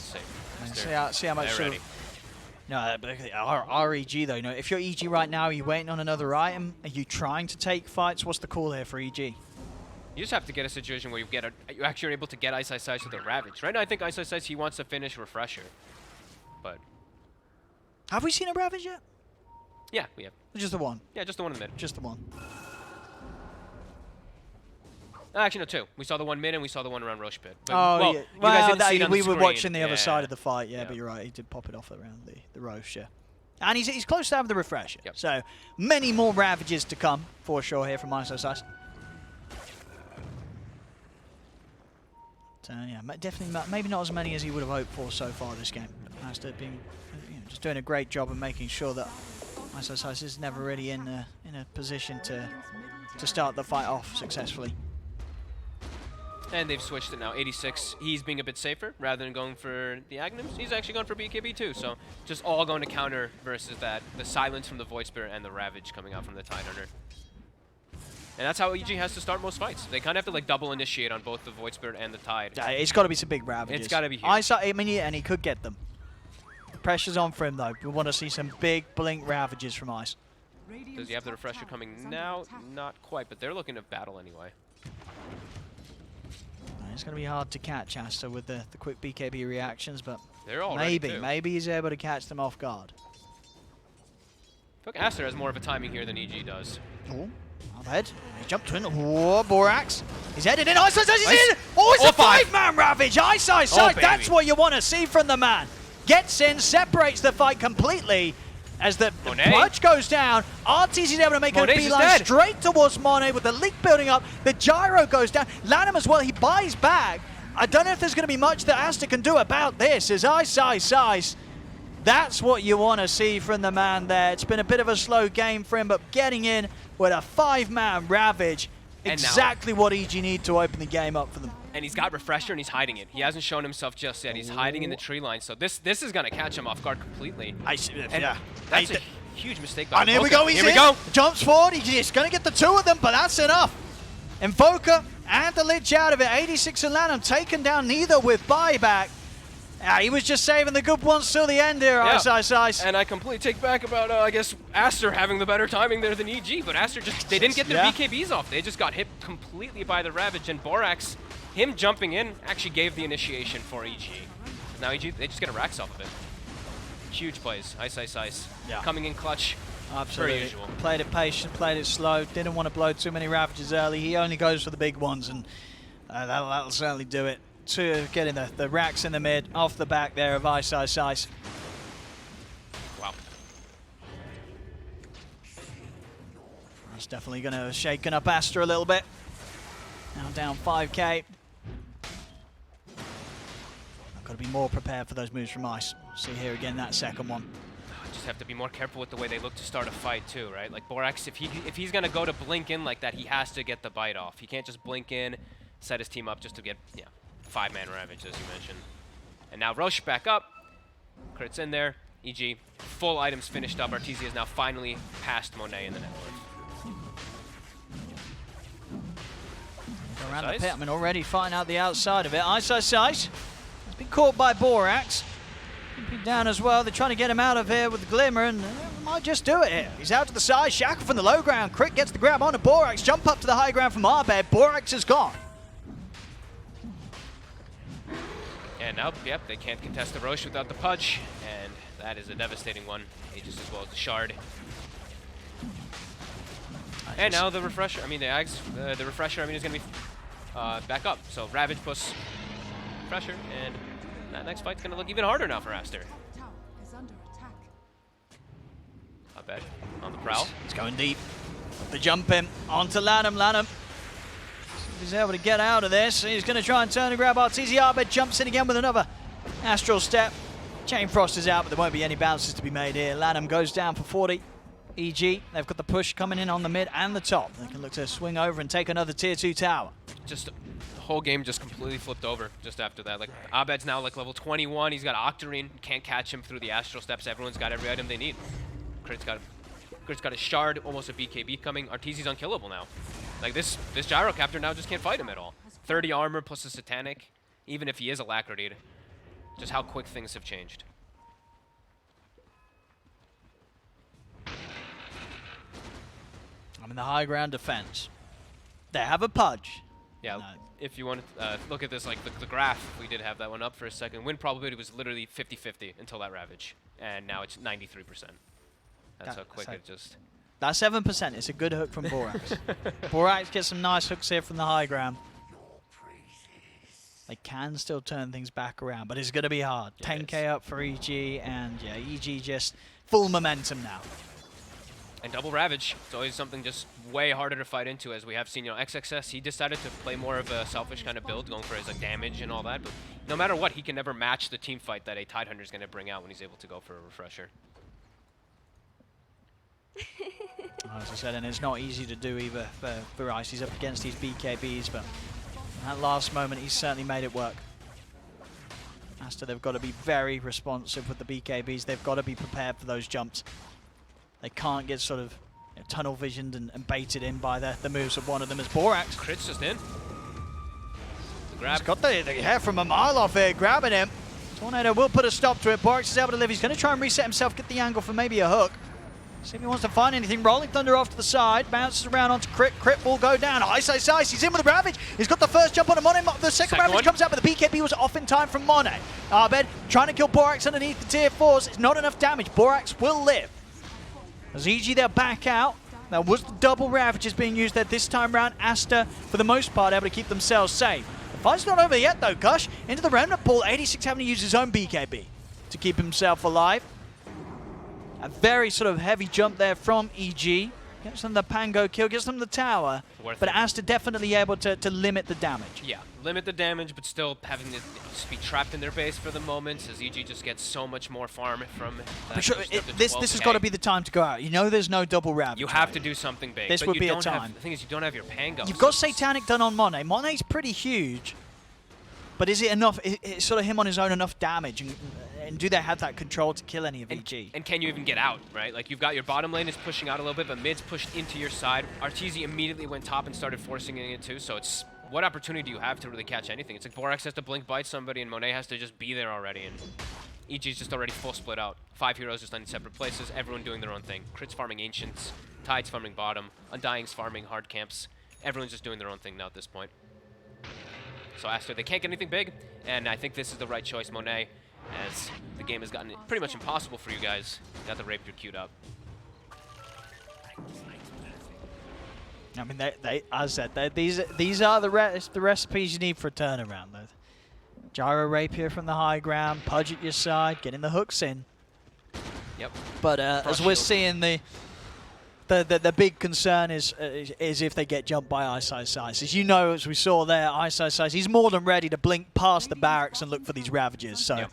safe. See how much They're sort ready. of... No, but our EG though, you know, if you're EG right now, are you waiting on another item? Are you trying to take fights? What's the call here for EG? You just have to get a situation where you actually are able to get Ice with the Ravage. Right now, I think Ice he wants to finish Refresher, but Have we seen a Ravage yet? yeah, we have. Just the one. Yeah, just the one in the mid. Just the one. Actually, no, two. We saw the one mid and we saw the one around Roche Pit. But, Oh, well, yeah. you guys didn't see it on we the were screen. watching the other Yeah. side of the fight, yeah, Yeah. but you're right. He did pop it off around the Roche, yeah. And he's close to having the Refresher. Yep. So many more Ravages to come, for sure, here from ISO. So yeah, definitely, maybe not as many as he would have hoped for so far this game. Aster being, just doing a great job of making sure that ISO is never really in a position to start the fight off successfully. And they've switched it now. 86, he's being a bit safer. Rather than going for the Agnums, he's actually going for BKB too. So just all going to counter versus that. The silence from the Void Spirit and the Ravage coming out from the Tidehunter. And that's how EG has to start most fights. They kind of have to like double initiate on both the Void Spirit and the Tide. Yeah, it's got to be some big Ravages. It's got to be huge. I mean, yeah, and he could get them. The pressure's on for him though. We want to see some big blink Ravages from Ice. Does he have the Refresher coming now? Not quite, but they're looking to battle anyway. It's going to be hard to catch Aster with the quick BKB reactions, but They're all ready, too. maybe he's able to catch them off guard. I feel like Aster has more of a timing here than EG does. Oh, up ahead. He jumped in. Oh, Borax. He's headed in. Ice, he's Nice. in. Oh, it's Oh, a five-man Ravage. Ice. baby. That's what you want to see from the man. Gets in, separates the fight completely. As the Monet. punch goes down, RTZ is able to make a Monet's beeline dead. straight towards Monet with the leak building up. The gyro goes down. Lanham as well, he buys back. I don't know if there's going to be much that Aster can do about this. As Ice. That's what you want to see from the man there. It's been a bit of a slow game for him, but getting in with a five-man Ravage, And exactly what EG need to open the game up for them. And he's got Refresher and he's hiding it. He hasn't shown himself just yet. He's hiding in the tree line. So this is going to catch him off guard completely. Yeah. That's a huge mistake by And here we Invoker. go, he's Here we in. go. Jumps forward, he's going to get the two of them, but that's enough. Invoker and the Lich out of it. 86 and Lanham taken down, neither with buyback. He was just saving the good ones till the end here, Yeah. Ice. And I completely take back about, I guess, Aster having the better timing there than EG, but Aster they didn't get their Yeah. BKBs off. They just got hit completely by the Ravage, and Borax, him jumping in, actually gave the initiation for EG. Now EG, they just get a Rax off of it. Huge plays. Ice. Yeah. Coming in clutch. Absolutely. Per usual. Played it patient, played it slow, didn't want to blow too many Ravages early. He only goes for the big ones, and that'll certainly do it. To getting the racks in the mid, off the back there of Ice. Wow. That's definitely going to shaken up Aster a little bit. Now down 5k. I've got to be more prepared for those moves from Ice. See here again, that second one. Just have to be more careful with the way they look to start a fight too, right? Like Borax, if he's gonna go to blink in like that, he has to get the bite off. He can't just blink in, set his team up just to get five-man Ravage, as you mentioned. And now Roche back up. Crits in there. EG, full items finished up. Artesia is now finally past Monet in the network. Go around Ice. the pit. I mean, already fighting out the outside of it. Ice. He's been caught by Borax. Been down as well. They're trying to get him out of here with the Glimmer, and might just do it here. He's out to the side. Shackle from the low ground. Crit gets the grab onto Borax. Jump up to the high ground from Arbed. Borax is gone. And now, yep, they can't contest the Roche without the Pudge, and that is a devastating one. Aegis as well as the Shard. And now the Refresher, the Refresher, is going to be back up. So Ravage plus Refresher, and that next fight's going to look even harder now for Aster. Tower is under attack. Not bad. On the prowl. It's going deep. The jump in onto Lanham. He's able to get out of this. He's going to try and turn and grab Artesia. Arbed jumps in again with another Astral Step. Chain Frost is out, but there won't be any bounces to be made here. Lanham goes down for 40. EG, they've got the push coming in on the mid and the top. They can look to swing over and take another tier 2 tower. Just the whole game just completely flipped over just after that. Like Abed's now like level 21. He's got Octarine. Can't catch him through the Astral Steps. Everyone's got every item they need. Crit's got a Shard, almost a BKB coming. Arteezy's unkillable now. Like this Gyrocaptor now just can't fight him at all. 30 armor plus a Satanic, even if he is Alacrity. Just how quick things have changed. I mean, the high ground defense. They have a pudge. Yeah, No. if you want to look at this, like the graph, we did have that one up for a second. Win probability was literally 50-50 until that Ravage, and now it's 93%. That's how quick it just... That's 7%. It's a good hook from Borax. Borax gets some nice hooks here from the high ground. They can still turn things back around, but it's going to be hard. Yeah, 10k up for EG, and yeah, EG just full momentum now. And double Ravage, it's always something just way harder to fight into, as we have seen, you know, XXS, he decided to play more of a selfish kind of build, going for his like, damage and all that, but no matter what, he can never match the team fight that a Tidehunter is going to bring out when he's able to go for a refresher. As I said, and it's not easy to do either for Ice. He's up against these BKBs, but in that last moment, he's certainly made it work. Aster, they've got to be very responsive with the BKBs. They've got to be prepared for those jumps. They can't get sort of tunnel visioned and baited in by the moves of one of them as Borax. Crit's just in. The grab. He's got the hair from a mile off here, grabbing him. Tornado will put a stop to it. Borax is able to live. He's going to try and reset himself, get the angle for maybe a hook. See if he wants to find anything. Rolling Thunder off to the side, bounces around onto Crit. Crit will go down. Ice. He's in with the Ravage. He's got the first jump on him. The second Ravage comes out, but the BKB was off in time from Monet. Abed trying to kill Borax underneath the tier 4s. It's not enough damage. Borax will live. As EG, they'll back out. That was the double Ravages being used there this time round. Aster, for the most part, able to keep themselves safe. The fight's not over yet, though, Gush. Into the Remnant Pool. 86 having to use his own BKB to keep himself alive. A very sort of heavy jump there from EG. Gets them the Pango kill, gets them the tower. But Aster definitely able to limit the damage. Yeah, limit the damage, but still having to just be trapped in their base for the moment, as EG just gets so much more farm from that. Sure, this has got to be the time to go out. You know there's no double Ravage. You have to do something big. This but would you be a don't time. Have, the thing is, you don't have your Pango. You've got Satanic done on Monet. Monet's pretty huge. But is it enough? Is sort of him on his own enough damage? And do they have that control to kill any of EG? And can you even get out, right? Like, you've got your bottom lane is pushing out a little bit, but mid's pushed into your side. Arteezy immediately went top and started forcing it too, so it's... What opportunity do you have to really catch anything? It's like Borax has to blink bite somebody, and Monet has to just be there already, and EG's just already full split out. 5 heroes just in separate places, everyone doing their own thing. Crit's farming Ancients, Tide's farming bottom, Undying's farming hard camps. Everyone's just doing their own thing now at this point. So Aster, they can't get anything big, and I think this is the right choice, Monet, as the game has gotten pretty much impossible for you guys. Got the Rapier queued up. I mean, as I said, these are the recipes you need for a turnaround, though. Gyro Rapier from the high ground, Pudge at your side, getting the hooks in. Yep. But as we're seeing, the big concern is if they get jumped by Ice. As you know, as we saw there, Ice, he's more than ready to blink past the barracks and look for these Ravages. So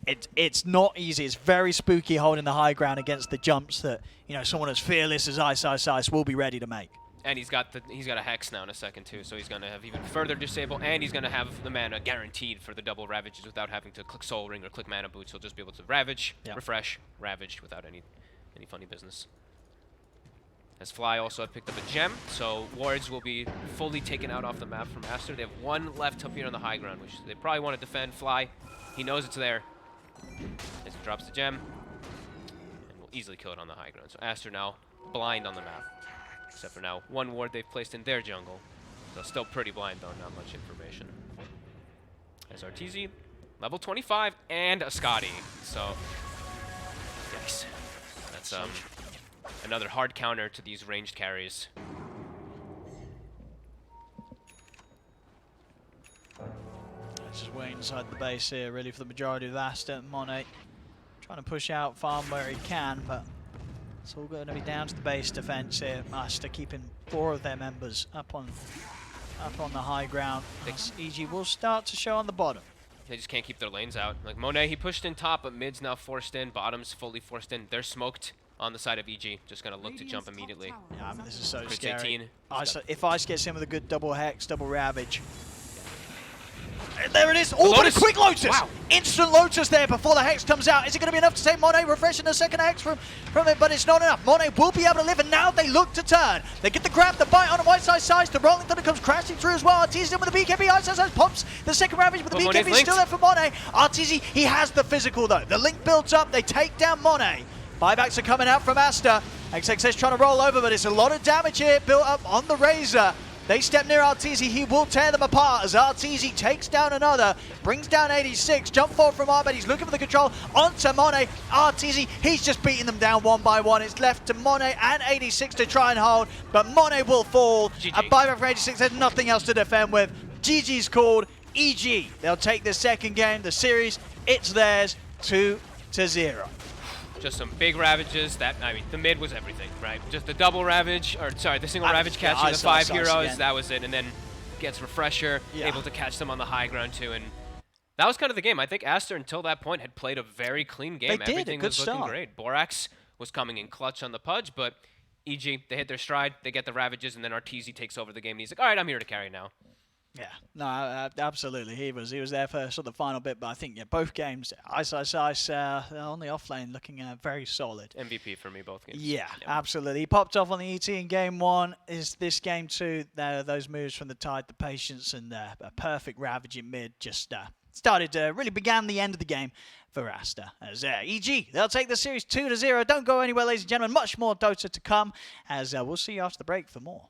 it's not easy. It's very spooky holding the high ground against the jumps that someone as fearless as Ice will be ready to make. And he's got a Hex now in a second too, so he's gonna have even further disable, and he's gonna have the mana guaranteed for the double Ravages without having to click Soul Ring or click Mana Boots. He'll just be able to Ravage, refresh, Ravage without any funny business. As Fly also have picked up a gem, so wards will be fully taken out off the map from Aster. They have one left up here on the high ground, which they probably want to defend. Fly, he knows it's there. As he drops the gem, and will easily kill it on the high ground. So Aster now blind on the map. Except for now, one ward they've placed in their jungle. So still pretty blind though, not much information. As Arteezy, level 25, and a Scotty. So, yikes. That's another hard counter to these ranged carries. Let's just wait inside the base here, really, for the majority of Aster. Monet trying to push out farm where he can, but it's all going to be down to the base defense here. Aster keeping 4 of their members up on the high ground. EG will start to show on the bottom. They just can't keep their lanes out. Like Monet, he pushed in top, but mid's now forced in, bottom's fully forced in. They're smoked on the side of EG, just gonna look to jump immediately. Yeah, I mean, this is so Crit's scary. 18. If Ice gets in with a good double Hex, double Ravage, There it is. Oh, what a Lotus. quick Lotus. Wow. Instant Lotus there before the Hex comes out. Is it going to be enough to save Monet? Refreshing the second Hex from it, but it's not enough. Monet will be able to live, and now they look to turn. They get the grab, the bite on the white side sides. The Rolling Thunder comes crashing through as well. Arteezy in with the BKB. Ice Ice pops the second Ravage, but the BKB is still there for Monet. Arteezy, he has the physical though. The link builds up. They take down Monet. Buybacks are coming out from Aster. XXS trying to roll over, but it's a lot of damage here built up on the Razor. They step near Arteezy, he will tear them apart as Arteezy takes down another, brings down 86, jump forward from Arbed, he's looking for the control onto Monet. Arteezy, he's just beating them down one by one. It's left to Monet and 86 to try and hold, but Monet will fall. GG. And buyback for 86, there's nothing else to defend with. GG's called. EG, they'll take the second game, the series, it's theirs, 2-0. Just some big Ravages. I mean, the mid was everything, right? Just the double Ravage, or sorry, the single Ravage catching the 5 heroes, again. That was it. And then gets Refresher, able to catch them on the high ground too. And that was kind of the game. I think Aster, until that point, had played a very clean game. They did, Everything was looking start. great. Borax was coming in clutch on the Pudge, but EG, they hit their stride, they get the Ravages, and then Arteezy takes over the game. And he's like, all right, I'm here to carry now. Yeah, no, absolutely. He was there for sort of the final bit, but I think both games, Ice on the off lane, looking very solid. MVP for me, both games. Yeah, absolutely. He popped off on the ET in game 1. Is this game 2? Those moves from the Tide, the Patience, and a perfect Ravage in mid just really began the end of the game for Aster. As EG, they'll take the series 2-0. Don't go anywhere, ladies and gentlemen. Much more Dota to come, as we'll see you after the break for more.